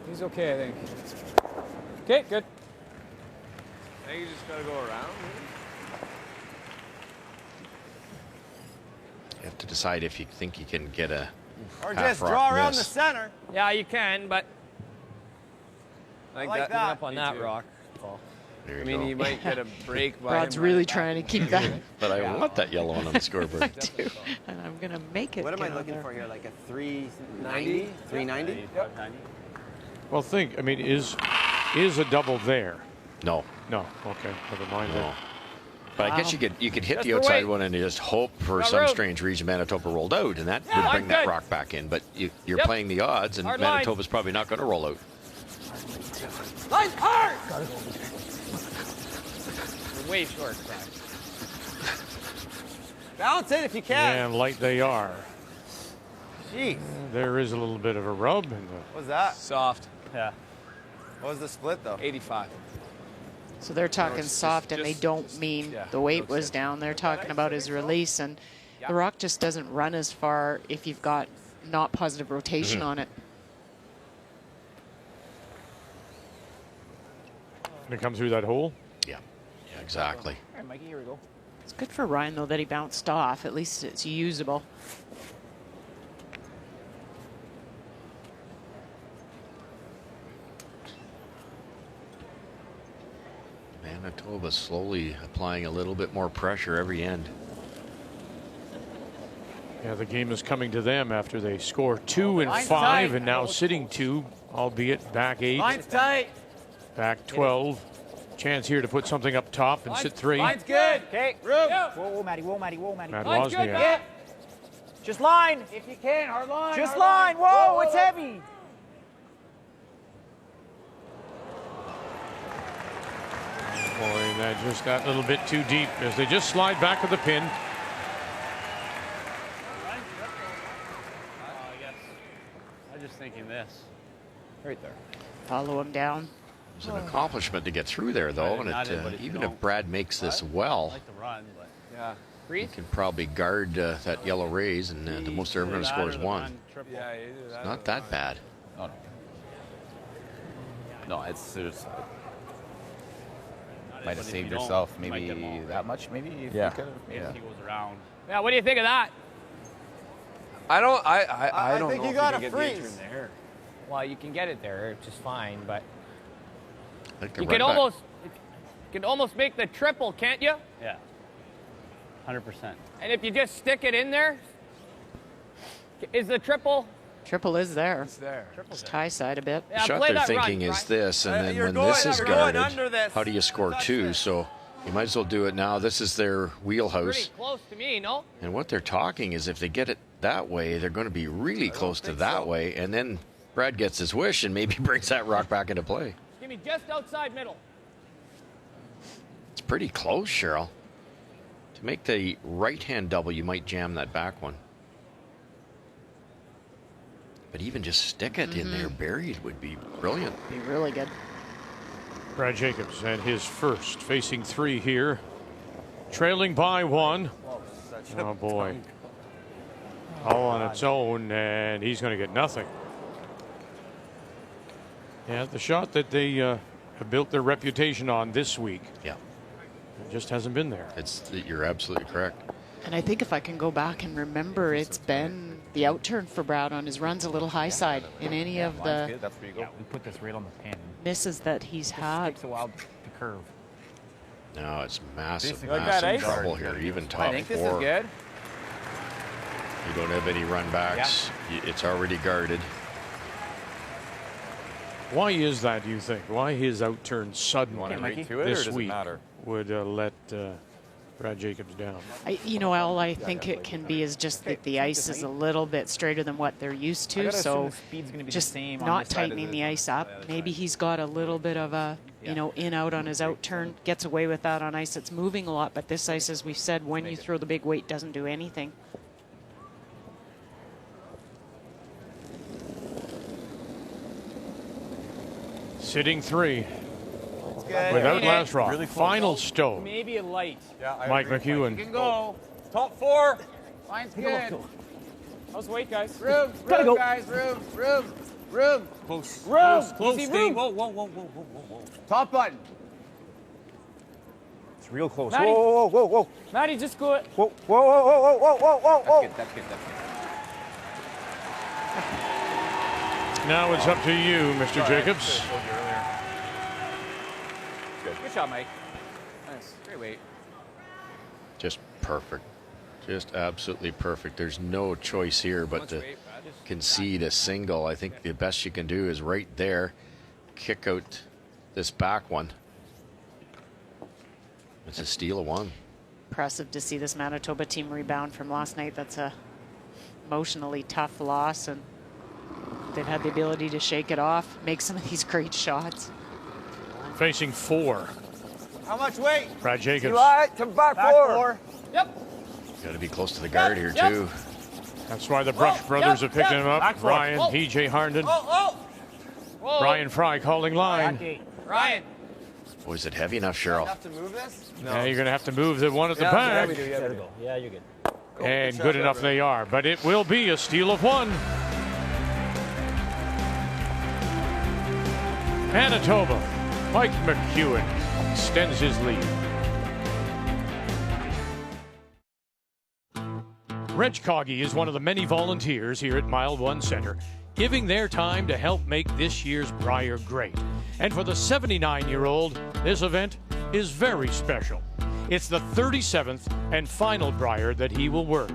He's okay, I think. Okay, good. I think you just got to go around. You have to decide if you think you can get a Or half just rock draw around miss. the center. Yeah, you can, but I think like that. that. up on that rock. There you I mean, go. you might get a break by Rod's really trying to keep that. But I want that yellow one on the scoreboard. I do. And I'm going to make it. What am I get on looking there. for here? Like a 390? 390? Well, think, I mean, is a double there? No. No. Okay, never mind No. that. But I guess you could hit Just the the outside weight. one and just hope for Got some room. strange reason Manitoba rolled out, and that Yeah, would bring that good. rock back in. But you're Yep. playing the odds, and Hard line. Manitoba's probably not going to roll out. Line's hard! You're way short, Brian. Balance it if you can. And light they are. Jeez. There is a little bit of a rub. What's that? Soft. Yeah. What was the split, though? 85. So they're talking soft, and they don't mean the weight was down. They're talking about his release, and the rock just doesn't run as far if you've got not positive rotation on it. Gonna come through that hole? Yeah, exactly. All right, Mikey, here we go. It's good for Ryan, though, that he bounced off. At least it's usable. Manitoba slowly applying a little bit more pressure every end. Yeah, the game is coming to them after they score 2 in Line's 5 tight. and now sitting 2, albeit back 8. Line's tight. Back 12. Chance here to put something up top and sit 3. Line's good. Okay. Room. Whoa, Matty, whoa, Matty, whoa, Matty. Matt Line's good, Wozniak. Matt. Just line. If you can, hard line. Just hard line. Whoa, it's whoa. heavy. Boy, that just got a little bit too deep as they just slide back of the pin. I'm just thinking this. Right there. Follow him down. It's an accomplishment to get through there, though, and even if Brad makes this well, I like the run, but yeah. he can probably guard that yellow raise, and the most they're ever going to score is 1. Yeah, It's not that bad. Oh, no. No, it's just. Might have saved yourself maybe that much, maybe. If Yeah. You could have. Yeah. He goes around. Yeah, what do you think of that? I don't think know you if gotta can get freeze. the entry in there. Well, you can get it there, which is fine, but Like the You run can back. almost make the triple, can't you? Yeah. 100%. And if you just stick it in there, is the triple? Triple is there. It's there. Just high side a bit. Yeah, The shot play they're that thinking run, is Brian. this, and then You're when going- this is you're going guarded, under this. how do you score 2? So you might as well do it now. This is their wheelhouse. Pretty close to me, no? And what they're talking is if they get it that way, they're going to be really close to that way. And then Brad gets his wish and maybe brings that rock back into play. Give me just outside middle. It's pretty close, Cheryl. To make the right-hand double, you might jam that back one. But even just stick it in there buried would be brilliant. Be really good. Brad Jacobs and his first, facing 3 here. Trailing by 1. Oh, boy. All on its own, and he's going to get nothing. Yeah, the shot that they have built their reputation on this week. Yeah. It just hasn't been there. You're absolutely correct. And I think if I can go back and remember, it's been the outturn for Brad on his runs a little high side in any of the That's where you go. We put this right on the pin. misses that he's had. Takes a while to curve. No, it's massive, Basically like massive that, eh? trouble here. Even top I think this 4. is good. You don't have any run backs. It's already guarded. Why is that, do you think? Why his outturn suddenly this week would let Brad Jacobs down? All I think it can be is just that the ice is a little bit straighter than what they're used to. So just not tightening the ice up. Maybe he's got a little bit of a, in out on his outturn. Gets away with that on ice that's moving a lot. But this ice, as we've said, when you throw the big weight, doesn't do anything. Sitting 3. Good. Without last rock. Really Final stove. Maybe a light. Mike McEwen. You can go. Top 4. Line's good. How's weight, guys? Room, Gotta room, go. guys, room. Close. Room. Close. Easy Stay. room. Whoa. Top button. It's real close. Matty. Whoa. Matty, just go it. Whoa. That's good. Now it's up to you, Mr. Jacobs. Good shot, Mike. Nice. Great weight. Just perfect. Just absolutely perfect. There's no choice here but to concede a single. I think the best you can do is right there, kick out this back one. It's a steal of 1. Impressive to see this Manitoba team rebound from last night. That's a emotionally tough loss, and they've had the ability to shake it off, make some of these great shots. facing 4. How much weight? Brad Jacobs. Eli, come back 4. Yep. Got to be close to the guard here, too. That's why the Brush brothers have picked him up. Ryan, PJ Harnden. Ryan Fry calling line. Ryan. Boy, is it heavy enough, Cheryl? Have to move this? Yeah, you're going to have to move the one at the back. Yeah, you're good. And good enough they are, but it will be a steal of 1. Manitoba, Mike McEwen extends his lead. Reg Coggy is one of the many volunteers here at Mile 1 Center, giving their time to help make this year's Brier great. And for the 79-year-old, this event is very special. It's the 37th and final Brier that he will work,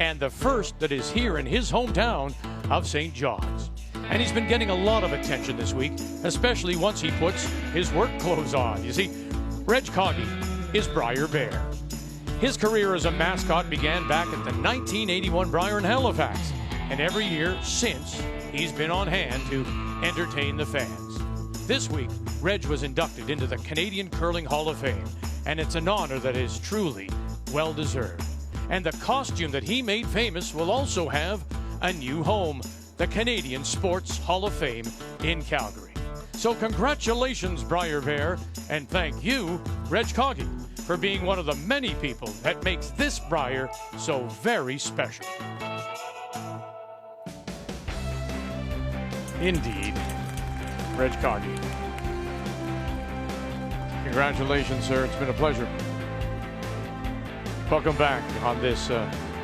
and the first that is here in his hometown of St. John's. And he's been getting a lot of attention this week, especially once he puts his work clothes on. You see, Reg Coggy is Brier Bear. His career as a mascot began back at the 1981 Brier in Halifax, and every year since, he's been on hand to entertain the fans. This week, Reg was inducted into the Canadian Curling Hall of Fame, and it's an honor that is truly well-deserved. And the costume that he made famous will also have a new home, the Canadian Sports Hall of Fame in Calgary. So congratulations, Brier Bear, and thank you, Reg Coggy, for being one of the many people that makes this Brier so very special. Indeed, Reg Coggy. Congratulations, sir. It's been a pleasure. Welcome back on this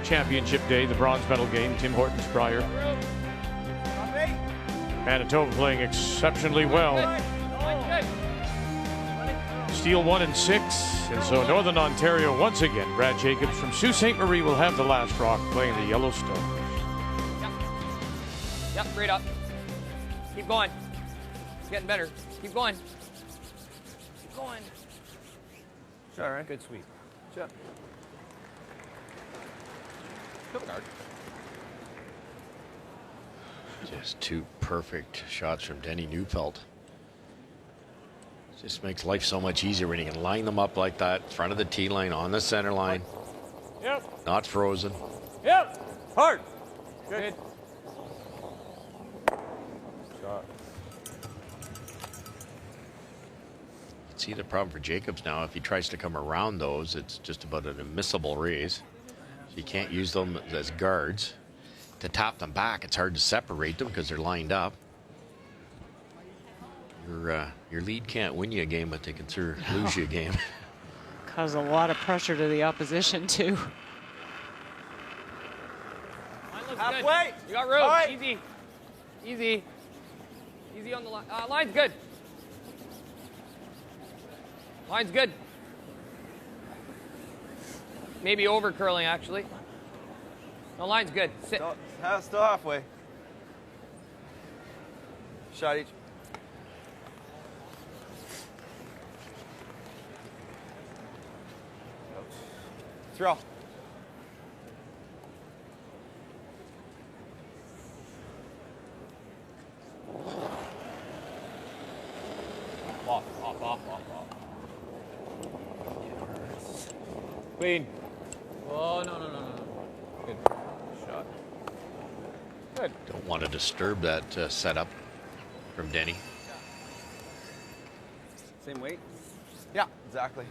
championship day, the bronze medal game, Tim Hortons Brier. Manitoba playing exceptionally well. Steal 1 and 6, and so Northern Ontario once again. Brad Jacobs from Sault Ste. Marie will have the last rock playing the Yellowstone. Yep, straight up. Keep going. It's getting better. Keep going. Keep going. All right. Good sweep. Sure. Good guard. Just 2 perfect shots from Denny Neufeld. Just makes life so much easier when you can line them up like that, front of the tee line, on the center line. Yep. Not frozen. Yep. Hard. Good. Shot. See the problem for Jacobs now, if he tries to come around those, it's just about an immiscible raise. So you can't use them as guards. To tap them back, it's hard to separate them because they're lined up. Your lead can't win you a game, but they can sure lose you a game. Cause a lot of pressure to the opposition too. Halfway. You got room. Right. Easy. Easy. Easy on the line. Line's good. Line's good. Maybe over curling, actually. No, line's good. Sit. Still halfway. Shot each. Throw. Off. Clean. Oh, no. Good shot. Good. Don't want to disturb that setup from Denny. Same weight? Yeah, exactly.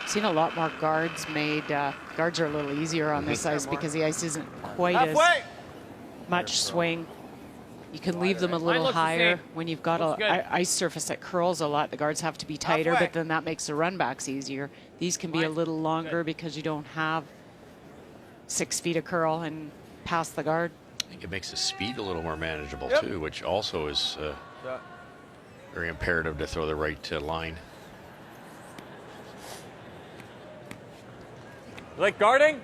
Seen a lot more guards made. Guards are a little easier on this ice because the ice isn't quite as much swing. You can leave them a little higher when you've got an ice surface that curls a lot. The guards have to be tighter, but then that makes the run backs easier. These can be a little longer because you don't have 6 feet of curl and past the guard. I think it makes the speed a little more manageable too, which also is very imperative to throw the right line. You like guarding?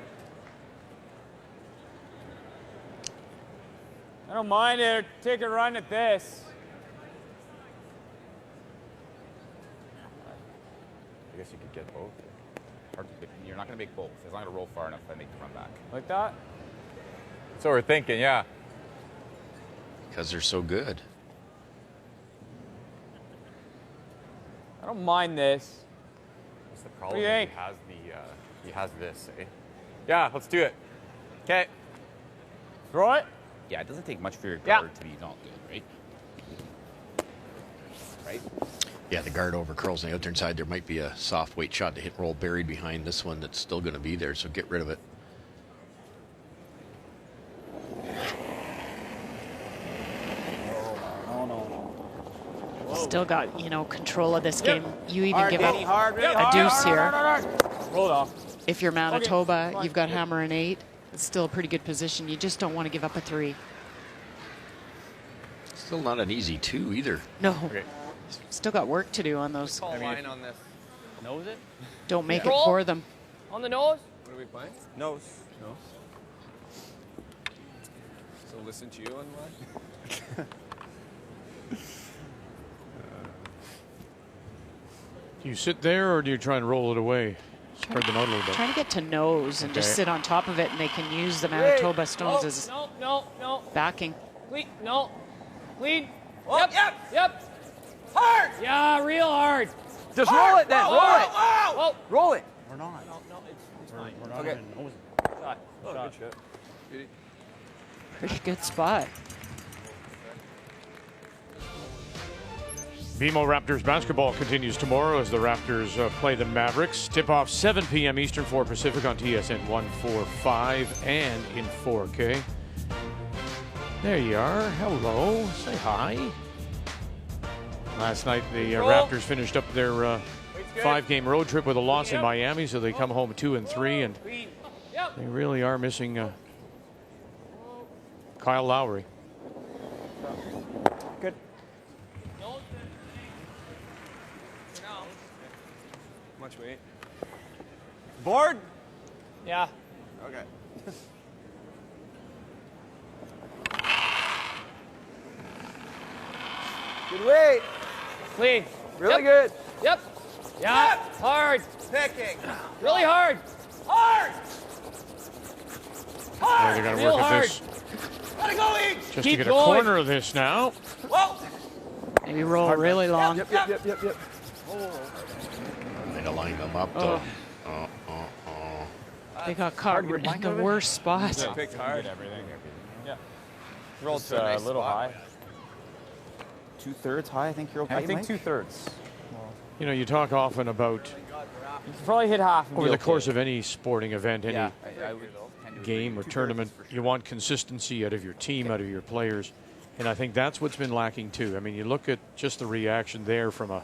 I don't mind it. Take a run at this. I guess you could get both. Hard to pick. You're not going to make both. As long as I roll far enough, I make the run back. Like that? So we're thinking, yeah. Because they're so good. I don't mind this. What's the What problem? do you think? He has this, eh? Yeah, let's do it. Okay. Throw it. Yeah, it doesn't take much for your guard to be not good, right? Right? Yeah, the guard over curls on the outer side. There might be a soft weight shot to hit roll buried behind this one that's still going to be there, so get rid of it. Still got, you know, control of this game. You even Hard, give Danny, up hard, really a hard, deuce hard, here. hard, hard, hard. Roll it off. If you're Manitoba, Come on, you've got hammer and 8. It's still a pretty good position. You just don't want to give up a 3. Still not an easy 2 either. No. Okay. Still got work to do on those. Call line on this. Nose it? Don't make it Roll. for them. On the nose. What are we playing? Nose. So listen to you on line? Do you sit there or do you try and roll it away? Spread them out a little bit. Trying to get to nose and just Okay. sit on top of it, and they can use the Manitoba stones Oh, as no. backing. Clean. No. Clean. Oh, Yep. Hard! Yeah, real hard. Just roll it then. Whoa, Roll it. whoa, whoa. Roll it. We're not. No, it's fine. We're not Okay. even nosing. Shot. Oh, good shot. Pretty good spot. BMO Raptors basketball continues tomorrow as the Raptors play the Mavericks. Tip-off 7 p.m. Eastern, 4 Pacific on TSN 145 and in 4K. There you are. Hello. Say hi. Last night, the Raptors finished up their 5-game road trip with a loss in Miami, so they come home 2-3, and they really are missing Kyle Lowry. Good. Much weight. Board? Yeah. Okay. Good weight. Clean. Really good. Yep. Yeah. Hard. Picking. Really hard. Hard. Well, they got to Real work at hard. this Gotta go each. just Keep to get going. a corner of this now. Whoa. Maybe roll really long. Yep. Way to line them up, though. They got caught in the worst spot. Yeah, picked hard. Everything. Yeah. Rolled Just, to a nice a little spot. high. 2/3 high, I think you're okay, I think Mike? 2/3. You know, you talk often about You can probably hit half. And over be the okay. course of any sporting event, any Yeah, I would tend to game or tournament, you want consistency out of your team, out of your players. And I think that's what's been lacking too. I mean, you look at just the reaction there from a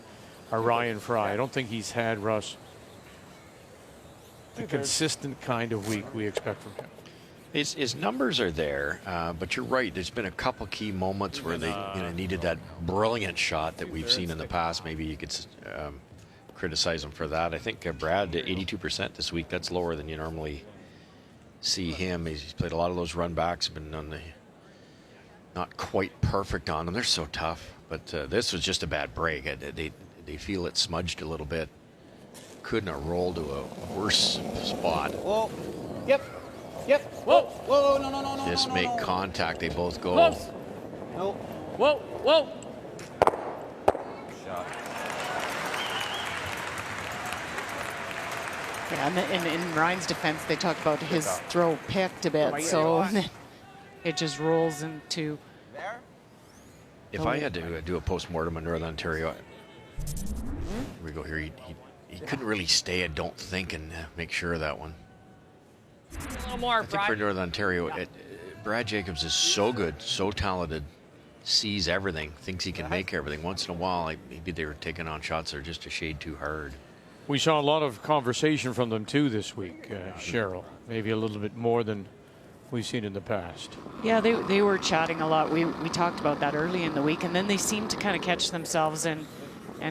Ryan Fry. I don't think he's had, Russ, the consistent kind of week we expect from him. His numbers are there, but you're right. There's been a couple key moments where they needed that brilliant shot that we've seen in the past. Maybe you could criticize him for that. I think Brad, 82% this week. That's lower than you normally see him. He's played a lot of those run backs, been on the not quite perfect on them. They're so tough. But this was just a bad break. They feel it smudged a little bit. Couldn't have rolled to a worse spot. Whoa. Yep. Whoa. Whoa. No. Just make contact. They both go. Close. No. Whoa. Shot. Yeah, and in Ryan's defense, they talk about his throw picked a bit, so it just rolls into. There? If I had to do a post-mortem in Northern Ontario, here we go here. He couldn't really stay, I don't think, and make sure of that one. A little more, I think for Northern Ontario, Brad Jacobs is so good, so talented, sees everything, thinks he can make everything. Once in a while, maybe they were taking on shots that are just a shade too hard. We saw a lot of conversation from them too this week, Cheryl. Maybe a little bit more than we've seen in the past. Yeah, they were chatting a lot. We talked about that early in the week, and then they seemed to kind of catch themselves and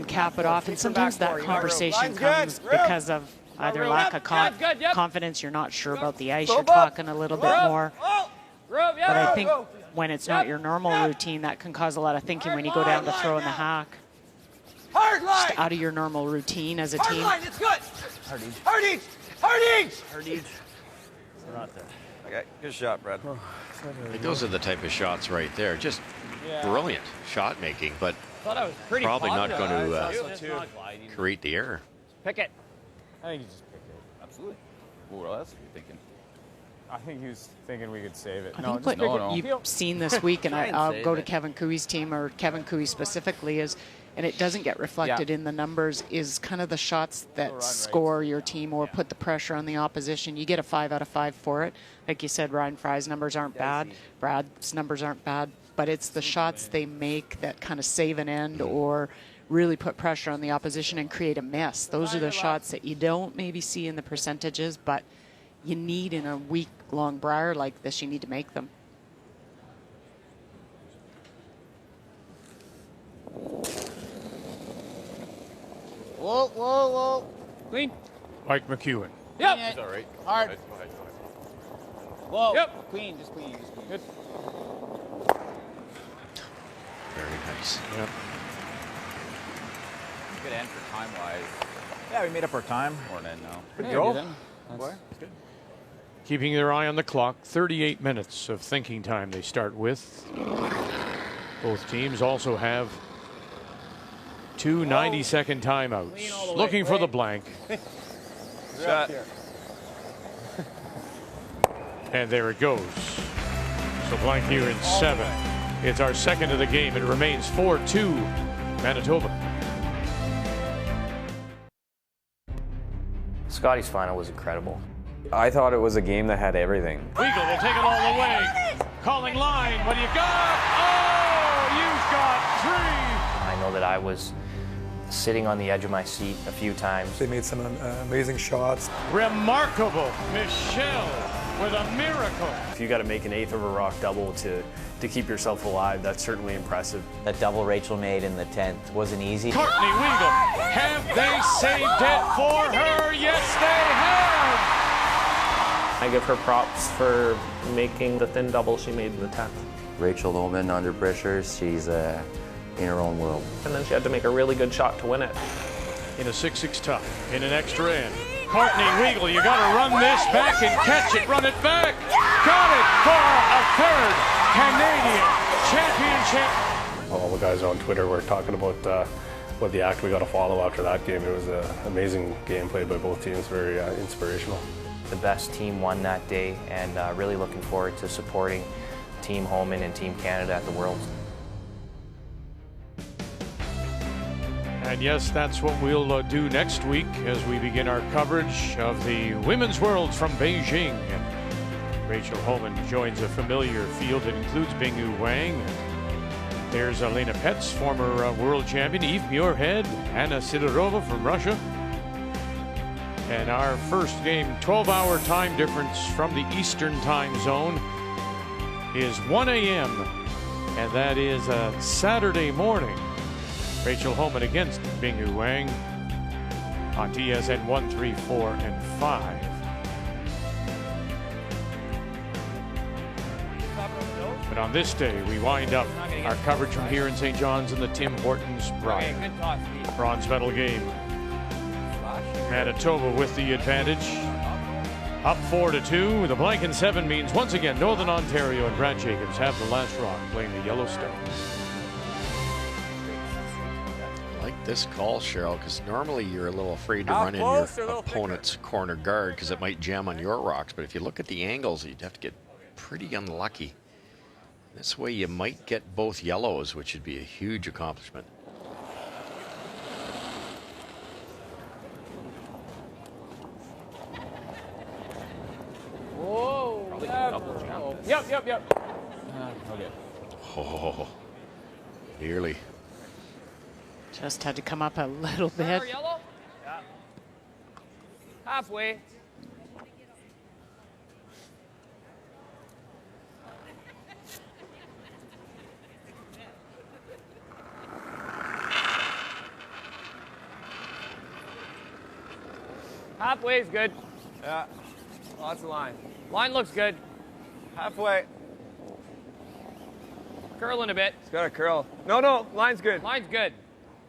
cap it off. And sometimes that conversation comes because of either lack of confidence. You're not sure about the ice. You're talking a little bit more. But I think when it's not your normal routine, that can cause a lot of thinking when you go down to throw in the hack. Hard line. Just out of your normal routine as a Hard team. line. It's good. Hard each. Hard each. Hard each. Hard each. We're not there. Okay, good shot, Brad. Like those are the type of shots right there. Just brilliant shot making, but Thought I was pretty probably not going positive. to create the error. Pick it. I think he just picked it. Absolutely. What else are you thinking? I think he was thinking we could save it. I No, think just what you've seen this week, and Try and I'll save go to it. Kevin Cooey's team, or Kevin Cooey specifically, is, and it doesn't get reflected in the numbers, is kind of the shots that score your team or put the pressure on the opposition. You get a 5 out of 5 for it. Like you said, Ryan Fry's numbers aren't bad. Brad's numbers aren't bad. But it's the shots they make that kind of save an end or really put pressure on the opposition and create a miss. Those are the shots that you don't maybe see in the percentages, but you need in a week-long Brier like this, you need to make them. Whoa, whoa, whoa. Clean. Mike McEwen. Yep. It's all right. Hard. Go ahead, go ahead. Whoa. Yep. Clean, just clean, just clean. Good. Very nice. Yep. Good end for time-wise. Yeah, we made up our time. Or an end now. Good goal. That's good. Keeping their eye on the clock, 38 minutes of thinking time they start with. Both teams also have two 90-second timeouts. Looking for the blank. Shot. And there it goes. So blank here in 7. It's our second of the game. It remains 4-2 Manitoba. Scotty's final was incredible. I thought it was a game that had everything. Weagle will take it all the way. Calling line. What do you got? Oh, you've got 3. I know that I was sitting on the edge of my seat a few times. They made some amazing shots. Remarkable. Michelle with a miracle. If you got to make an 1/8 of a rock double to keep yourself alive, that's certainly impressive. That double Rachel made in the 10th wasn't easy. Courtney Weagle. Have they saved it for her? Yes, they have. I give her props for making the thin double she made in the 10th. Rachel Lohman under pressure, she's in her own world. And then she had to make a really good shot to win it. In a 6-6 top, in an extra end. Courtney Weagle, you got to run this back and catch it. Run it back. Got it for a 3rd Canadian championship. All the guys on Twitter were talking about what the act we got to follow after that game. It was an amazing game played by both teams, very inspirational. The best team won that day, and really looking forward to supporting Team Homan and Team Canada at the Worlds. And yes, that's what we'll do next week as we begin our coverage of the Women's Worlds from Beijing. And Rachel Homan joins a familiar field that includes Bingyu Wang. There's Elena Petz, former world champion, Eve Muirhead, Anna Sidorova from Russia. And our first game, 12-hour time difference from the Eastern time zone, is 1 a.m. And that is a Saturday morning. Rachel Homan against Bingyu Wang on TSN 1, 3, 4, and 5. But on this day, we wind up our coverage from here in St. John's in the Tim Hortons Brier bronze medal game. Manitoba with the advantage. Up 4-2. The blank in 7 means once again Northern Ontario and Brad Jacobs have the last rock playing the Yellowstone. I like this call, Cheryl, because normally you're a little afraid to run in your opponent's corner guard because it might jam on your rocks. But if you look at the angles, you'd have to get pretty unlucky. This way you might get both yellows, which would be a huge accomplishment. Whoa. Yep. Okay. Oh, nearly. Just had to come up a little bit. Yellow? Yeah. Halfway. Halfway is good. Yeah. Lots of line. Line looks good. Halfway. Curling a bit. It's got to curl. No, line's good. Line's good.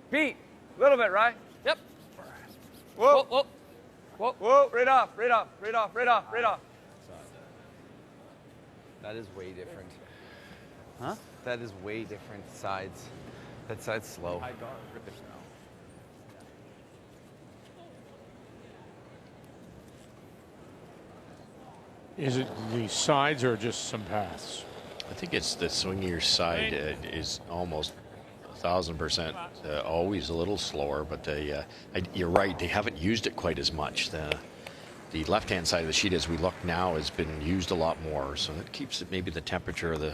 Pete, a little bit, right? Yep. Whoa. Whoa. Whoa, right off. That is way different. Huh? That is way different sides. That side's slow. High guard. Rip it now. Is it the sides or just some paths? I think it's the swingier side is almost 1,000% always a little slower, but you're right, they haven't used it quite as much. The left-hand side of the sheet, as we look now, has been used a lot more, so that keeps it, maybe the temperature of the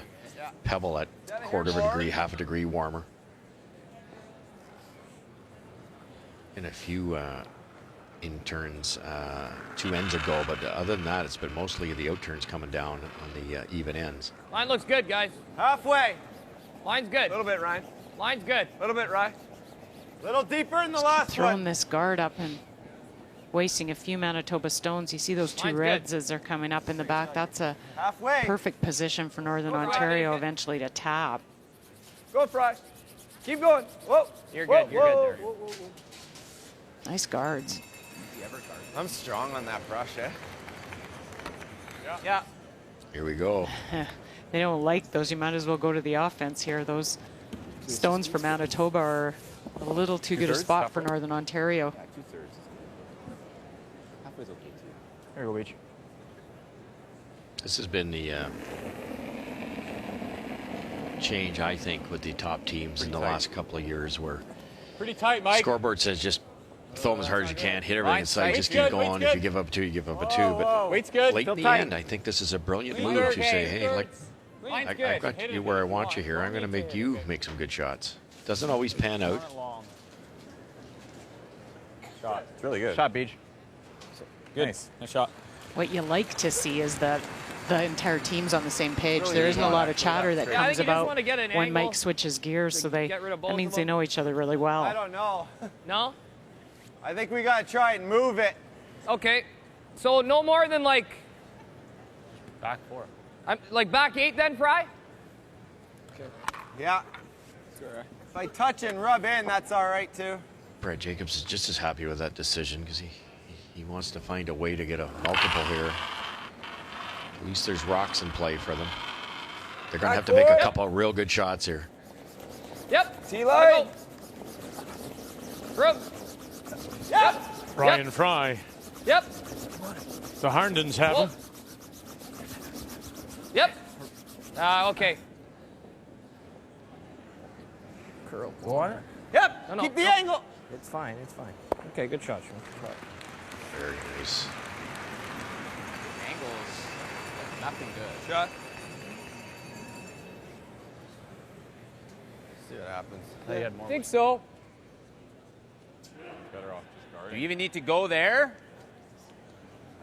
pebble at quarter of a degree, half a degree warmer. And a few in-turns 2 ends ago, but other than that, it's been mostly the out-turns coming down on the even ends. Line looks good, guys. Halfway. Line's good. A little bit, Ryan. Line's good. A little bit, Ryan. A little deeper in the last Throwing one. this guard up and wasting a few Manitoba stones. You see those two Line's reds good. as they're coming up in the back. That's a Halfway. perfect position for Northern Ontario eventually to tap. Go, Fry. Keep going. Whoa. You're Whoa, good. You're good there. whoa, whoa, whoa. Nice guards. I'm strong on that brush, eh? Yeah. Here we go. They don't like those. You might as well go to the offense here. Those stones for Manitoba are a little too good a spot for Northern Ontario. Yeah, 2/3. Halfway's okay too. There you go, Beach. This has been the change, I think, with the top teams in the last couple of years, where Pretty tight, Mike. scoreboard says just throw them as hard as you can, hit everything in sight, Weight's just good, keep going. weight's If good. you give up 2, you give up a 2. But Weight's good. late in the end, I think this is a brilliant move to say, hey, like, I've got you where I want you here. I'm going to make you make some good shots. Doesn't always pan out. Shot. It's really good. Shot, Beach. Good. Nice shot. What you like to see is that the entire team's on the same page. Really There isn't a good. lot of chatter that Yeah, I comes think you just about want to get an when angle Mike switches gears, so get rid of both that of means they them. know each other really well. I don't know. No? I think we got to try and move it. Okay. So no more than like Back 4. like back 8 then, Fry? Yeah. If I touch and rub in, that's all right too. Brad Jacobs is just as happy with that decision because he wants to find a way to get a multiple here. At least there's rocks in play for them. They're going to have to make a couple of real good shots here. Yep. T-line. Rub. Yep. Brian Fry. Yep. The Harndens have him. Yep. Okay. Curl. Go on it. Yep. No, no, Keep the no. angle. It's fine. It's fine. Okay, good shot, Sean. Good shot. Very nice. Angles. Nothing good. Shot. See what happens. They had more. I think so. Better off just guarding. Do you even need to go there?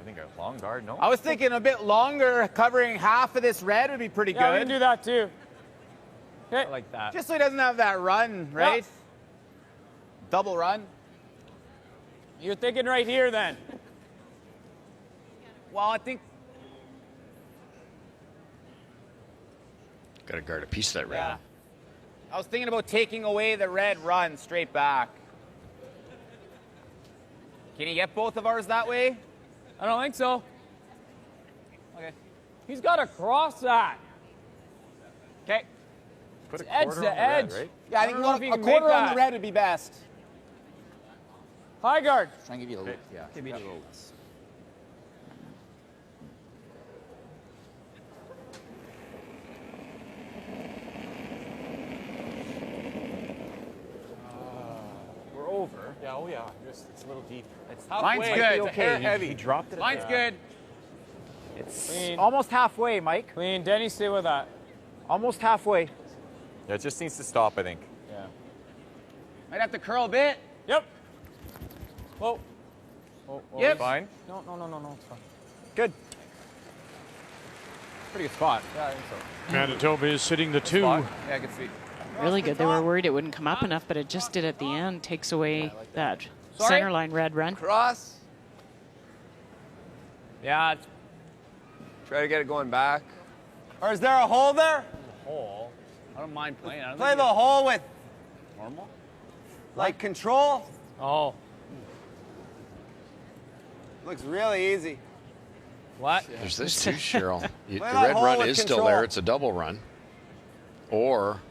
I think a long guard, no? I was thinking a bit longer, covering half of this red would be pretty good. Yeah, we can do that too. I like that. Just so he doesn't have that run, right? Double run. You're thinking right here then. Well, I think. Got to guard a piece of that red. Yeah. I was thinking about taking away the red run straight back. Can you get both of ours that way? I don't think so. Okay. He's got to cross that. Okay. Put a Edge quarter to on the edge. red, right? Yeah, I I think don't know if you a can quarter make on that. the red would be best. High guard. Try and give you a little. Yeah. Give me a little. We're over. Yeah, oh yeah. It's a little deep. It's Mine's halfway. good. It's hair heavy. He dropped it. Mine's good. It's Clean. almost halfway, Mike. Clean. Denny, stay with that. Almost halfway. Yeah, it just needs to stop, I think. Yeah. Might have to curl a bit. Yep. Whoa. Oh, Yep. Fine. No, it's fine. Good. Pretty good spot. Yeah, I think so. Manitoba is sitting the 2. Spot. Yeah, good feet. Really good. They were worried it wouldn't come up enough, but it just did at the end. Takes away that center line red run. Cross. Yeah, it's Try to get it going back. Or is there a hole there? hole. I don't mind playing. I don't Play think the hole with normal. like control. Oh. Looks really easy. What? There's this too, Cheryl. The Play that red hole run with is still control. there. It's a double run. Or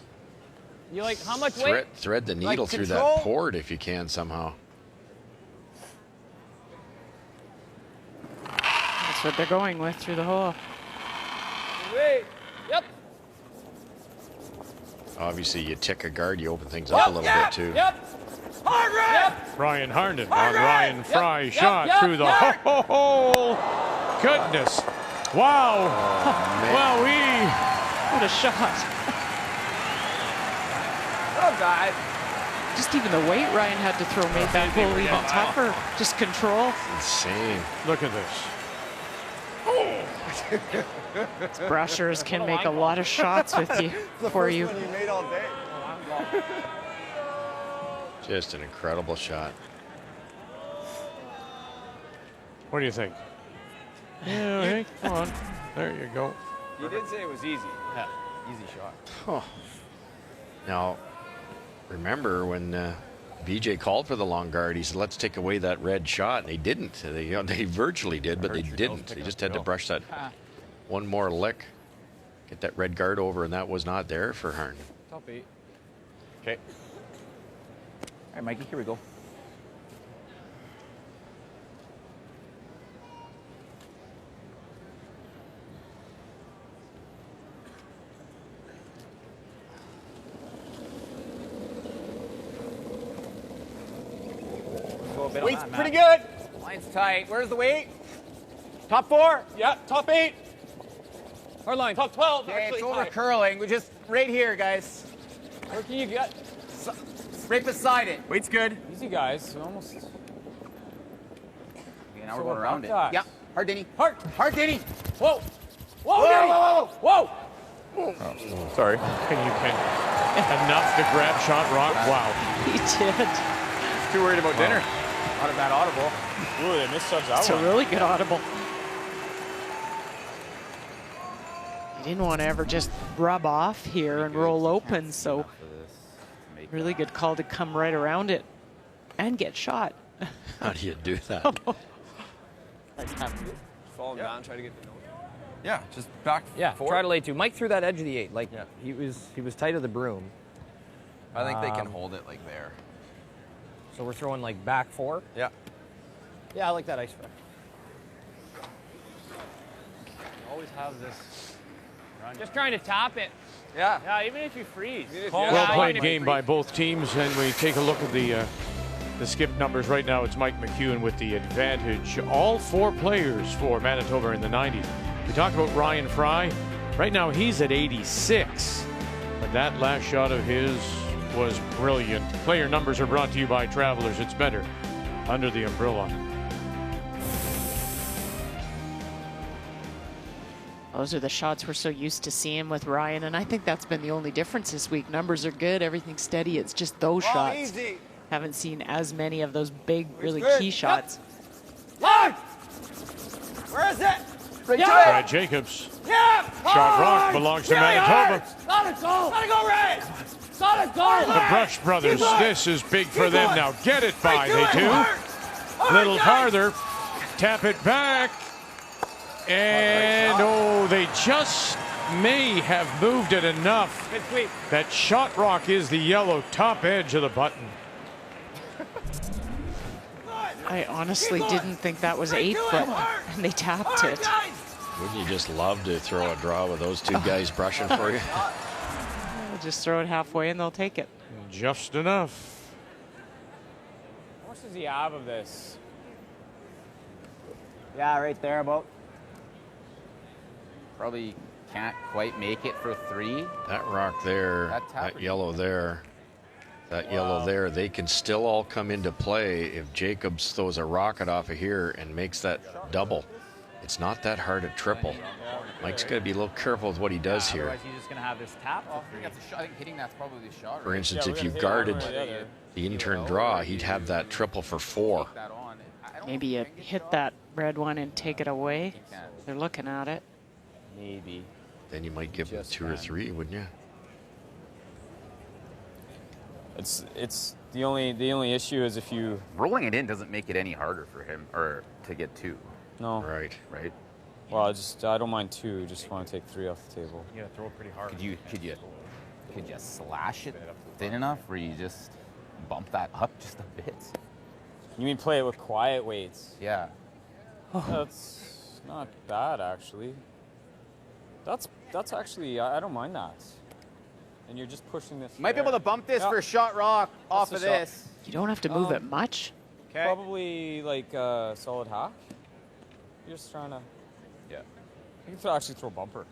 You like how much weight? thread the needle through control? that port if you can somehow. That's what they're going with through the hole. Wait. Yep. Obviously, you tick a guard, you open things up a little bit too. Yep. Hard right. Ryan Harnden Hard on right. Ryan Fry Yep, shot yep, through the yep. hole. Goodness. Wow. Well, What a shot. Oh God. Just even the weight Ryan had to throw made that goal even tougher. Just control. Insane. Look at this. Brushers can make a lot of shots with you for you. You made all day. Just an incredible shot. What do you think? Yeah, hey, come on. There you go. You did say it was easy. Yeah, easy shot. Oh. Now, remember when BJ called for the long guard, he said, let's take away that red shot. And they didn't. They virtually did, but they didn't. They just had to brush that one more lick, get that red guard over, and that was not there for Harnden. Top 8. Okay. All right, Mikey, here we go. Weight's pretty good. Line's tight. Where's the weight? Top 4. Yeah, top 8. Hard line. Top 12. Okay, it's over curling. We're just right here, guys. Where can you get? Right beside it. Weight's good. Easy, guys. Almost. Okay, now we're going around it. Yeah. Hard, Denny. Hard. Hard, Denny. Whoa. Whoa, Denny. Whoa. Oh, sorry. And you can enough to grab shot rock. Wow. He did. Too worried about dinner. Not a bad audible. Ooh, they missed subs that It's one. a really good audible. He didn't want to ever just rub off here and roll open, so really good call to come right around it and get shot. How do you do that? Fall down, try to get the nose. Yeah, just back. Yeah, forward. try to lay 2. Mike threw that edge of the 8. Like he was tight of the broom. I think they can hold it like there. So we're throwing like back 4. Yeah. Yeah, I like that ice front. Always have this. Just trying to top it. Yeah. Yeah, even if you freeze. Well played game by both teams, and we take a look at the skip numbers right now. It's Mike McEwen with the advantage. All 4 players for Manitoba in the 90s. We talked about Ryan Fry. Right now he's at 86, but that last shot of his was brilliant. Player numbers are brought to you by Travelers. It's better under the umbrella. Those are the shots we're so used to seeing with Ryan, and I think that's been the only difference this week. Numbers are good, everything's steady. It's just those shots. Easy. Haven't seen as many of those big, really key shots. Line. Where is it? Brad Jacobs. Yeah. Shot rock belongs to Manitoba. Gotta go. Gotta go, Ray. Gotta go. The Brush brothers, this is big for them now. Get it by, they do. Little farther. Tap it back. And, oh, they just may have moved it enough. That shot rock is the yellow top edge of the button. I honestly didn't think that was 8 foot, and they tapped it. Wouldn't you just love to throw a draw with those 2 guys brushing for you? Just throw it halfway and they'll take it. Just enough. How much does he have of this? Yeah, right there about. Probably can't quite make it for 3. That rock there, that yellow there, that yellow there, they can still all come into play if Jacobs throws a rocket off of here and makes that double. It's not that hard a triple. Mike's got to be a little careful with what he does here. Otherwise, he's just gonna have this tap. I think hitting that's probably the shot. For instance, if you guarded the in-turn draw, he'd have that triple for 4. Maybe you hit that red one and take it away. They're looking at it. Maybe. Then you might give him 2 or 3, wouldn't you? It's the only issue is if you rolling it in doesn't make it any harder for him or to get 2. No. Right. Right. Well, I don't mind 2. Just want to take 3 off the table. Yeah, throw it pretty hard. Could you slash it thin enough where you just bump that up just a bit? You mean play it with quiet weights? Yeah. That's not bad, actually. That's actually, I don't mind that. And you're just pushing this. Might be able to bump this for a shot rock off of this. You don't have to move it much. Okay. Probably like a solid half. You're just trying to. Yeah. You can actually throw bumper.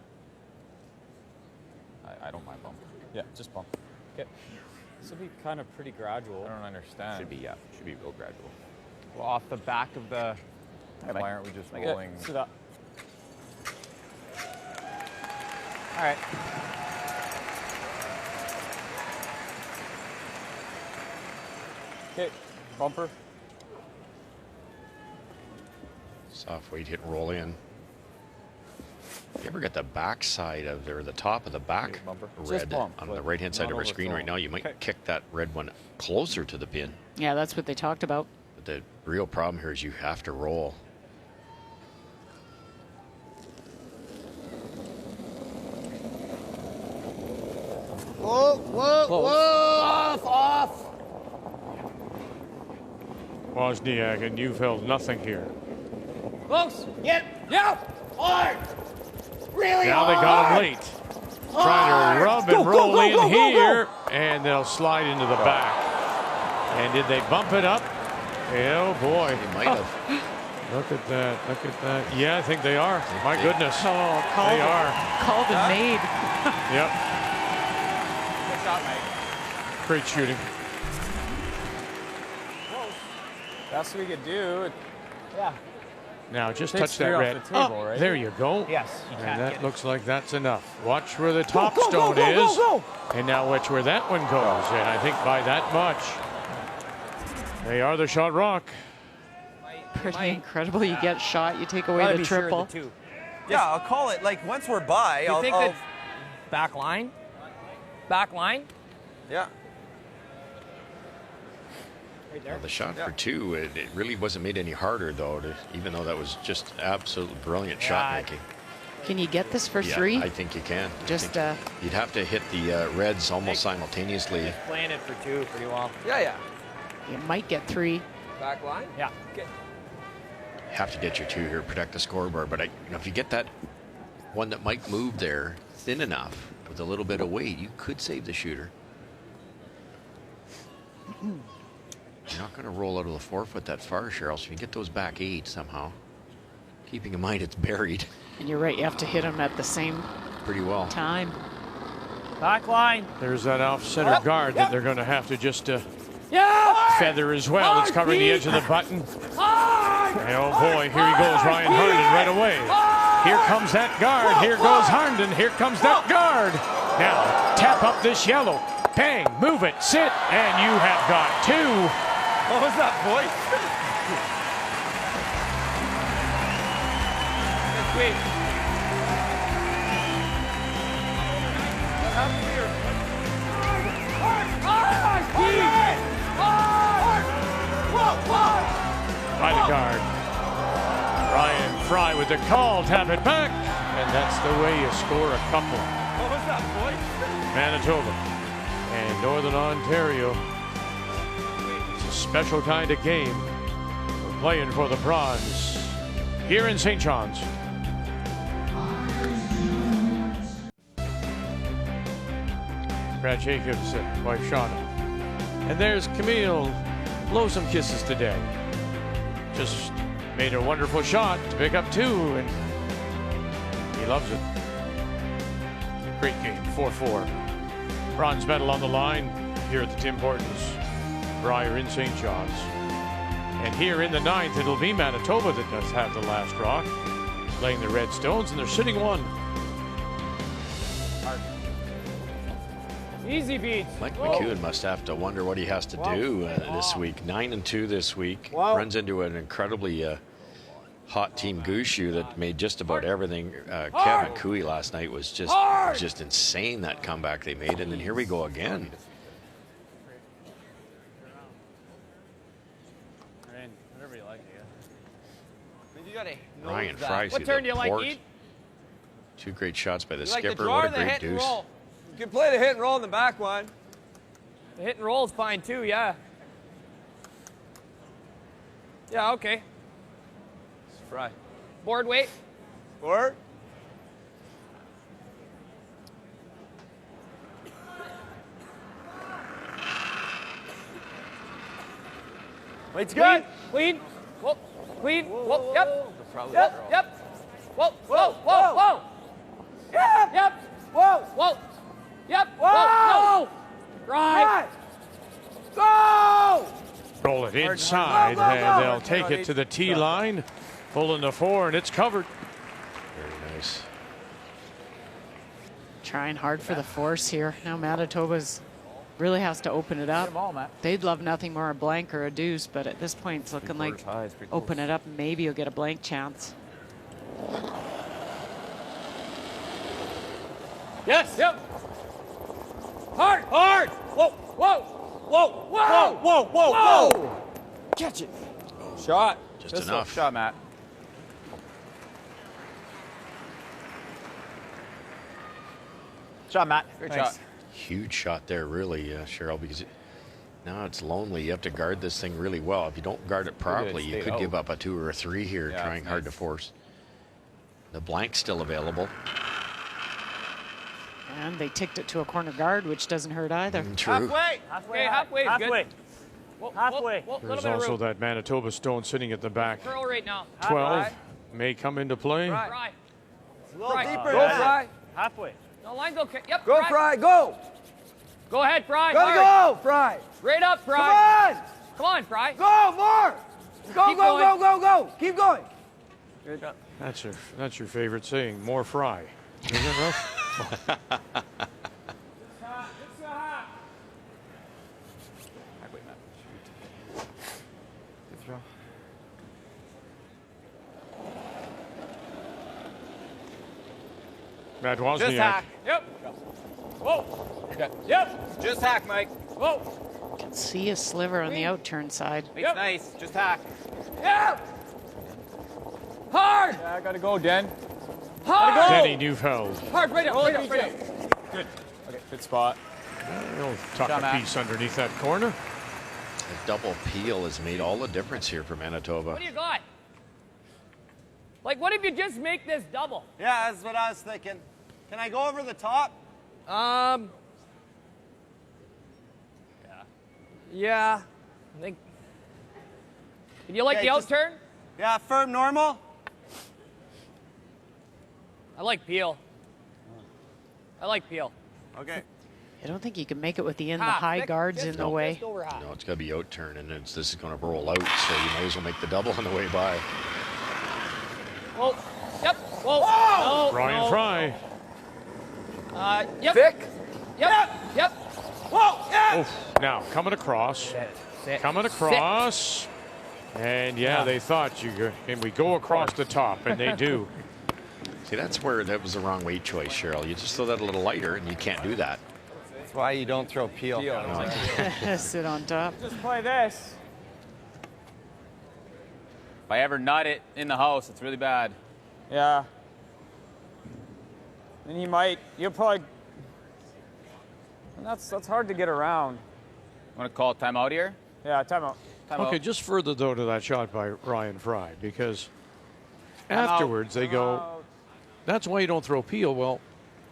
I don't mind bumper. Yeah, just bump. Okay. This will be kind of pretty gradual. I don't understand. Should be real gradual. Well, off the back of the. Why aren't we just rolling? See that? All right. Okay, bumper. Soft weight hit roll in. You ever get the back side of there, the top of the back red on the right hand side of our screen right now? You might kick that red one closer to the pin. Yeah, that's what they talked about. But the real problem here is you have to roll. Whoa, whoa, whoa! Off! Wozniak and Neufeld, nothing here. Close. Get. Yeah. Hard. Really Now hard. they got him late. Trying to rub and roll in here, and they'll slide into the back. And did they bump it up? Oh boy. They might have. Look at that. Look at that. Yeah, I think they are. My goodness. Oh, called they are. Called and made. Yep. Good shot, Mike. Great shooting. That's what we could do. Yeah. Now just Takes touch that 3 off red. the table, right? There you go. Yes. You can't And get that it. looks like that's enough. Watch where the top go, stone go, go, is. go, go. And now watch where that one goes. And I think by that much, they are the shot rock. Pretty incredible. You get shot, you take away the triple. Yeah, I'll call it, like, once we're by, You think that back line? Back line? Yeah. Well, the shot for 2, it really wasn't made any harder, though, even though that was just absolutely brilliant shot making. Can you get this for Yeah, 3? I think you can. Just you'd have to hit the reds almost simultaneously. Playing it for 2 pretty well. Yeah. you might get 3. Back line? Yeah. Good. Have to get your 2 here, protect the scoreboard. But if you get that one that might move there thin enough with a little bit of weight, you could save the shooter. You're not going to roll out of the 4-foot that far, Cheryl, so if you get those back 8 somehow, keeping in mind it's buried. And you're right, you have to hit them at the same pretty well time. Back line. There's that off-center guard that they're going to have to just Yeah. feather as well. It's covering the edge of the button. And oh boy, here he goes, Ryan Harnden right away. Here comes that guard. Here goes Harnden. Here comes that guard. Now, tap up this yellow. Bang, move it, sit, and you have got 2. What was that voice? Wait. By the guard. Ryan Fry with the call, tap it back, and that's the way you score a couple. What was that voice? Manitoba and Northern Ontario. It's a special kind of game. We're playing for the bronze here in St. John's. Brad Jacobs, wife Shauna. And there's Camille. Blow some kisses today. Just made a wonderful shot to pick up 2, and he loves it. Great game, 4-4. Bronze medal on the line here at the Tim Hortons Brier in St. John's. And here in the 9th, it'll be Manitoba that does have the last rock, playing the Red Stones, and they're sitting 1. Easy beats. Mike McEwen must have to wonder what he has to do this week. 9-2 this week. Runs into an incredibly hot Team Gushu that made just about everything. Kevin Cooey last night was just insane, that comeback they made. And then here we go again. Whatever you like, You gotta Ryan Fry. What turn do you like, Ed? 2 great shots by the You like the skipper. draw What or a the great hit and deuce. roll? You can play the hit and roll in the back one. The hit and roll is fine too, yeah. Yeah, okay. It's Fry. Board weight. Board. Weight's good. Clean. Whoa. Clean. Whoa. Yep. Probably Yep. Yep. Whoa. Whoa. Whoa. Whoa. Yep. Yep. Whoa. Whoa. Yep. Whoa. No. Right. Go! Roll it inside, Go, go, go. and they'll take it to the tee line. Pulling the 4, and it's covered. Very nice. Trying hard for the force here. Now Manitoba's really has to open it up. They'd love nothing more a blank or a deuce, but at this point it's looking like open it up and maybe you'll get a blank chance. Yes. Yep. Hard. Hard. Whoa. Whoa. Whoa. Whoa. Whoa, whoa, whoa. Catch it. Shot. Just enough. Shot, Matt. Shot, Matt. Great shot. Huge shot there, really, Cheryl, because now it's lonely. You have to guard this thing really well. If you don't guard it properly, you could give up a 2 or a 3 here, trying hard to force. The blank's still available. And they ticked it to a corner guard, which doesn't hurt either. True. Halfway. Okay, halfway is good. Whoa, Halfway. Whoa, There's also that Manitoba stone sitting at the back. curl right now. 12 may come into play. Fry. A little deeper. Go, Fry. Halfway. No, line go. Yep. Go, Fry. Go. Go ahead, Fry. Gotta Hard. go, Fry. Right up, Fry. Come on. Come on, Fry. Go, more. Go, Keep go, going. go, go, go. Keep going. That's your favorite saying, more fry. Isn't it, Ruff? Good throw. Matt Just Wozniak. hack. Yep. Whoa. Yep. Just hack, Mike. Whoa. Can see a sliver on the outturn side. It's nice. Just hack. Yep. Hard. Yeah, I gotta go, Den. Hard. Denny Neufeld. Hard. Right up. Right up. Right up. Good. Okay, good spot. He'll tuck a piece underneath that corner. The double peel has made all the difference here for Manitoba. What do you got? Like, what if you just make this double? Yeah, that's what I was thinking. Can I go over the top? Yeah. I think. Did you like Okay, the just- outturn? Yeah, firm normal. I like peel. I like peel. Okay. I don't think you can make it with the Half. high Just- guards just in the go- way. just over half. No, it's got to be out turn, and this is going to roll out, so you might as well make the double on the way by. Whoa. Yep. Whoa. No, Ryan no. Fry. Yep. Thick. Yep. Yep. Whoa. Yeah. Oof. Now, coming across. Coming across. And yeah, they thought and we go across the top, and they do. See, that's where that was the wrong weight choice, Cheryl. You just throw that a little lighter, and you can't do that. That's why you don't throw peel. Sit on top. Just play this. If I ever nut it in the house, it's really bad. Yeah. And you'll probably, and that's hard to get around. Want to call timeout here? Yeah, timeout. Okay, just further, though, to that shot by Ryan Fry, because afterwards they go, that's why you don't throw peel. Well,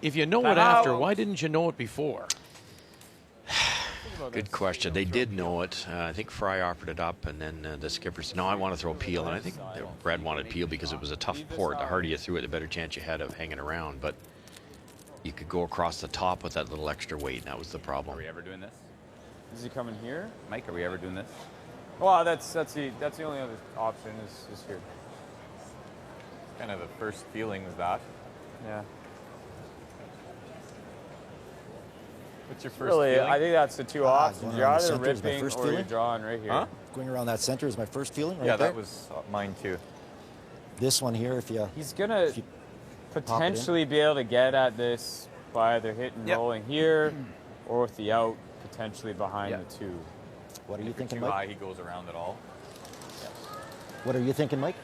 if you know it after, why didn't you know it before? Good question. They did know it. I think Fry offered it up, and then the skipper said, no, I want to throw peel. And I think Brad wanted peel because it was a tough port. The harder you threw it, the better chance you had of hanging around. But you could go across the top with that little extra weight, and that was the problem. Are we ever doing this? Is he coming here? Mike, are we ever doing this? Well, that's the only other option is here. Kind of the first feeling was that. Yeah. What's your first Really, feeling? I think that's the two options. You're either ripping or feeling. you're drawing right here. Huh? Going around that center is my first feeling right yeah, there. that was mine too. This one here, if you... He's going to potentially be able to get at this by either hitting rolling here or with the out potentially behind the two. What are you thinking, Too Mike? high, he goes around it all. What are you thinking, Mike?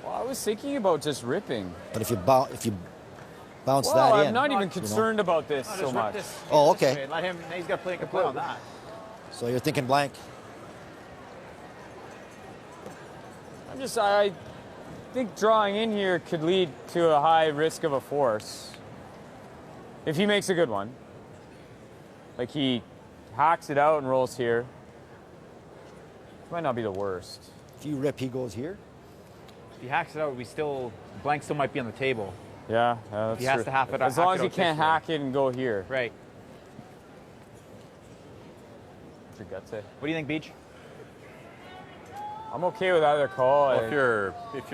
Well, I was thinking about just ripping. But if you bounce Well, that I'm in, not even you know. concerned about this so much. Oh, okay. Let him. He's got to play a good play on that. So you're thinking blank. I think drawing in here could lead to a high risk of a force. If he makes a good one. Like he hacks it out and rolls here. Might not be the worst. If you rip, he goes here. If he hacks it out, blank still might be on the table. Yeah, that's He has true. to hack it as long out as he can't this way. hack it and go here. Right. What's your gut say? What do you think, Beach? I'm okay with either call. Well, if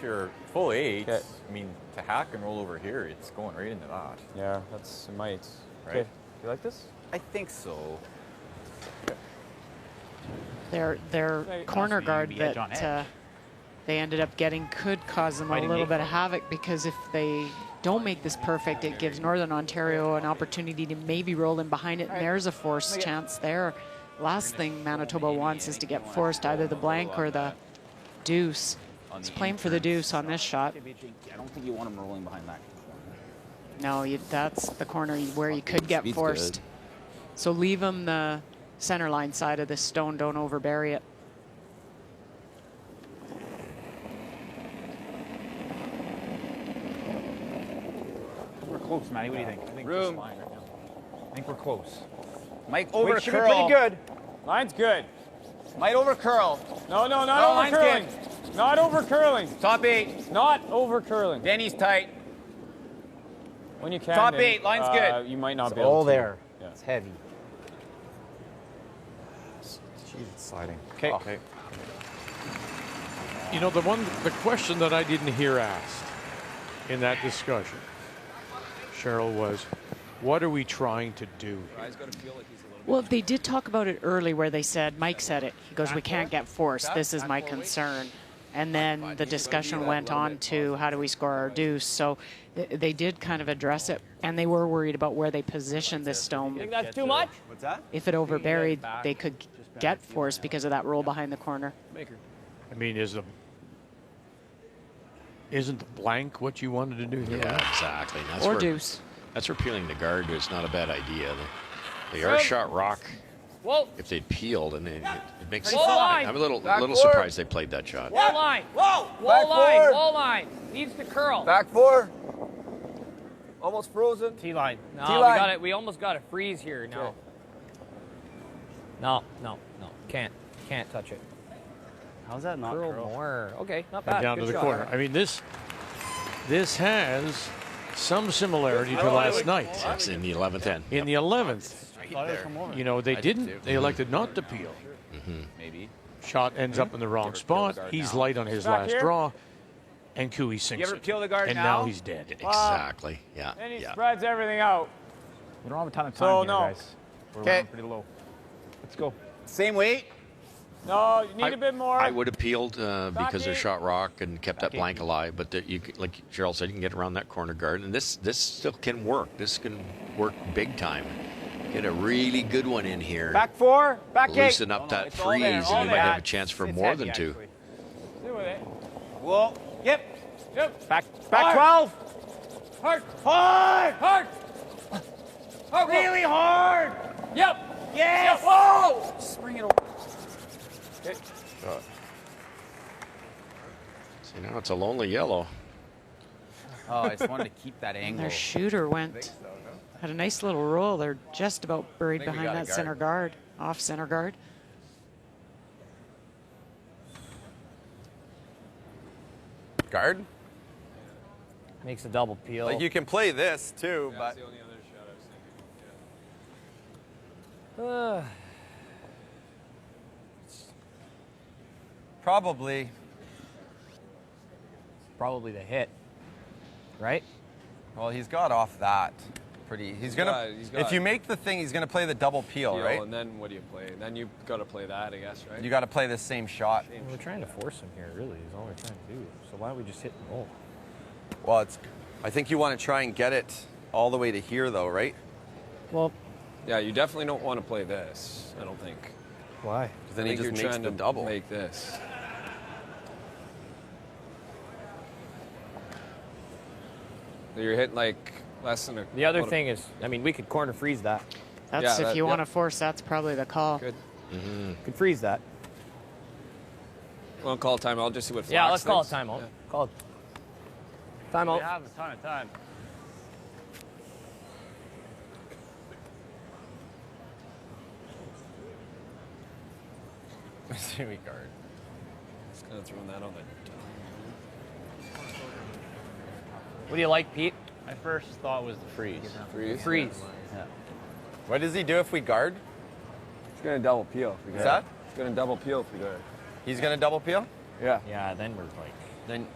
you're full 8, I mean, to hack and roll over here, it's going right into that. Yeah, it might. Right? Okay. You like this? I think so. Their corner guard edge on that they ended up getting could cause them a little bit of havoc, because if they don't make this perfect, it gives Northern Ontario an opportunity to maybe roll in behind it, and there's a force chance there. Last thing Manitoba wants is to get forced either the blank or the deuce. He's playing for the deuce on this shot. I don't think you want him rolling behind that. No, that's the corner where you could get forced. Good. So leave him the center line side of this stone. Don't overbury it. We're close, Matty. What do you think? I think Room. Fine right now. I think we're close. Mike over Wait, should be curl. pretty good. Line's good. Might over curl. No, not line's over curling. Not over curling. Top 8. Not over curling. Denny's tight. When you can. Top then, 8. Line's good. You might not It's be able all to. there. Yeah. It's heavy. Jeez, it's sliding. Okay. You know, the question that I didn't hear asked in that discussion, Cheryl, was, what are we trying to do? Well, they did talk about it early where they said, Mike said it, he goes, we can't get forced, this is my concern. And then the discussion went on to how do we score our deuce. So they did kind of address it, and they were worried about where they positioned this stone. Think that's too much? What's that? If it overburied, they could get forced because of that roll behind the corner. I mean, isn't the blank what you wanted to do here? Yeah, exactly. And Or deuce. That's where peeling the guard is not a bad idea. They are shot rock. Whoa. If they'd peeled, and it makes. Wall line. I'm a little Back surprised they played that shot. Wall line. Whoa. Wall line. Wall line. Needs to curl. Back 4. Almost frozen. T-line. No, T-line. we got it. We almost got a freeze here. No. No. Can't touch it. How's that not Curl curl? more. Okay, not And bad. down Good to the shot. corner. I mean, this has some similarity to last night. That's in the 11th end. In the 11th, you know, they elected not to peel. Maybe. Shot ends up in the wrong spot. He's light on his last draw, and Cooey sinks You ever it. peel the guard and now? now he's dead. Exactly. Yeah. Then he Yeah. spreads everything out. We don't have a ton of So, time here, no. guys. We're Okay. running pretty low. Let's go. Same weight. No, you need a bit more. I would have peeled because they're eight. shot rock and kept that blank alive. But like Cheryl said, you can get around that corner guard, and this still can work. This can work big time. Get a really good one in here. Back 4. Back 8. Loosen up that it's all there, freeze, all and you might there. have a chance for It's more heavy, than 2. actually. Do with it. Whoa. Yep. Yep. Back Hard. 12. Hard. Hard. Hard. Hard. Really hard. Yep. Yes. Yep. Whoa. Just bring it over. Okay. See, now it's a lonely yellow. Oh, I just wanted to keep that angle. Their shooter had a nice little roll. They're just about buried think we behind got a that center guard, off center guard. Guard? Makes a double peel. Like, you can play this, too, but... the only other shot I was thinking. Probably the hit. Right? Well, he's got off that. He's gonna. If you make the thing, he's gonna play the double peel, right? And then what do you play? Then you've got to play that, I guess, right? You got to play the same shot. We're trying to force him here, really, is all we're trying to do. So why don't we just hit and roll? Well, I think you want to try and get it all the way to here, though, right? Well, Yeah, you definitely don't want to play this, I don't think. Why? Because then I he think just you're makes trying the to double. make this. So you're hitting like less than a... The other thing is, I mean, we could corner freeze that. That's if you want to force, that's probably the call. Good. Could freeze that. We'll call timeout, just see what Flax Yeah, let's call it thinks. timeout. Call it. Timeout. We have a ton of time. Here we guard. Just kind of throwing that on the... What do you like, Pete? My first thought was the freeze. Freeze. Yeah. What does he do if we guard? He's going to double peel if we guard. that? He's going to double peel if we guard. He's going to double peel? Yeah. Yeah, then we're like... Then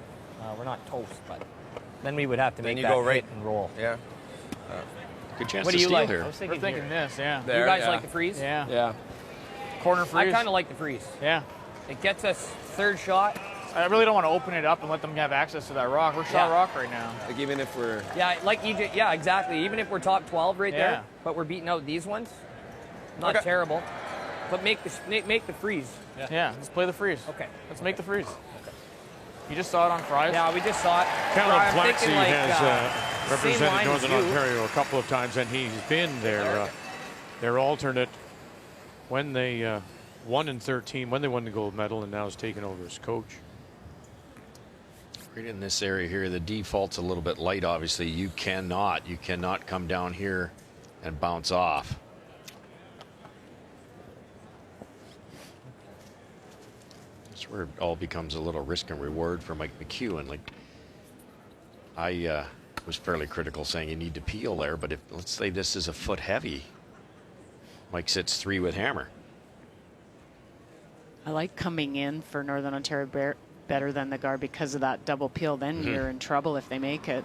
we're not toast, but... Then we would have to Then make you that go right hit and roll. Yeah. Good chance What to do you steal like? here. I was thinking, We're thinking this, yeah. There, you guys yeah. like the freeze? Yeah. Yeah. Corner freeze. I kind of like the freeze. Yeah. It gets us third shot. I really don't want to open it up and let them have access to that rock. We're shot rock right now. Like even if we're... Yeah, like EJ. Yeah, exactly. Even if we're top 12 right Yeah. there, but we're beating out these ones, not terrible. But make the freeze. Yeah, let's play the freeze. Okay. Let's make the freeze. You just saw it on Fries? Yeah, we just saw it. Callum I'm Flaxey thinking like, has same represented line as Northern you. Ontario a couple of times, and he's been their alternate when they won in 13, when they won the gold medal, and now is taken over as coach. Right in this area here, the default's a little bit light, obviously. You cannot come down here and bounce off. That's where it all becomes a little risk and reward for Mike McEwen. Like, I was fairly critical saying you need to peel there, but if, let's say this is a foot heavy, Mike sits 3 with hammer. I like coming in for Northern Ontario better than the guard because of that double peel. Then you're in trouble if they make it.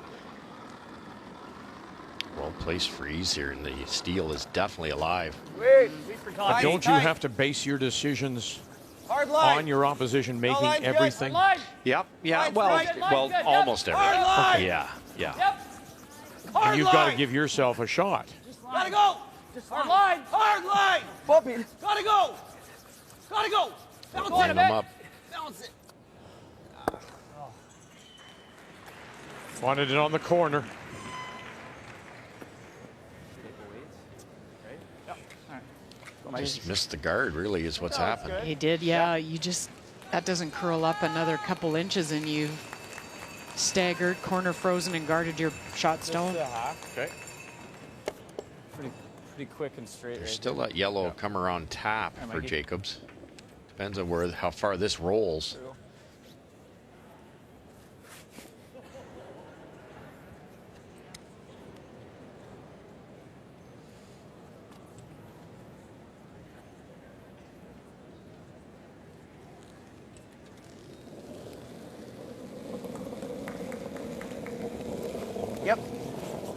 Well-placed freeze here, and the steel is definitely alive. Wait, But don't you have to base your decisions on your opposition making everything? Yep. Yeah. Well, almost everything. Okay. Yeah. And you've got to give yourself a shot. Gotta go. Hard line. Hard line. Bumpy. Gotta go. Gotta go. Bounce Bring it. them up. Bounce it. Wanted it on the corner. Just missed the guard, really, is what's happened. He did, yeah. You just, that doesn't curl up another couple inches and you staggered, corner frozen, and guarded your shot stone. Okay. Pretty quick and straight. There's still that yellow come around tap for Jacobs. Depends on how far this rolls. Yep.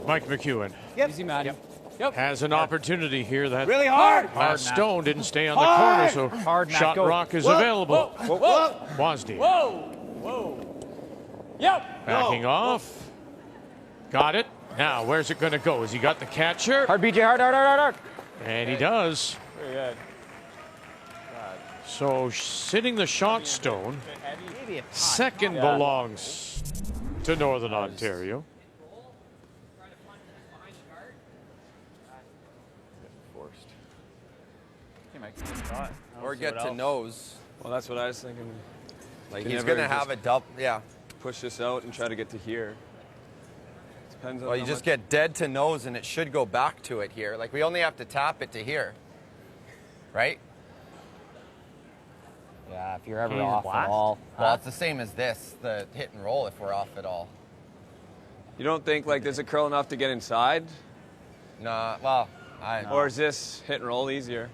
Mike McEwen Easy, Matty. Yep. has an opportunity here. That Really hard. last stone didn't stay on the corner, so shot rock is available. Wozniak Whoa. Yep. backing off. Got it. Now, where's it going to go? Has he got the catcher? Hard, BJ, hard. And he does. Very good. So sitting the shot stone, second belongs to Northern Ontario. Or get to nose. Well, that's what I was thinking. Like You he's never going to have a just double. Yeah. push this out and try to get to here. Depends on Well, you how just much- get dead to nose, and it should go back to it here. Like we only have to tap it to here, right? Yeah, if you're ever off at all. Well, it's the same as this, the hit and roll. If we're off at all. You don't think like there's a curl enough to get inside? Nah. Well, Or is this hit and roll easier?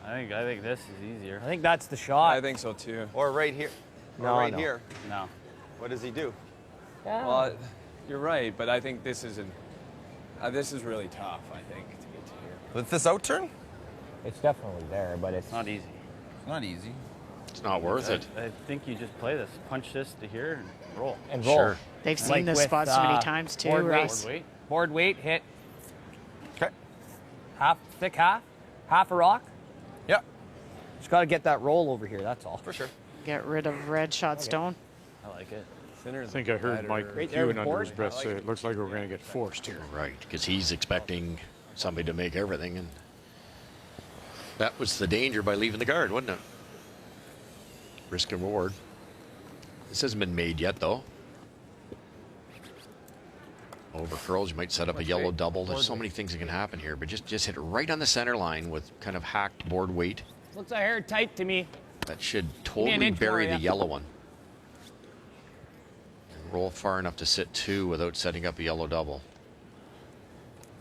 I think this is easier. I think that's the shot. I think so too. Or right here. No, or right no. here. No. What does he do? Yeah. Well, you're right, but I think this isn't. This is really tough. I think to get to here. With this out turn? It's definitely there, but it's Not easy. It's not easy. It's not worth it. I think you just play this. Punch this to here and roll. and roll. Sure. They've seen Like this with, spot so many times too, board Russ. Weight. Board weight, hit. Okay. Thick half a rock. Yeah. Just got to get that roll over here, that's all. For sure. Get rid of red shot stone. I like it. I think I heard Mike McEwen under his breath say it looks like we're going to get forced here. Right, because he's expecting somebody to make everything, and that was the danger by leaving the guard, wasn't it? Risk and reward. This hasn't been made yet, though. Over curls, you might set up a yellow double. There's so many things that can happen here, but just hit it right on the center line with kind of hacked board weight. Looks a hair tight to me. That should totally bury the yellow one. And roll far enough to sit 2 without setting up a yellow double.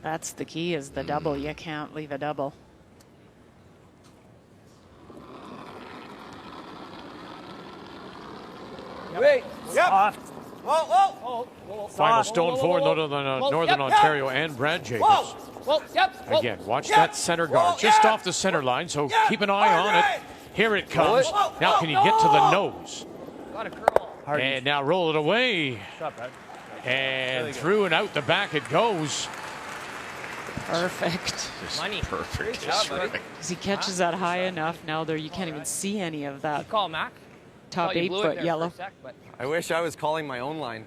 That's the key, is the double. You can't leave a double. Wait. Yep. Final stone for Northern Ontario and Brad Jacobs. Again, watch that center guard just off the center line, so keep an eye on it. Here it comes. Now can you get to the nose? And now roll it away. And through and out the back it goes. Perfect. Money. Perfect. Because he catches that high enough now there you can't even see any of that. Good call, Mac. Top 8-foot yellow. I wish I was calling my own line.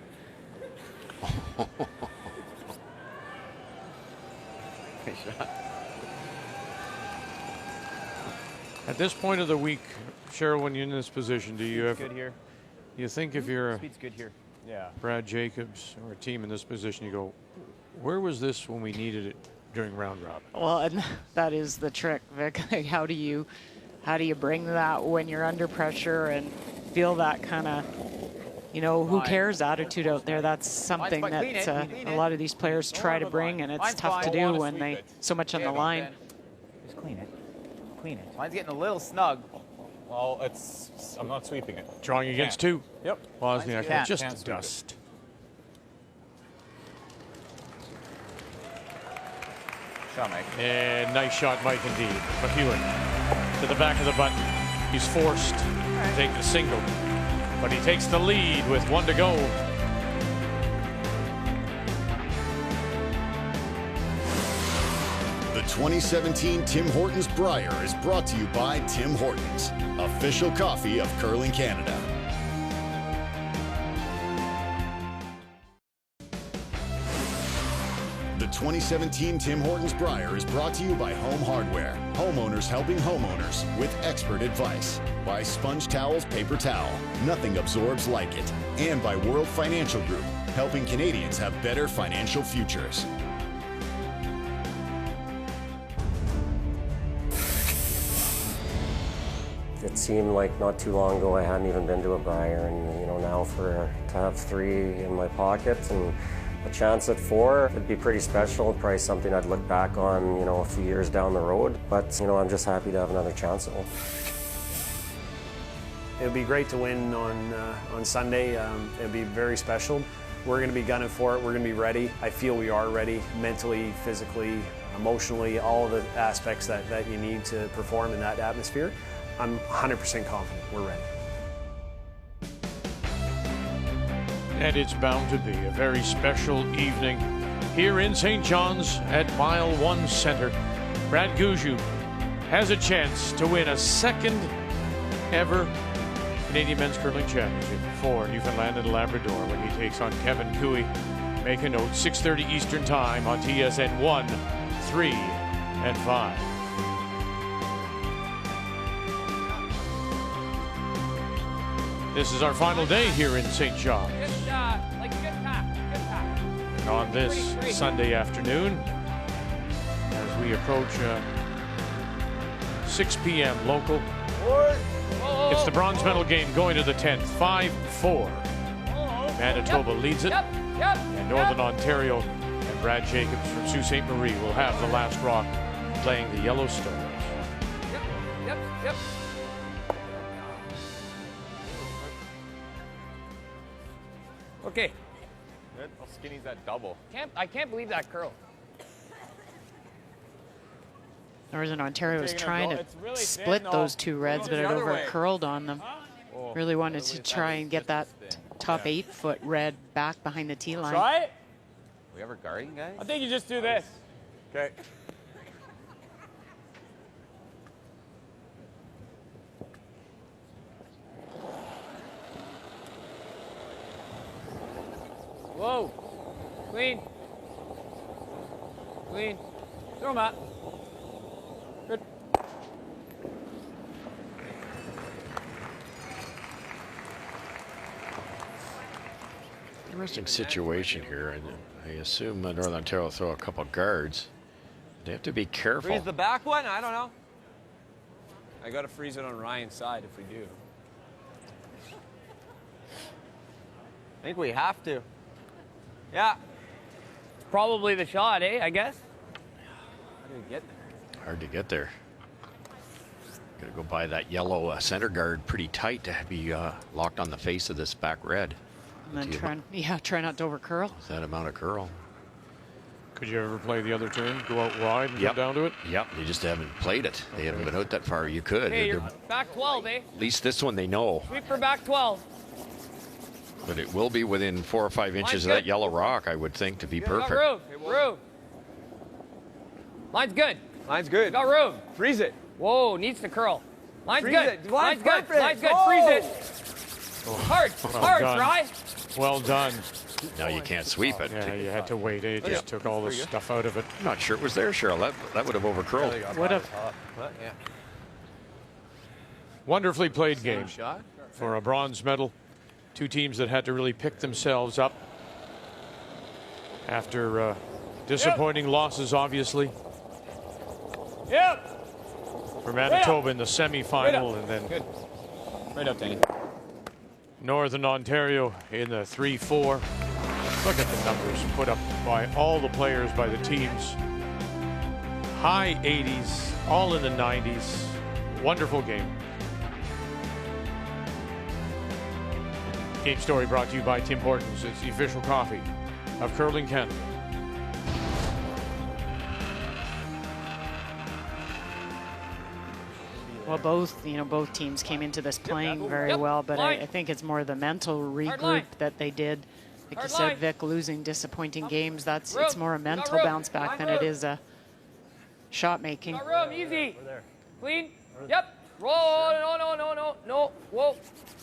At this point of the week, Cheryl, when you're in this position, do you good here. You think if you're Speed's good here. Yeah. Brad Jacobs or a team in this position, you go, where was this when we needed it during round robin? Well, and that is the trick, Vic. Like, how do you bring that when you're under pressure and feel that kind of, who cares attitude out there? That's something that a lot of these players try to bring, and it's tough to do when they so much on the line. Just clean it. Clean it. Mine's getting a little snug. Well, I'm not sweeping it. Drawing against 2. Yep. Wozniak, just dust. Shot, Mike. And nice shot, Mike, indeed. McEwen to the back of the button. He's forced to take the single, but he takes the lead with 1 to go. The 2017 Tim Hortons Brier is brought to you by Tim Hortons, official coffee of Curling Canada. The 2017 Tim Hortons Brier is brought to you by Home Hardware, homeowners helping homeowners with expert advice. By Sponge Towels Paper Towel, nothing absorbs like it. And by World Financial Group, helping Canadians have better financial futures. It seemed like not too long ago I hadn't even been to a Brier, and now to have 3 in my pocket and a chance at 4, it'd be pretty special. Probably something I'd look back on, a few years down the road. But I'm just happy to have another chance at one. It would be great to win on Sunday. It would be very special. We're going to be gunning for it. We're going to be ready. I feel we are ready, mentally, physically, emotionally, all of the aspects that you need to perform in that atmosphere. I'm 100% confident we're ready. And it's bound to be a very special evening here in St. John's at Mile 1 Center. Brad Gushue has a chance to win a 2nd ever Canadian Men's Curling Championship for Newfoundland and Labrador when he takes on Kevin Cooey. Make a note, 6:30 Eastern Time on TSN 1, 3, and 5. This is our final day here in St. John's. Good shot. Good pack. And on this Sunday afternoon, as we approach 6 p.m. local, it's the bronze medal game going to the 10th, 5-4. Manitoba leads it, and Northern Ontario and Brad Jacobs from Sault Ste. Marie will have the last rock playing the Yellowstones. Yep. Okay. Good. How skinny's that double? I can't believe that curl. Northern Ontario was trying to split those 2 reds, but it over-curled on them. Really wanted to try and get that top 8-foot red back behind the tee line. Try it. We ever guarding, guys? I think you just do this. Okay. Whoa. Clean. Clean. Throw him out. Good. Interesting situation here, and I assume Northern Ontario will throw a couple guards. They have to be careful. Freeze the back one? I don't know. I got to freeze it on Ryan's side if we do. I think we have to. Yeah. Probably the shot, eh, I guess? How do we get there? Hard to get there. Got to go by that yellow center guard pretty tight to be locked on the face of this back red. And then try not to over curl. That amount of curl. Could you ever play the other turn? Go out wide and get down to it? Yep, they just haven't played it. They haven't been out that far. You could. Hey, you're back 12, eh? At least this one they know. Sweep for back 12. But it will be within 4 or 5 inches of that yellow rock, I would think, to be perfect. Got room. Line's good. Line's good. Got room. Freeze it. Whoa, needs to curl. Line's Freeze good. it. Line's Line's good. Line's good. perfect. Freeze it. Oh, Hard. well Hard, done. Rye. Well done. Now you can't sweep it. Yeah, you had to wait. It just took all the stuff out of it. I'm not sure it was there, Cheryl. That would have overcurled. Would have. Yeah. Wonderfully played game for a bronze medal. Two teams that had to really pick themselves up after disappointing losses, obviously. Yep. For Manitoba in the semi-final, and then Good. Right up, Danny. Northern Ontario in the 3-4. Look at the numbers put up by all the players, by the teams. High 80s, all in the 90s. Wonderful game. Game Story brought to you by Tim Hortons. It's the official coffee of Curling Canada. Well, both teams came into this playing very well, but I think it's more the mental regroup that they did. Like you said, Vic, losing disappointing games, it's more a mental bounce back than it is a shot making. Got room. Easy. Clean. Yep. Roll. No. Whoa.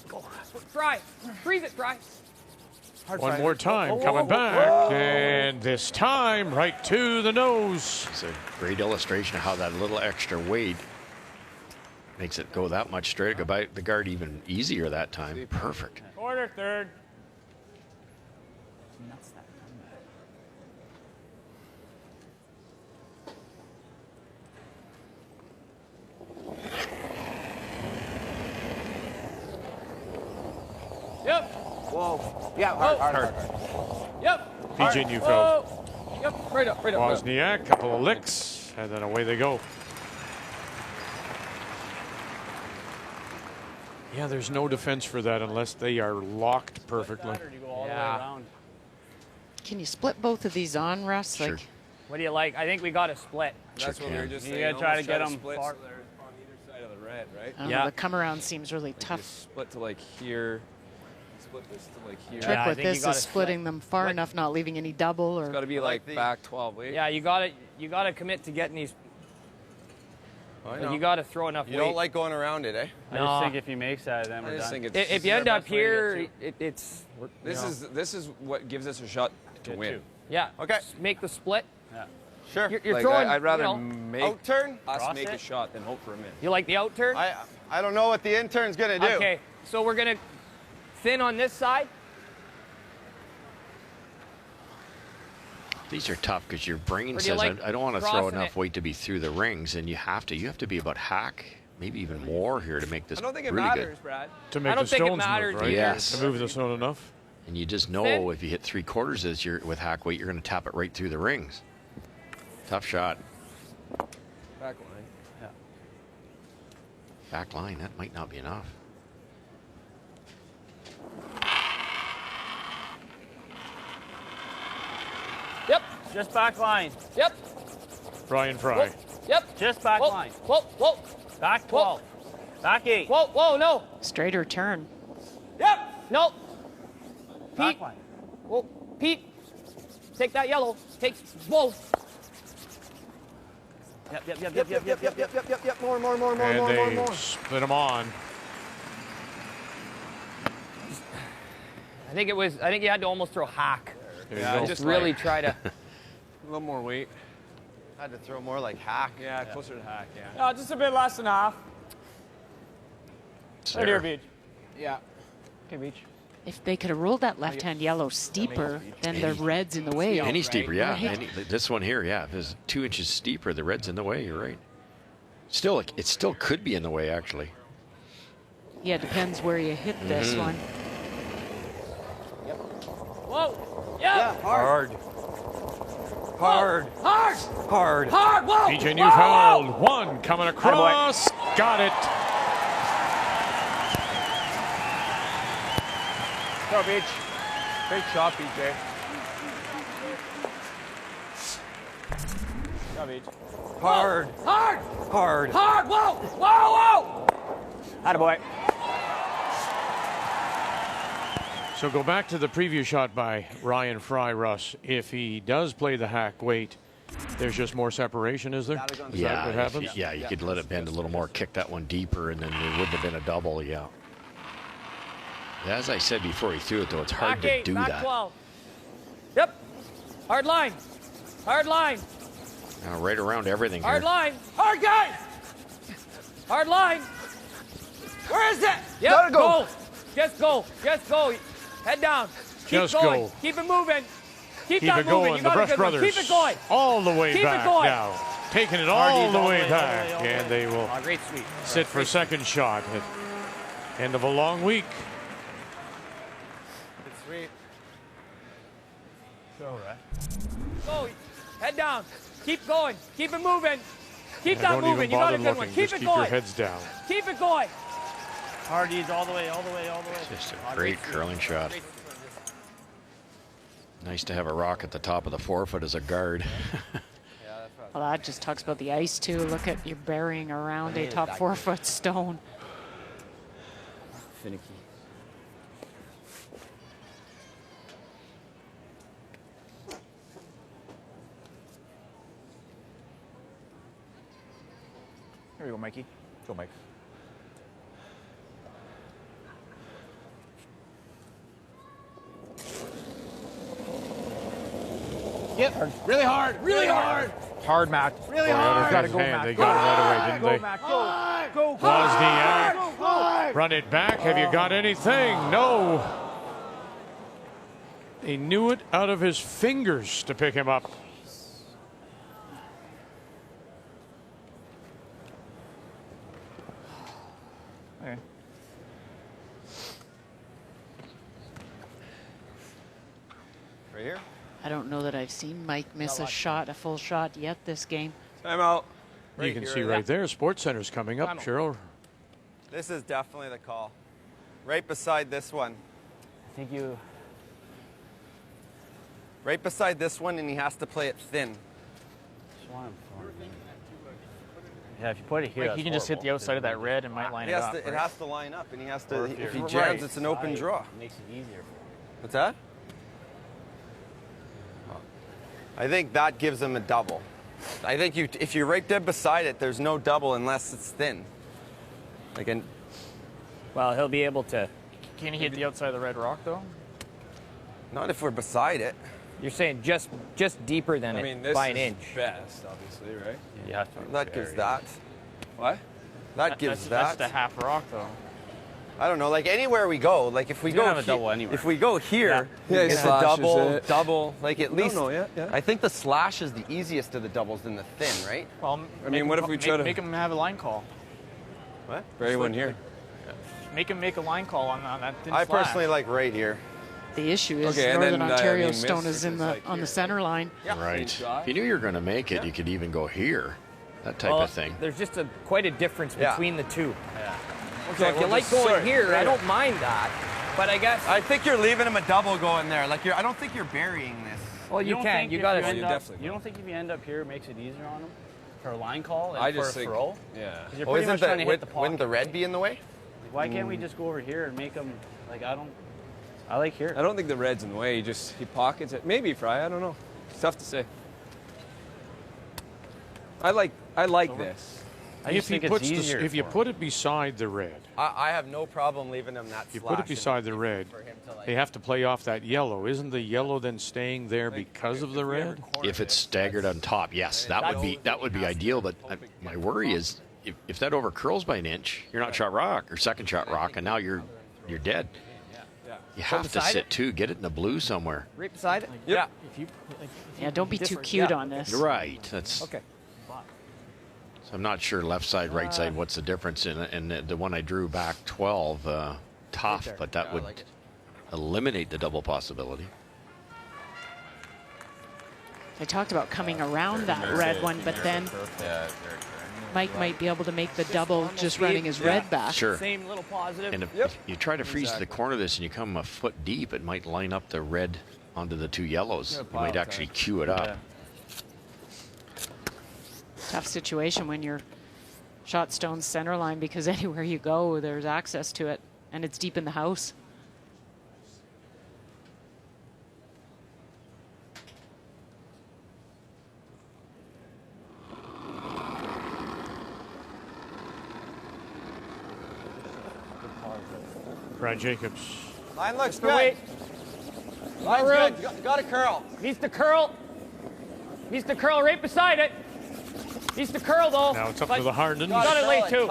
Go. Try. Freeze it. Try. One more time, coming back, and this time right to the nose. It's a great illustration of how that little extra weight makes it go that much straight. Go by the guard even easier that time. Perfect. Quarter, third. Yep. Whoa. Yeah, hard. Yep. PJ Neufeld. Yep. Right up. Wozniak, couple of licks, and then away they go. Yeah, there's no defense for that unless they are locked perfectly. Can you split both of these on, Russ? Sure. Like, What do you like? I think we got to split. That's what we were just saying. You gotta try to get them split far. so they're on either side of the red, right? I don't know, the come around seems really Like tough. you split to like here. Split this to like here. Trick with this is splitting them far enough, not leaving any double. Or It's got to be like back 12. Wait. Yeah, you got to commit to getting these. I know. You got to throw enough You weight. don't like going around it, eh? I just think if he makes that, then we're done. If you end up here, it's. This is what gives us a shot to win. Yeah. Okay. Just make the split. Yeah. Sure. You're Like, throwing. I'd rather make out turn us cross make it? a shot than hope for a miss. You like the out turn? I don't know what the intern's gonna do. Okay. So we're gonna thin on this side. These are tough because your brain Or do you says, like I don't want to throw crossing enough it? weight to be through the rings, and you have to be about hack, maybe even more here to make this I don't think it really matters, good. Brad. To make I don't the think it stones matters move, right? Yes. To move the stone enough. And you just know Thin. if you hit 3/4 as you're with hack weight, you're going to tap it right through the rings. Tough shot. Back line. Yeah. Back line, that might not be enough. Yep. Just back line. Yep. Brian Fry. Yep. Just back Whoa. line. Whoa. Back 12. Back 8. Whoa. No. straighter turn. Yep. No. Back Pete. line. Whoa. Pete. Take that yellow. Take. Whoa. Yep. More. And they split them on. I think you had to almost throw hack. There Yeah, you go. just really like- try to. A little more weight. Had to throw more like hack. Yeah, closer to hack, yeah. No, just a bit less than half. Right here, Beach. Yeah. Okay, Beach. If they could have rolled that left-hand yellow steeper, then the red's in the way. Any steeper, yeah. Right. This one here, yeah. If it's 2 inches steeper, the red's in the way. You're right. Still, it still could be in the way, actually. Yeah, depends where you hit this one. Whoa. Yeah. Hard. Hard. Hard. Hard. Hard. Whoa. BJ Whoa, Neufeld, whoa. one coming across. Got it. Go, Beach. Great shot, BJ. Go, Beach. Hard. Hard. Hard. Hard. Whoa. Whoa. Whoa. Attaboy. So go back to the preview shot by Ryan Fry, Russ. If he does play the hack weight, there's just more separation, is there? Is that what happens? You could let it bend a little more, kick that one deeper, and then it wouldn't have been a double, yeah. As I said before he threw it, though, it's hard Back to 8, do back that. 12. Yep. Hard line. Hard line. Now, right around everything Hard here. line. Hard guys. Hard line. Where is it? Yep. Gotta go. Go. Just go. Just go. Head down. Keep Just going. go. Keep it moving. Keep Keep that it moving. going. You The got a Brush good one. brothers Keep it going. all the way Keep it back going. now. Taking it all the way back. all the way, And they will Oh, great sweep. sit for a second shot at end of a long week. Good sweep. Go, right? Go. Head down. Keep going. Keep it moving. Keep And that don't moving. even You got bother a good looking. one. Just Keep it keep your going. heads down. Keep it going. Hardy's all the way, all the way, all the way. Just a great curling shot. Nice to have a rock at the top of the forefoot as a guard. Well, that just talks about the ice, too. Look at you burying around a top 4-foot stone. Finicky. Here we go, Mikey. Go, Mike. Yep. Really hard. Really hard. Hard, Mac. Really hard. Gotta go, Mac. They got it right away, didn't they? Go, Mac. Go. Go. Wozniak. Run it back. Have you got anything? No. He knew it out of his fingers to pick him up. Okay. Right here. I don't know that I've seen Mike miss a full shot yet this game. Time out. You can see right there, Sports Center's coming up, Time out. Cheryl. This is definitely the call. Right beside this one. I think you. Right beside this one, and he has to play it thin. Yeah, if you put it here, Like he can just hit the outside of that red and might line He it has up. to, it right? has to line up, and he has to. Or If he you're- jams, Right. it's an open draw. Makes it easier. What's that? I think that gives him a double. I think if you're right there beside it, there's no double unless it's thin. Like Well, he'll be able to. Can he hit the outside of the red rock though? not if we're beside it. You're saying just deeper than I it mean, this by is an inch. best, obviously, right? You have to. That gives that. What? That gives That's that. the half rock though. I don't know. Like anywhere we go, like if we You go can have a double anywhere. if we go here, Yeah, he it's a slashes double, it. double. Like at least. yeah. I think the slash is the easiest of the doubles than the thin, right? Well, I mean, what if we try to make him have a line call? What? Bury one here. Make him make a line call on that thin I slash. personally like right here. The issue is Okay, and Northern then, Ontario miss stone if is in it's the like on here. the center line. Right. shot. If you knew you were going to make it, you could even go here. That type Well, of thing. There's just quite a difference Yeah. between the two. Okay, So if you we'll like just going start here, right I don't mind that. But I guess. I think you're leaving him a double going there. Like I don't think you're burying this. Well, you don't can. think You if got you to. end you up- definitely You don't think if you end up here, it makes it easier on him for a line call and I for just a think. throw? Yeah. 'Cause You're Oh, pretty isn't much trying to hit wouldn't the pocket. the red be in the way? Why can't we just go over here and make him like I like here. I don't think the red's in the way. He pockets it. Maybe Fry. I don't know. It's tough to say. I like this. I just think it's easier. If you put it beside the red, I have no problem leaving him that you put it beside the red, they have to play off that yellow. Isn't the yellow then staying there because of the red? If it's staggered on top, yes, that would be ideal. But my worry is if that overcurls by an inch, you're not shot rock or second shot rock, and now you're dead. You have to sit too. Get it in the blue somewhere. Right beside it. Yeah. Yeah. Don't be too cute on this. Right. That's okay. So I'm not sure left side, right side. What's the difference? And the one I drew back 12, tough, but that would eliminate the double possibility. I talked about coming around that red one, but then Mike might be able to make the double just running his red back. Sure. Same little positive. And if you try to freeze to the corner of this and you come a foot deep, it might line up the red onto the two yellows. You might actually cue it up. Tough situation when you're shot stone center line, because anywhere you go, there's access to it, and it's deep in the house. Brad Jacobs. Line looks good. Line's good. Got a curl. Needs to curl. Needs to curl right beside it. Needs to curl though. Now it's up to the Hardens. Got it late too.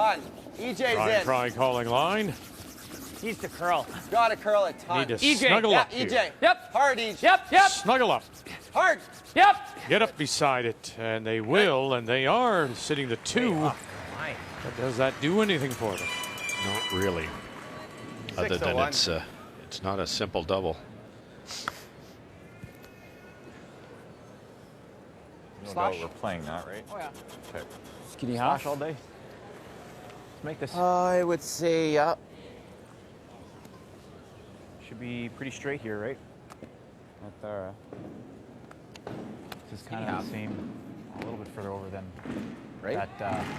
EJ's Ryan in. Fry calling line. Needs to curl. Got to curl a ton. Need to snuggle up EJ. here. Yep. Hard, EJ. Yep. Snuggle up. Hard. Yep. Get up beside it, and they will, and they are sitting the two. But does that do anything for them? Not really. Other than it's not a simple double. No doubt we're playing that, right? Oh yeah. Okay. Skinny Slash all day. Let's make this. I would say, yeah. Should be pretty straight here, right? Right there. This is kind of the same, a little bit further over than that.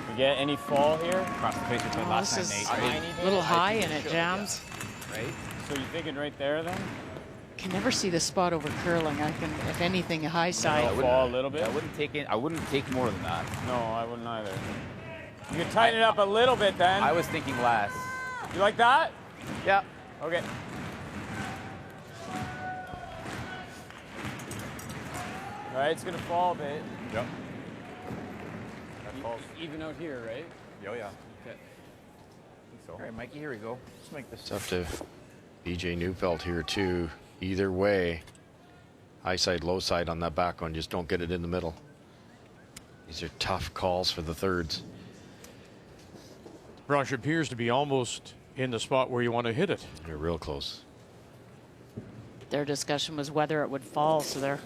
You get any fall here? Across the face between last night and This is a little high and it jams. Right? So you're thinking right there then? Can never see the spot over curling. I can, if anything, a high side. Fall a little bit? I wouldn't take more than that. No, I wouldn't either. You can tighten it up a little bit then. I was thinking less. You like that? Yeah. Okay. All right, it's gonna fall a bit. Yep. That falls. Even out here, right? Oh yeah. Okay. So. All right, Mikey, here we go. Let's make this. It's up to BJ Neufeld here too. Either way, high side, low side on that back one. Just don't get it in the middle. These are tough calls for the thirds. Brush appears to be almost in the spot where you want to hit it. They're real close. Their discussion was whether it would fall, so they're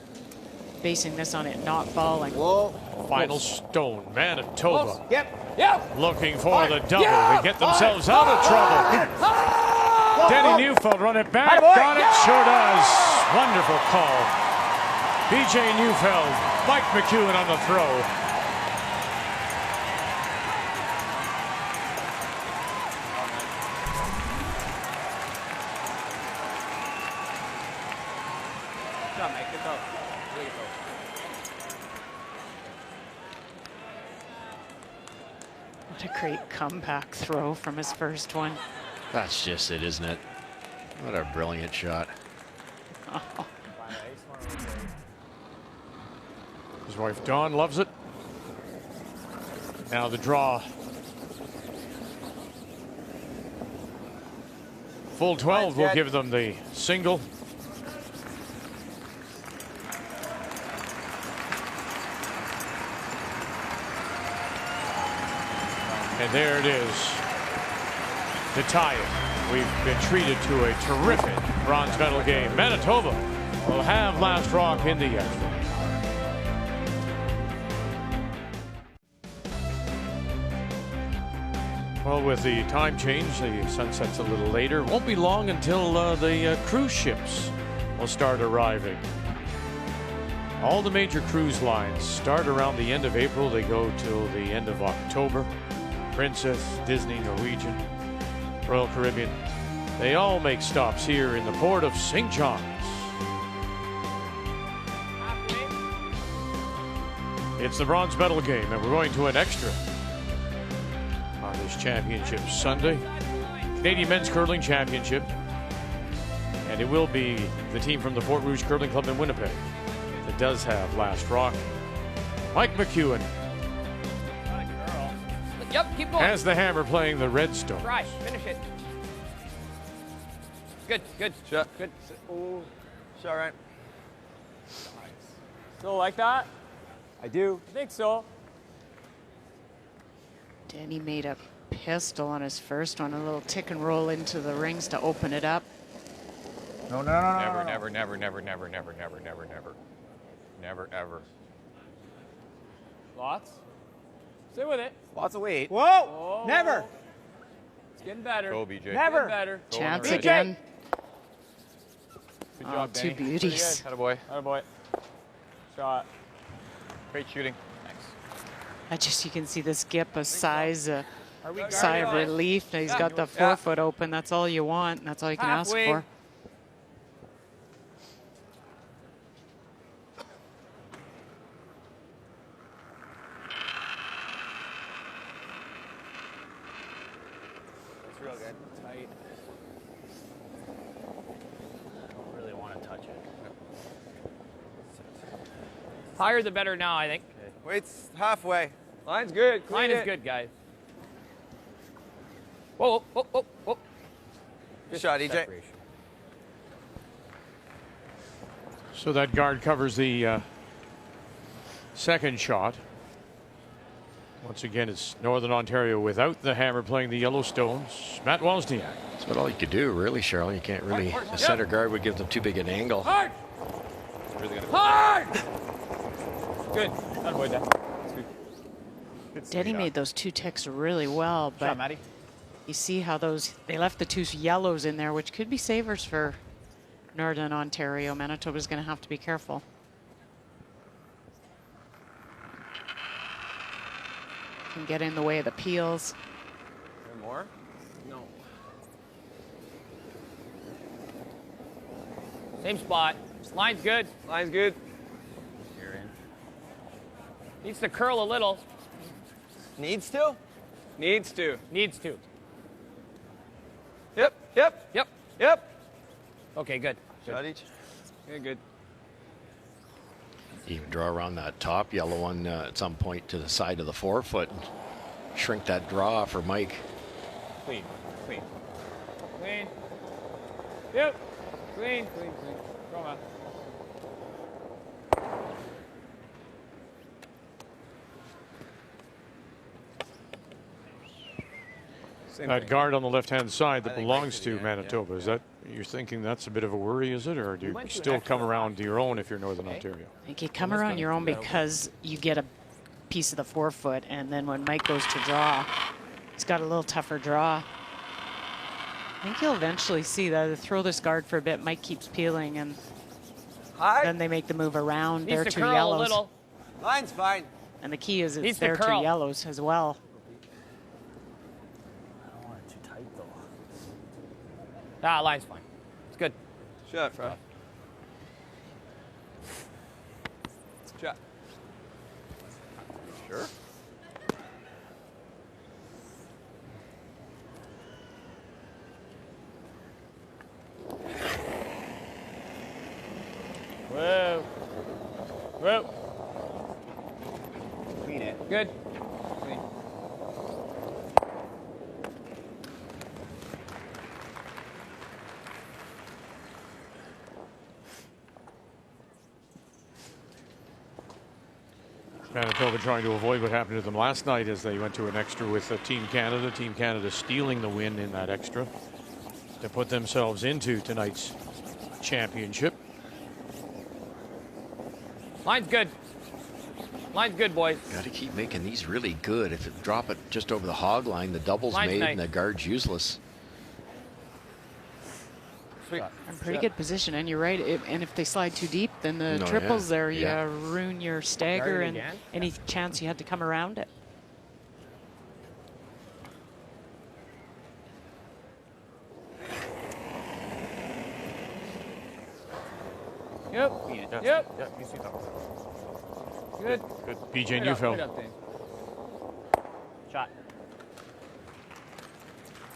basing this on it not falling. Whoa. Final stone, Manitoba. Close. Yep. Looking for the double. They get themselves out of trouble. Denny Neufeld run it back. Got it. Sure does. Wonderful call. BJ Neufeld. Mike McEwen on the throw. What a great comeback throw from his first one. That's just it, isn't it? What a brilliant shot. Oh. His wife Dawn loves it. Now the draw. Full 12 will give them the single. And there it is to tie it. We've been treated to a terrific bronze medal game. Manitoba will have last rock in the extra. Well, with the time change, the sun sets a little later. Won't be long until the cruise ships will start arriving. All the major cruise lines start around the end of April. They go till the end of October. Princess, Disney, Norwegian, Royal Caribbean. They all make stops here in the port of St. John's. It's the bronze medal game, and we're going to an extra. on this championship Sunday. Canadian Men's Curling Championship. And it will be the team from the Fort Rouge Curling Club in Winnipeg that does have last rock. Mike McEwen Yep, keep going. has the hammer playing the Redstone. Try, finish it. Good, good, shot. Good. Oh, shot right. Still like that? I do. I think so. Danny made a pistol on his first one, a little tick and roll into the rings to open it up. No. Never, ever. Lots. Stay with it. Lots of weight. Whoa! Oh, Never. Whoa. It's getting better. Go, BJ. Never. Getting better. Chance BJ. again. Good job, two Danny. beauties. Attaboy. Attaboy. Shot. Great shooting. Thanks. You can see the skip, a sigh of guarded? relief. Now he's got the forefoot open. That's all you want, and that's all you can Halfway. ask for. It's real good. Tight. Don't really want to touch it. Higher the better now, I think. Weight's halfway. Line's good. Line is good, guys. Whoa, whoa, whoa, whoa. Good shot, EJ. So that guard covers the second shot. Once again, it's Northern Ontario without the hammer playing the Yellowstones. Matt Wozniak. That's about all you could do, really, Charlie. You can't really. The center guard would give them too big an angle. Hard! Really gonna Hard! Good. Avoid that. Denny made those two ticks really well, but Maddie. you see how they left the two yellows in there, which could be savers for Northern Ontario. Manitoba's going to have to be careful. Can get in the way of the peels. There more? No. Same spot. Line's good. Line's good. You're in. Needs to curl a little. Needs to? Needs to. Needs to. Yep. Yep. Okay, good. Shot each. Yeah, good. You can draw around that top yellow one at some point to the side of the forefoot and shrink that draw for Mike. Clean. Clean. Yep. Clean. Go on. That guard on the left-hand side that belongs to Manitoba. Is that, you're thinking that's a bit of a worry, is it? Or do you still come around to your own if you're Northern Ontario? I think you come around your own because you get a piece of the forefoot, and then when Mike goes to draw, he's got a little tougher draw. I think you'll eventually see that. They throw this guard for a bit, Mike keeps peeling, and then they make the move around. Needs There are to two curl yellows. a little. Line's fine. And the key is Needs it's to there curl. two yellows as well. I don't want it too tight though. Ah, line's fine. It's good. Shot, Fry. Shot. Sure. Whoa. Clean it. Good. Clean. Manitoba trying to avoid what happened to them last night as they went to an extra with Team Canada. Team Canada stealing the win in that extra to put themselves into tonight's championship. Line's good. Line's good, boys. Got to keep making these really good. If it drop it just over the hog line, the double's Line's made nice. and the guard's useless. In pretty good position, and you're right. And if they slide too deep, then the No, triples yeah, there, yeah. you ruin your stagger Guard it and again? any chance you had to come around it. Yep. Yep. Yeah, you see that one. Good. Good. BJ Right up, Neufeld. right up, Dane. Shot.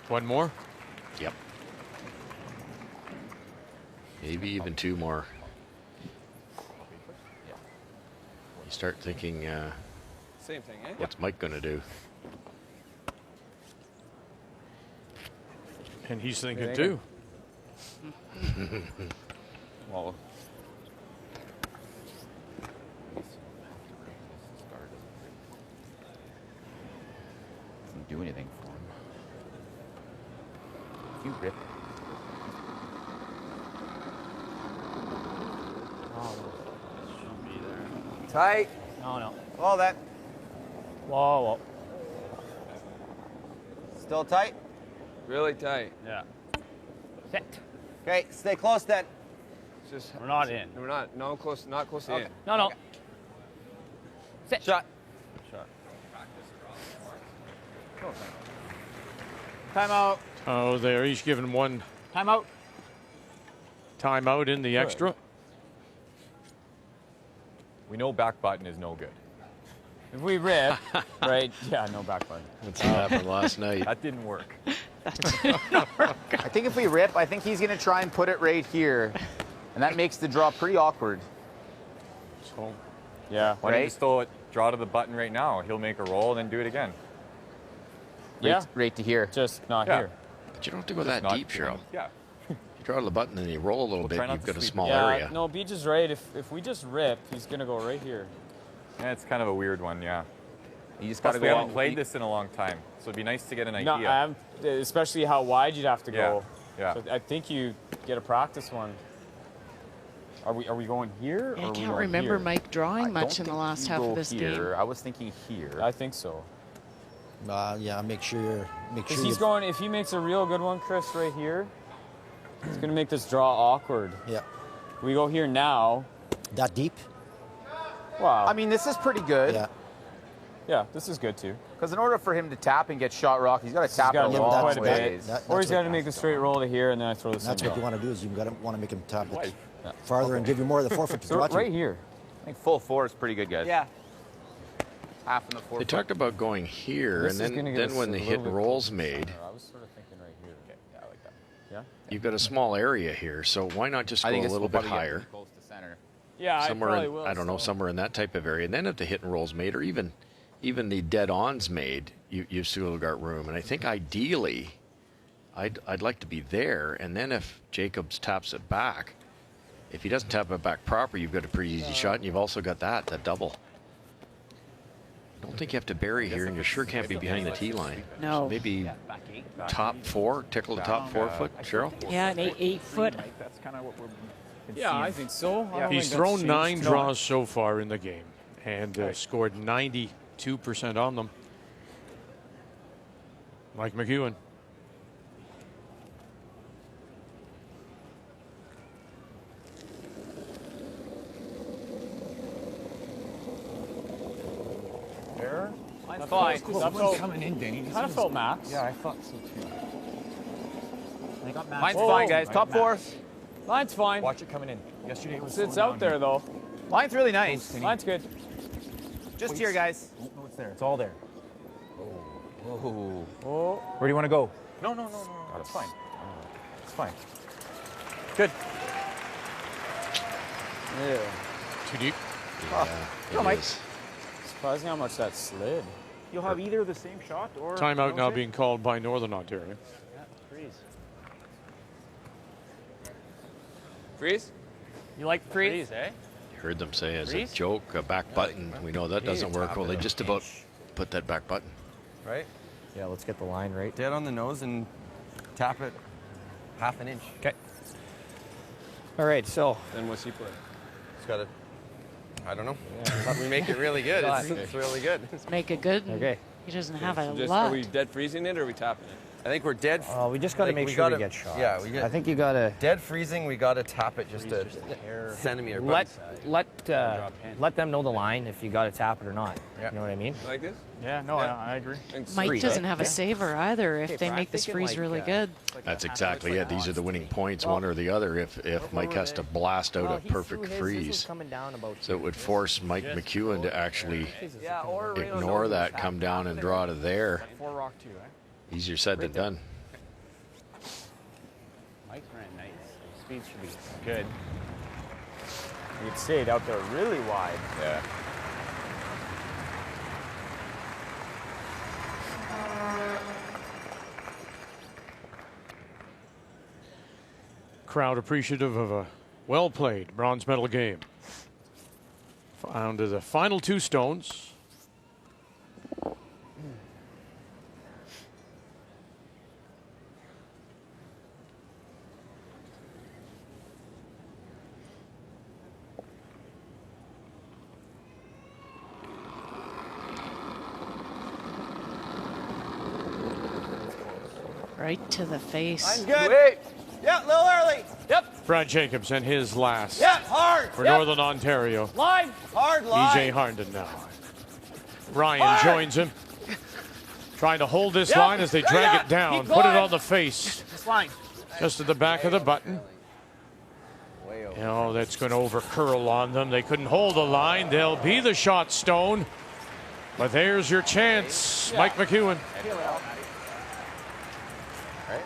One more? Yep. Maybe even 2 more. You start thinking, Same thing, eh? what's Mike going to do? And he's thinking too. Well, doesn't do anything for him. You rip. Tight. No, no. Hold that. Whoa, whoa. Still tight? Really tight. Yeah. Set. Okay, stay close then. Just, We're not in. We're not. No close. Not close in. No, no. Sit. Shot. Timeout. Oh, they're each given 1 Timeout. timeout in the extra. we know back button is no good. If we rip, right? Yeah, no back button. That's what happened last night. That didn't work. I think if we rip, I think he's going to try and put it right here. And that makes the draw pretty awkward. So, yeah. Why don't you just throw it, draw to the button right now? He'll make a roll and then do it again. Yeah. Right to here. Just not Yeah. here. But you don't have to go Just that not deep, Cheryl. Yeah. You draw to the button and you roll a little bit, try not you've to got a sweep. small Yeah, area. no, Beach is right. If we just rip, he's going to go right here. Yeah, it's kind of a weird one, yeah. You just Plus, got to we go haven't played this in a long time, so it'd be nice to get an No, idea. especially how wide you'd have to go. Yeah. So I think you get a practice one. Are we going here? Yeah, or I are we can't going remember here? Mike drawing much in the last half of this game. I was thinking here. I think so. Yeah, make sure Because he's going, if he makes a real good one, Chris, right here, it's going to make this draw awkward. Yeah. We go here now. That deep? Wow. I mean, this is pretty good. Yeah. Yeah, this is good too. Because in order for him to tap and get shot rock, he's got to tap it a got long quite a ways. bit. Or he's got to make a straight roll to here, and then I throw this That's in. what you want to do is you want to make him tap it farther and give you more of the forfeit to So draw to. right here. I think full 4 is pretty good, guys. Yeah. Half in the 4. They talked about going here, This and is gonna get then us when a the little hit and bit rolls closer. made, I was sort of thinking right here. Okay, yeah, I like that. Yeah? you've got a small area here, so why not just go a little bit higher? Close to center. Yeah, Somewhere I probably in, will. I don't know, somewhere in that type of area. And then if the hit and rolls made, or even the dead-ons made, you've still got room. And I think ideally, I'd like to be there. And then if Jacobs taps it back, if he doesn't tap it back proper, you've got a pretty easy shot, and you've also got that double. I don't think you have to bury here, and you sure can't be behind the tee line. No. So maybe top 4, tickle the top 4 foot, Cheryl? Yeah, an 8 foot. That's kind of what we're Yeah, I think so. I don't He's think thrown that's 9 changed draws so far in the game and scored 92% on them. Mike McEwen. There. Mine's That fine. felt- That that felt- coming in, Danny. Kind of felt max. Yeah, I thought so too. Mine's fine, guys. Top 4. Mine's fine. Watch it coming in. Yesterday it was It's slowing out down there, though. Mine's really nice. Mine's good. Just here, guys. No, it's there. It's all there. Whoa. Oh. Where do you want to go? No. It's fine. It's fine. Good. Yeah. Too deep. Go, Mike. Surprising how much that slid. You'll have either the same shot or Timeout no now shit. being called by Northern Ontario. Yeah, freeze. Freeze? You like freeze? Eh? You heard them say as a Freeze? joke, a back button. We know that doesn't work. Well, they just about put that back button. Right? Yeah, let's get the line right. Dead on the nose and tap it half an inch. Okay. All right, so Then what's he put? It's got to, I don't know. We make it really good. It's really good. Make it good. Okay. He doesn't have a Just, lot. are we dead freezing it or are we tapping it? I think we're dead. we just got to like, make we sure gotta- we get shot. yeah, we get- I think you got to Dead freezing, we got to tap it just a centimeter. let them know the line if you got to tap it or not. Yeah. You know what I mean? Like this? Yeah. No, I agree. Mike Freeze, doesn't right? have a Yeah. saver either if Okay, they but make I'm this thinking freeze like, really good. That's exactly it. These are the winning points, one or the other. If Mike has to blast out a perfect freeze, coming down about so it would force Mike McEwen to actually ignore that, come down and draw to there. 4 rock 2, eh? Easier said than done. Mike's ran nice. Speed should be good. It stayed out there really wide. Yeah. Crowd appreciative of a well-played bronze medal game. Down to the final 2 stones. Right to the face. Line's good. Wait. Yeah, a little early. Yep. Brad Jacobs and his last. Yeah, hard. For Northern Ontario. Line. Hard line. BJ Harnden now. Ryan joins him. Trying to hold this line as they drag it down. Put it on the face. This line. Just at the back of the button. You know, that's going to over curl on them. They couldn't hold the line. They'll be the shot stone. But there's your chance, Mike McEwen. Right?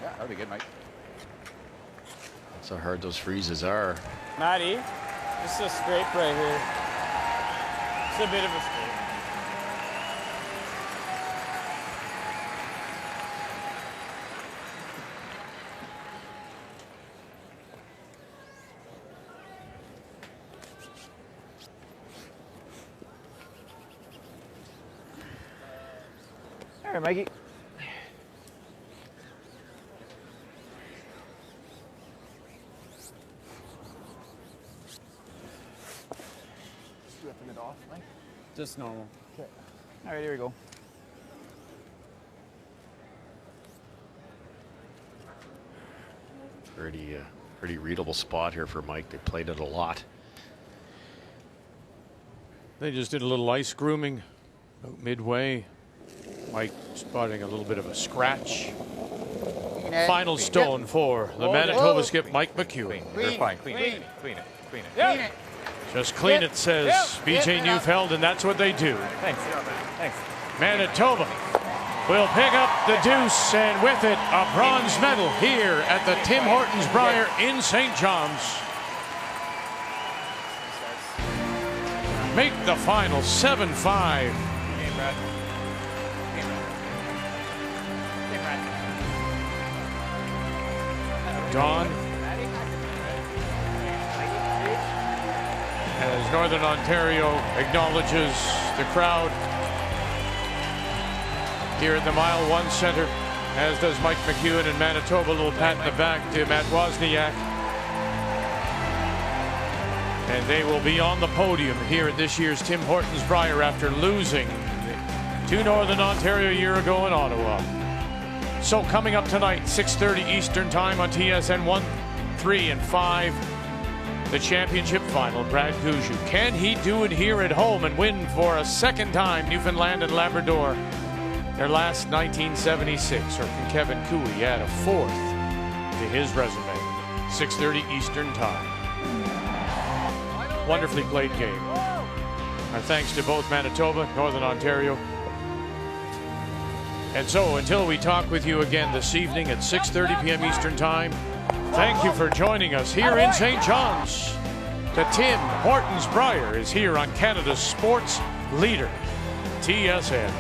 Yeah, that'll be good, Mike. That's how hard those freezes are. Matty, this is a scrape right here. It's a bit of a scrape. All right, Mikey. Ripping it off, Mike. Just normal. Okay. All right, here we go. Pretty readable spot here for Mike. They played it a lot. They just did a little ice grooming about midway. Mike spotting a little bit of a scratch. Final stone for the Manitoba skip, Mike McEwen. You're fine. Clean it. Clean it. Clean it. Clean it. Just clean it, says BJ Neufeld, and that's what they do. Thanks. Thanks. Manitoba will pick up the deuce, and with it, a bronze medal here at the Tim Hortons Brier in St. John's. Make the final 7-5. Don, as Northern Ontario acknowledges the crowd here at the Mile 1 Center, as does Mike McEwen and Manitoba. A little pat in the back to Matt Wozniak. And they will be on the podium here at this year's Tim Hortons Brier after losing to Northern Ontario a year ago in Ottawa. So coming up tonight, 6:30 Eastern Time on TSN 1, 3, and 5, the championship final. Brad Gushue. Can he do it here at home and win for a second time Newfoundland and Labrador? Their last 1976, or can Kevin Cooey add a fourth to his resume? 6:30 Eastern Time. Wonderfully played game. Our thanks to both Manitoba, Northern Ontario. And so until we talk with you again this evening at 6:30 p.m. Eastern Time, thank you for joining us here in St. John's. The Tim Hortons Brier is here on Canada's sports leader, TSN.